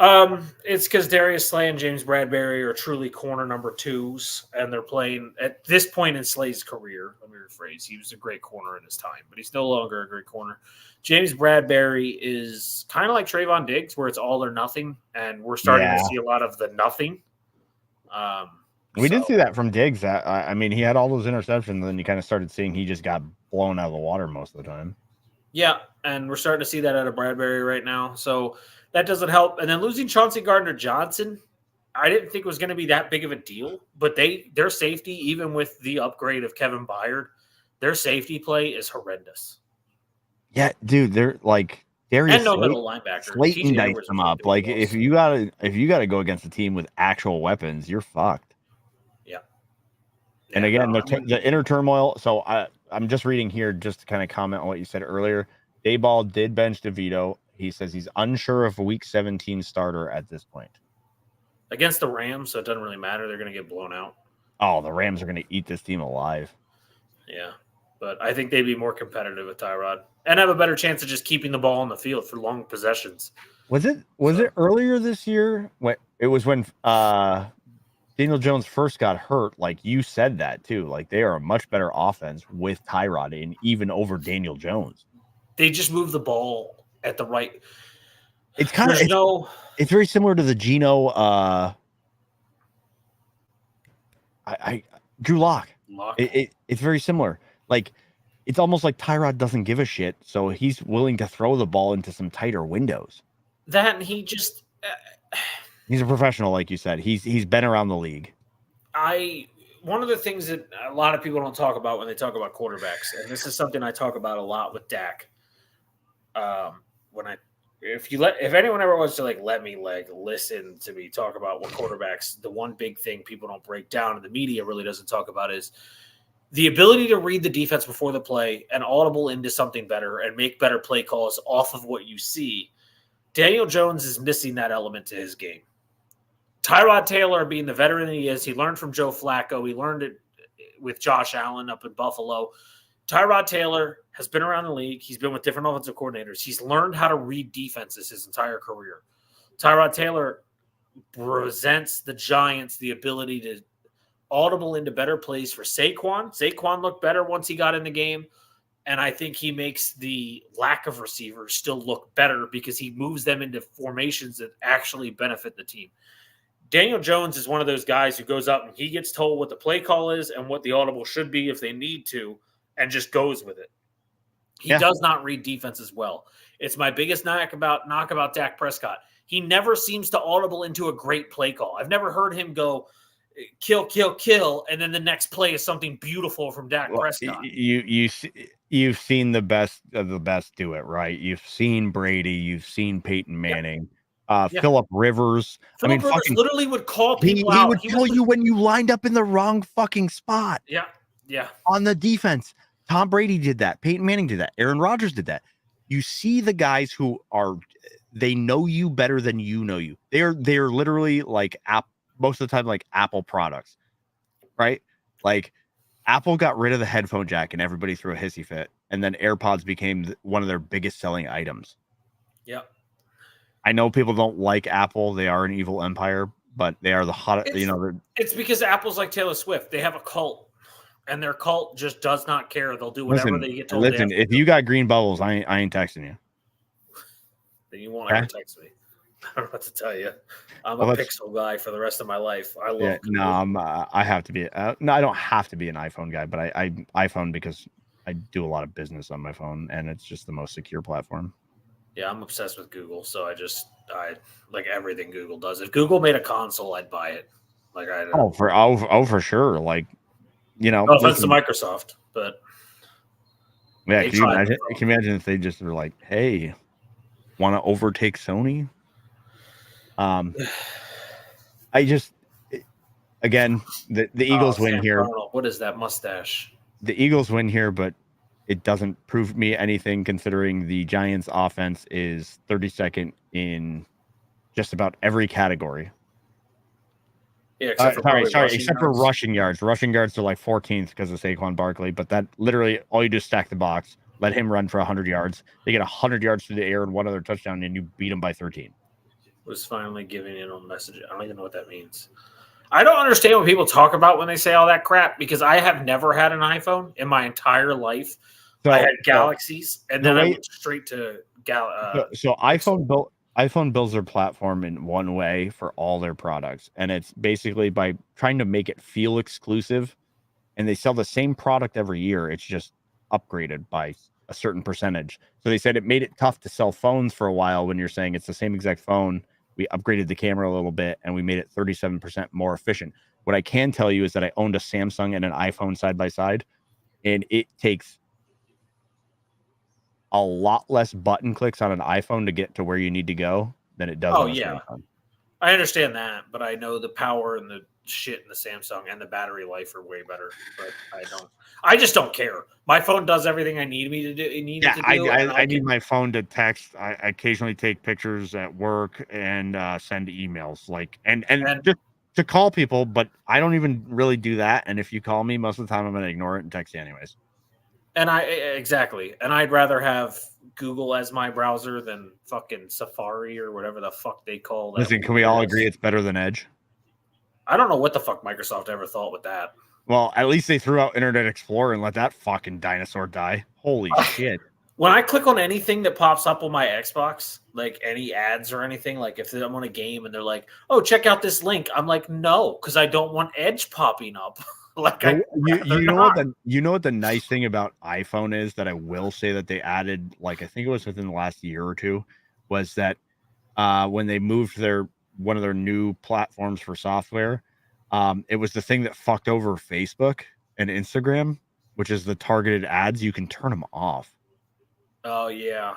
It's because Darius Slay and James Bradbury are truly corner number 2s, and they're playing at this point in Slay's career. Let me rephrase. He was a great corner in his time, but he's no longer a great corner. James Bradbury is kind of like Trayvon Diggs, where it's all or nothing, and we're starting to see a lot of the nothing. We did see that from Diggs. I mean, he had all those interceptions, and then you kind of started seeing he just got blown out of the water most of the time. Yeah, and we're starting to see that out of Bradbury right now. So that doesn't help. And then losing Chauncey Gardner-Johnson, I didn't think was going to be that big of a deal. But their safety, even with the upgrade of Kevin Byard, their safety play is horrendous. Yeah, dude, they're like Darius and no middle linebacker. Slayton diced them up. Like, if you gotta go against a team with actual weapons, you're fucked. Yeah. And again, the inner turmoil. So I'm just reading here just to kind of comment on what you said earlier. Dayball did bench DeVito. He says he's unsure of a Week 17 starter at this point. Against the Rams, so it doesn't really matter. They're going to get blown out. Oh, the Rams are going to eat this team alive. Yeah, but I think they'd be more competitive with Tyrod and have a better chance of just keeping the ball on the field for long possessions. Was it earlier this year? It was when Daniel Jones first got hurt. Like, you said that too. Like, they are a much better offense with Tyrod and even over Daniel Jones. They just move the ball at the right. It's kind of it's very similar to the Geno. Drew Lock. It's very similar. Like, it's almost like Tyrod doesn't give a shit, so he's willing to throw the ball into some tighter windows. That and he just. He's a professional, like you said. He's been around the league. One of the things that a lot of people don't talk about when they talk about quarterbacks, and this is something I talk about a lot with Dak. If anyone ever wants to let me listen to me talk about what quarterbacks, the one big thing people don't break down and the media really doesn't talk about is the ability to read the defense before the play and audible into something better and make better play calls off of what you see. Daniel Jones is missing that element to his game. Tyrod Taylor, being the veteran he is, he learned from Joe Flacco. He learned it with Josh Allen up in Buffalo. Tyrod Taylor has been around the league. He's been with different offensive coordinators. He's learned how to read defenses his entire career. Tyrod Taylor presents the Giants the ability to audible into better plays for Saquon. Saquon looked better once he got in the game. And I think he makes the lack of receivers still look better because he moves them into formations that actually benefit the team. Daniel Jones is one of those guys who goes up and he gets told what the play call is and what the audible should be if they need to, and just goes with it. He does not read defenses well. It's my biggest knock about Dak Prescott. He never seems to audible into a great play call. I've never heard him go kill, kill, kill, and then the next play is something beautiful from Dak Prescott. You've seen the best of the best do it, right? You've seen Brady, you've seen Peyton Manning. Phillip Rivers. Phillip Rivers literally would call people out. He would tell you when you lined up in the wrong fucking spot. Yeah. On the defense. Tom Brady did that. Peyton Manning did that. Aaron Rodgers did that. You see the guys who they know you better than you know you. They're literally like most of the time like Apple products, right? Like Apple got rid of the headphone jack and everybody threw a hissy fit, and then AirPods became one of their biggest selling items. Yeah. I know people don't like Apple. They are an evil empire, but they are the hottest. It's because Apple's like Taylor Swift. They have a cult, and their cult just does not care. They'll do whatever they get told. Listen, if you got green bubbles, I ain't texting you. Then you won't ever text me. I don't know what to tell you. I'm a Pixel guy for the rest of my life. I love. I have to be. No, I don't have to be an iPhone guy, but I iPhone because I do a lot of business on my phone, and it's just the most secure platform. Yeah, I'm obsessed with Google, so I like everything Google does. If Google made a console, I'd buy it. Like for sure. Like, no offense to Microsoft, but yeah, can you imagine if they just were like, hey, want to overtake Sony? Again, the Eagles win here. What is that mustache? The Eagles win here, but it doesn't prove me anything considering the Giants offense is 32nd in just about every category. Yeah, except for rushing yards. Rushing yards are like 14th because of Saquon Barkley, but that literally all you do is stack the box, let him run for 100 yards. They get 100 yards through the air and one other touchdown, and you beat them by 13. Was finally giving in on message. I don't even know what that means. I don't understand what people talk about when they say all that crap because I have never had an iPhone in my entire life. So, I had Galaxies, and then I went straight to So iPhone builds their platform in one way for all their products, and it's basically by trying to make it feel exclusive. And they sell the same product every year. It's just upgraded by a certain percentage. So they said it made it tough to sell phones for a while when you're saying it's the same exact phone. We upgraded the camera a little bit, and we made it 37% more efficient. What I can tell you is that I owned a Samsung and an iPhone side by side, and it takes a lot less button clicks on an iPhone to get to where you need to go than it does on a Samsung. I understand that, but I know the power and the shit in the Samsung and the battery life are way better. But I just don't care. My phone does everything I need me to do. I need my phone to text. I occasionally take pictures at work and send emails, and just to call people. But I don't even really do that. And if you call me, most of the time I'm going to ignore it and text you anyways. And I'd rather have Google as my browser than fucking Safari or whatever the fuck they call that. Listen, can we all agree it's better than Edge? I don't know what the fuck Microsoft ever thought with that. Well, at least they threw out Internet Explorer and let that fucking dinosaur die. Holy shit. When I click on anything that pops up on my Xbox, like any ads or anything, like if I'm on a game and they're like, oh, check out this link. I'm like, no, because I don't want Edge popping up. You know what the nice thing about iPhone is that I will say that they added, like I think it was within the last year or two, was that when they moved one of their new platforms for software, it was the thing that fucked over Facebook and Instagram, which is the targeted ads. You can turn them off. Oh yeah.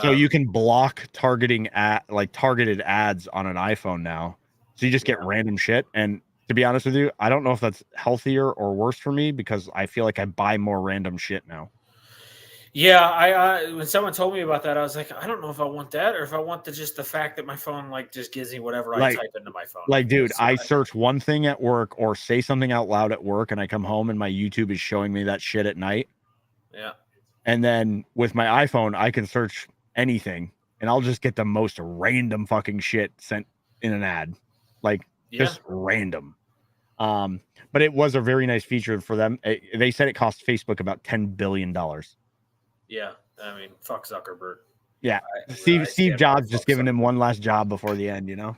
So you can block targeted ads on an iPhone now. So you just get random shit, and To be honest with you, I don't know if that's healthier or worse for me because I feel like I buy more random shit now. Yeah, I when someone told me about that, I was like, I don't know if I want that or if I want just the fact that my phone like just gives me whatever I Like- type into my phone. Like, dude, So I search one thing at work or say something out loud at work, and I come home and my YouTube is showing me that shit at night. yeah. And then with my iPhone, I can search anything, and I'll just get the most random fucking shit sent in an ad, like just random. But it was a very nice feature for them. They said it cost Facebook about $10 billion. Yeah. I mean, fuck Zuckerberg. Yeah, I Steve stand Jobs by just fuck giving him Zuckerberg. one last job before the end, you know.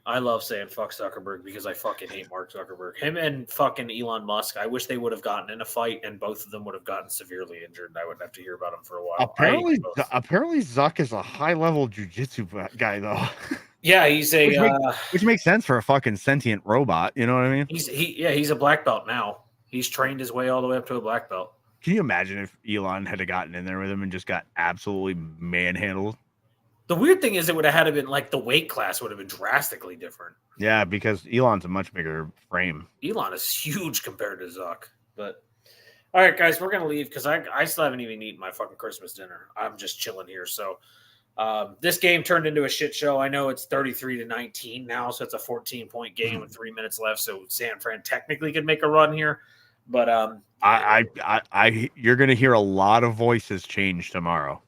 I love saying fuck Zuckerberg because I fucking hate Mark Zuckerberg. Him and fucking Elon Musk. I wish they would have gotten in a fight and both of them would have gotten severely injured and I wouldn't have to hear about them for a while. Apparently Zuck is a high level jujitsu guy though. Yeah, he's a Which makes sense for a fucking sentient robot. You know what I mean? he's a black belt now. He's trained his way all the way up to a black belt. Can you imagine if Elon had gotten in there with him and just got absolutely manhandled? The weird thing is it would have had to been like the weight class would have been drastically different. Yeah, because Elon's a much bigger frame. Elon is huge compared to Zuck. But all right, guys, we're gonna leave because I still haven't even eaten my fucking Christmas dinner. I'm just chilling here. So this game turned into a shit show. I know it's 33-19 now, so it's a 14-point game with 3 minutes left. So San Fran technically could make a run here, but you're gonna hear a lot of voices change tomorrow.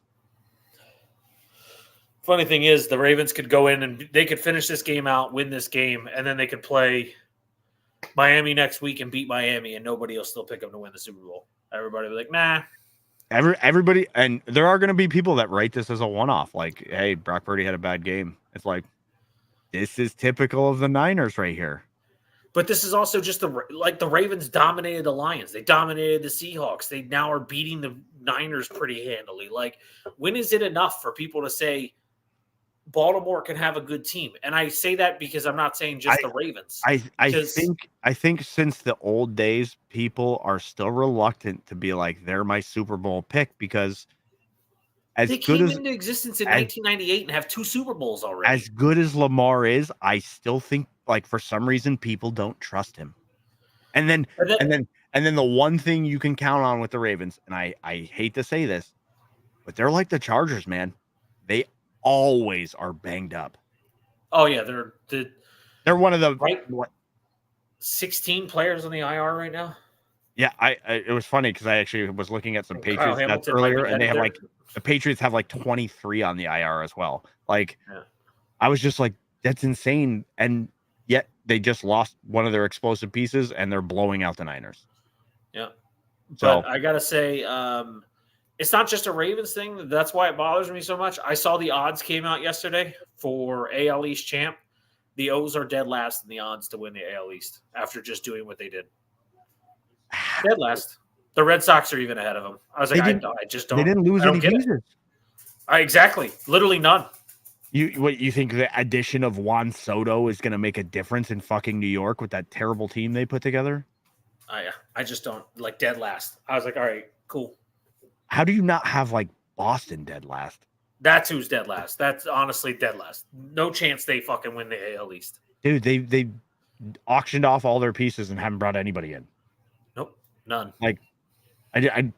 Funny thing is, the Ravens could go in and they could finish this game out, win this game, and then they could play Miami next week and beat Miami, and nobody will still pick them to win the Super Bowl. Everybody will be like, nah. Everybody, and there are going to be people that write this as a one-off. Like, hey, Brock Purdy had a bad game. It's like, this is typical of the Niners right here. But this is also just the Ravens dominated the Lions. They dominated the Seahawks. They now are beating the Niners pretty handily. Like, when is it enough for people to say Baltimore can have a good team? And I say that because I'm not saying just the Ravens. I think since the old days, people are still reluctant to be like, they're my Super Bowl pick because they came into existence in 1998 and have 2 Super Bowls already. As good as Lamar is, I still think like for some reason people don't trust him. And then the one thing you can count on with the Ravens, and I hate to say this, but they're like the Chargers, man. They always are banged up. Oh yeah, they're one of the 16 players on the IR right now. Yeah, it was funny because I actually was looking at some Patriots stats earlier, and they have like the Patriots have like 23 on the IR as well. Like, I was just like, that's insane, and yet they just lost one of their explosive pieces, and they're blowing out the Niners. Yeah, so but I gotta say, it's not just a Ravens thing. That's why it bothers me so much. I saw the odds came out yesterday for AL East champ. The O's are dead last in the odds to win the AL East after just doing what they did. Dead last. The Red Sox are even ahead of them. I was like, I just don't. They didn't lose any pieces. Exactly. Literally none. You think the addition of Juan Soto is going to make a difference in fucking New York with that terrible team they put together? I just don't like dead last. I was like, all right, cool. How do you not have like Boston dead last? That's who's dead last. That's honestly dead last. No chance they fucking win the AL East. Dude, they auctioned off all their pieces and haven't brought anybody in. Nope, none. Like, I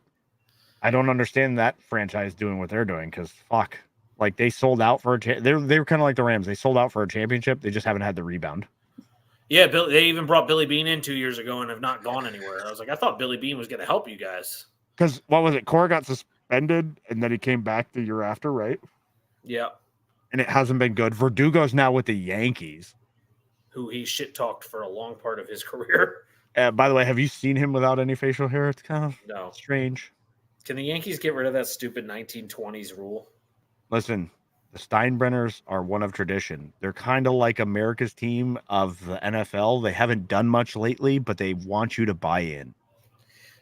don't understand that franchise doing what they're doing because fuck, like they sold out for they were kind of like the Rams. They sold out for a championship. They just haven't had the rebound. Yeah, they even brought Billy Beane in 2 years ago and have not gone anywhere. I was like, I thought Billy Beane was going to help you guys. Because what was it? Cora got suspended and then he came back the year after, right? Yeah. And it hasn't been good. Verdugo's now with the Yankees, who he shit talked for a long part of his career. By the way, have you seen him without any facial hair? It's kind of strange. Can the Yankees get rid of that stupid 1920s rule? Listen, the Steinbrenners are one of tradition. They're kind of like America's team of the NFL. They haven't done much lately, but they want you to buy in.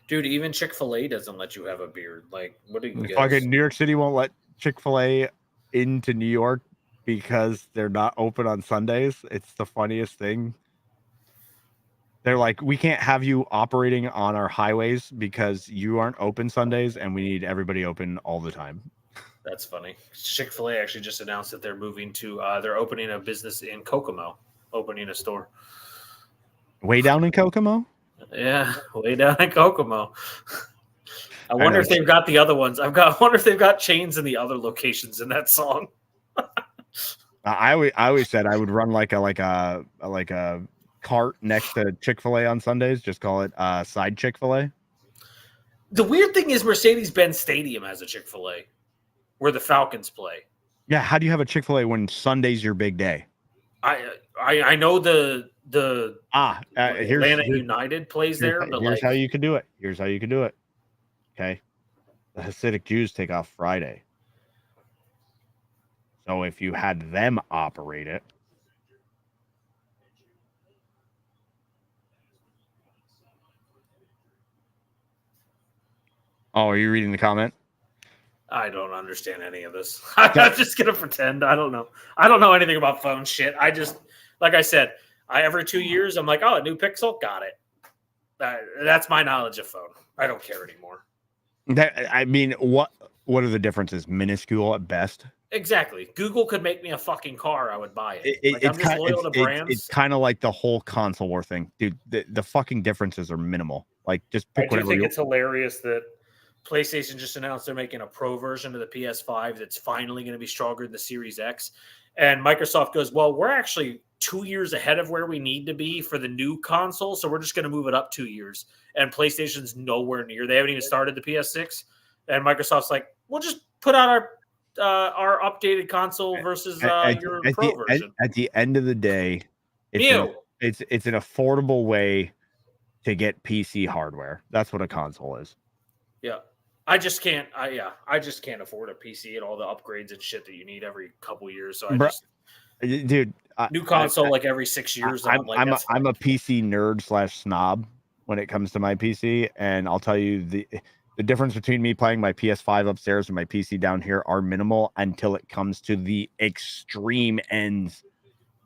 Dude, even Chick-fil-A doesn't let you have a beard. Like, what do you guys? Fucking New York City won't let Chick-fil-A into New York because they're not open on Sundays. It's the funniest thing. They're like, we can't have you operating on our highways because you aren't open Sundays, and we need everybody open all the time. That's funny. Chick-fil-A actually just announced that they're moving to, they're opening a business in Kokomo, opening a store. Way down in Kokomo? Yeah, way down in Kokomo. I wonder know. if they've got the other ones. I wonder if they've got chains in the other locations in that song. I always said I would run like a cart next to Chick-fil-A on Sundays. Just call it side Chick-fil-A. The weird thing is Mercedes-Benz Stadium has a Chick-fil-A where the Falcons play. Yeah, how do you have a Chick-fil-A when Sunday's your big day? I know the Atlanta United plays there, but here's how you can do it. Here's how you can do it. Okay, the Hasidic Jews take off Friday, so if you had them operate it, oh, are you reading the comment? I don't understand any of this. I'm just gonna pretend I don't know. I don't know anything about phone shit. I just, like I said, every 2 years I'm like, oh, a new Pixel, got it. That's my knowledge of phone. I don't care anymore. I mean, what are the differences? Minuscule at best. Exactly. Google could make me a fucking car. I would buy it. I'm just loyal to brands. It's kind of like the whole console war thing, dude. The fucking differences are minimal. Like, just pick I do think it's hilarious that PlayStation just announced they're making a pro version of the PS5 that's finally going to be stronger than the Series X. And Microsoft goes, well, we're actually 2 years ahead of where we need to be for the new console, so we're just going to move it up 2 years. And PlayStation's nowhere near. They haven't even started the PS6. And Microsoft's like, we'll just put out our updated console versus your pro version. At the end of the day, it's an affordable way to get PC hardware. That's what a console is. Yeah. I just can't afford a PC and all the upgrades and shit that you need every couple years. So dude, new console like every 6 years. I'm a PC nerd / snob when it comes to my PC, and I'll tell you the difference between me playing my PS5 upstairs and my PC down here are minimal until it comes to the extreme ends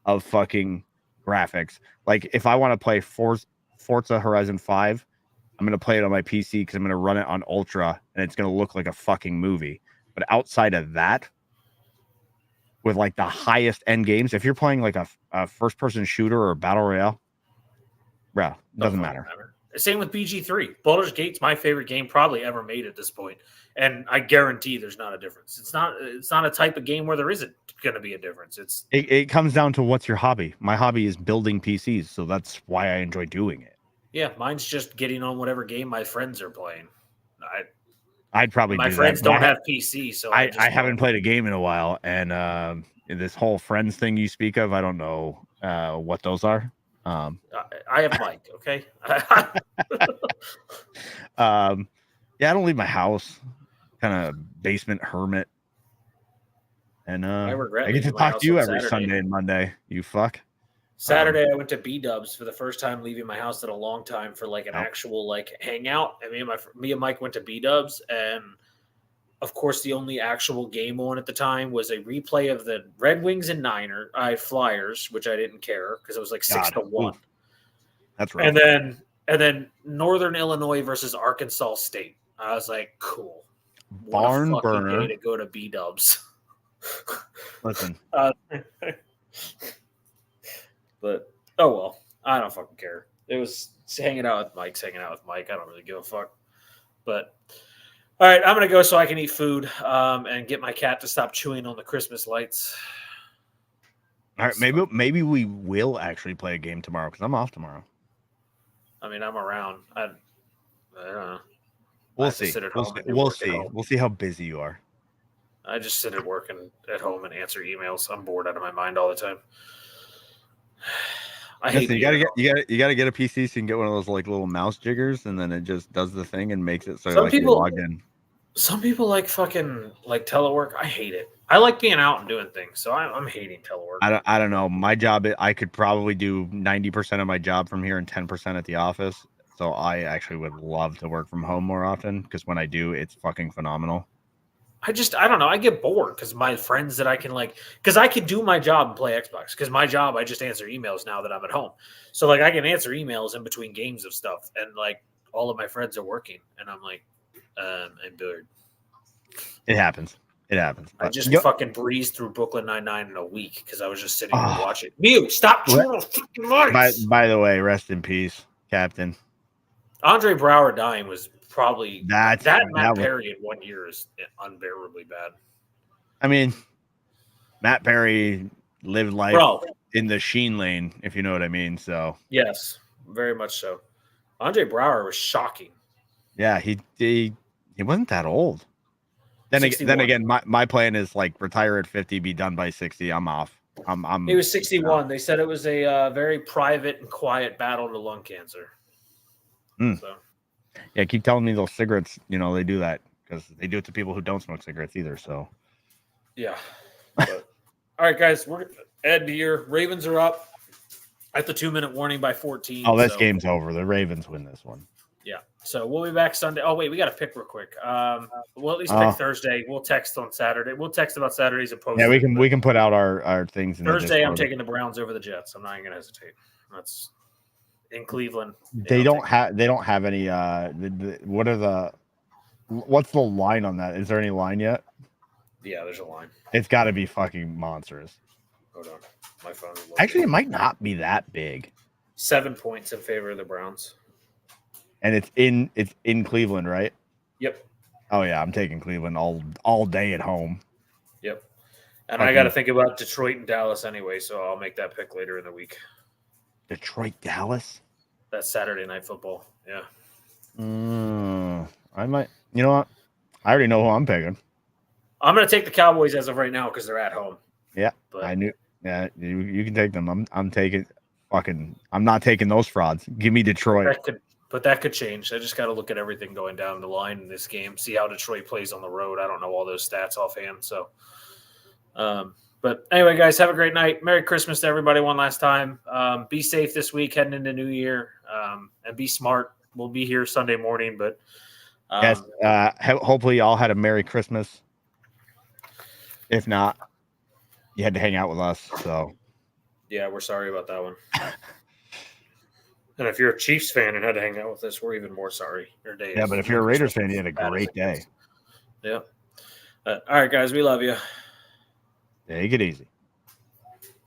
of fucking graphics. Like, if I want to play Forza Horizon 5, I'm going to play it on my PC because I'm going to run it on Ultra, and it's going to look like a fucking movie. But outside of that, with like the highest end games, if you're playing like a first-person shooter or a battle royale, bro, doesn't matter. Same with BG3. Baldur's Gate's my favorite game probably ever made at this point, and I guarantee there's not a difference. It's not a type of game where there isn't going to be a difference. It comes down to what's your hobby. My hobby is building PCs, so that's why I enjoy doing it. Yeah, mine's just getting on whatever game my friends are playing. I'd probably my friends don't have PC, so I haven't played a game in a while, and this whole friends thing you speak of, I don't know what those are. I have Mike, okay? Yeah, I don't leave my house. Kind of basement hermit. And I get to talk to you every Sunday and Monday, you fuck. Saturday, I went to B-Dubs for the first time leaving my house in a long time for like an actual like hangout. And me and Mike went to B-Dubs, and of course, the only actual game on at the time was a replay of the Red Wings and Flyers, which I didn't care because it was like 6-1. That's right. And then Northern Illinois versus Arkansas State. I was like, cool. Barn burner to go to B-Dubs. Listen. But oh well, I don't fucking care. It was hanging out with Mike. I don't really give a fuck. But all right, I'm gonna go so I can eat food and get my cat to stop chewing on the Christmas lights. All right, maybe we will actually play a game tomorrow because I'm off tomorrow. I mean, I'm around. I don't know. We'll see. We'll see. We'll see how busy you are. I just sit at work and at home and answer emails. I'm bored out of my mind all the time. You gotta get a PC so you can get one of those like little mouse jiggers, and then it just does the thing and makes it so you're logged in. Some people like fucking like telework. I hate it. I like being out and doing things, so I'm hating telework. I don't know. My job, I could probably do 90% of my job from here and 10% at the office. So I actually would love to work from home more often because when I do, it's fucking phenomenal. I don't know. I get bored because my friends that I can because I can do my job and play Xbox because my job, I just answer emails now that I'm at home. So like I can answer emails in between games of stuff, and like all of my friends are working, and I'm like, I'm bored. It happens. It happens. I But just fucking breezed through Brooklyn Nine-Nine in a week because I was just sitting here watching. Mute, stop turning fucking lights. by the way, rest in peace, Captain. Andre Brower dying was probably Matt Perry in 1 year is unbearably bad. I mean, Matt Perry lived life in the Sheen lane, if you know what I mean. So yes, very much so. Andre Brower was shocking. Yeah, he wasn't that old. Then again, my plan is like retire at 50, be done by 60. I'm off. He was 61. They said it was a very private and quiet battle to lung cancer. So. Yeah, keep telling me those cigarettes. They do that because they do it to people who don't smoke cigarettes either. So. Yeah. But, all right, guys. We're Ed here. Ravens are up at the 2-minute warning by 14. Oh, this game's over. The Ravens win this one. Yeah. So we'll be back Sunday. Oh, wait, we got to pick real quick. We'll at least pick Thursday. We'll text on Saturday. We'll text about Saturdays and post. Yeah, we can put out our things. Thursday, I'm taking the Browns over the Jets. I'm not even gonna hesitate. That's in Cleveland. They don't have any. What's the line on that? Is there any line yet? Yeah, there's a line. It's got to be fucking monstrous. Hold on, my phone. Actually, it might not be that big. 7 points in favor of the Browns. And it's in Cleveland, right? Yep. Oh yeah, I'm taking Cleveland all day at home. Yep. And I got to think about Detroit and Dallas anyway, so I'll make that pick later in the week. Detroit, Dallas. That's Saturday Night Football. Yeah. I might. You know what? I already know who I'm picking. I'm going to take the Cowboys as of right now because they're at home. Yeah, but I knew. Yeah, you can take them. I'm taking. I'm not taking those frauds. Give me Detroit. That could change. I just got to look at everything going down the line in this game, see how Detroit plays on the road. I don't know all those stats offhand. So, but anyway, guys, have a great night. Merry Christmas to everybody one last time. Be safe this week heading into New Year, and be smart. We'll be here Sunday morning, but yes, hopefully y'all had a Merry Christmas. If not, you had to hang out with us. So, yeah, we're sorry about that one. And if you're a Chiefs fan and had to hang out with us, we're even more sorry. Your day. Yeah, but if you're a Raiders fan, you had a great day. Yeah. All right, guys, we love you. Take it easy.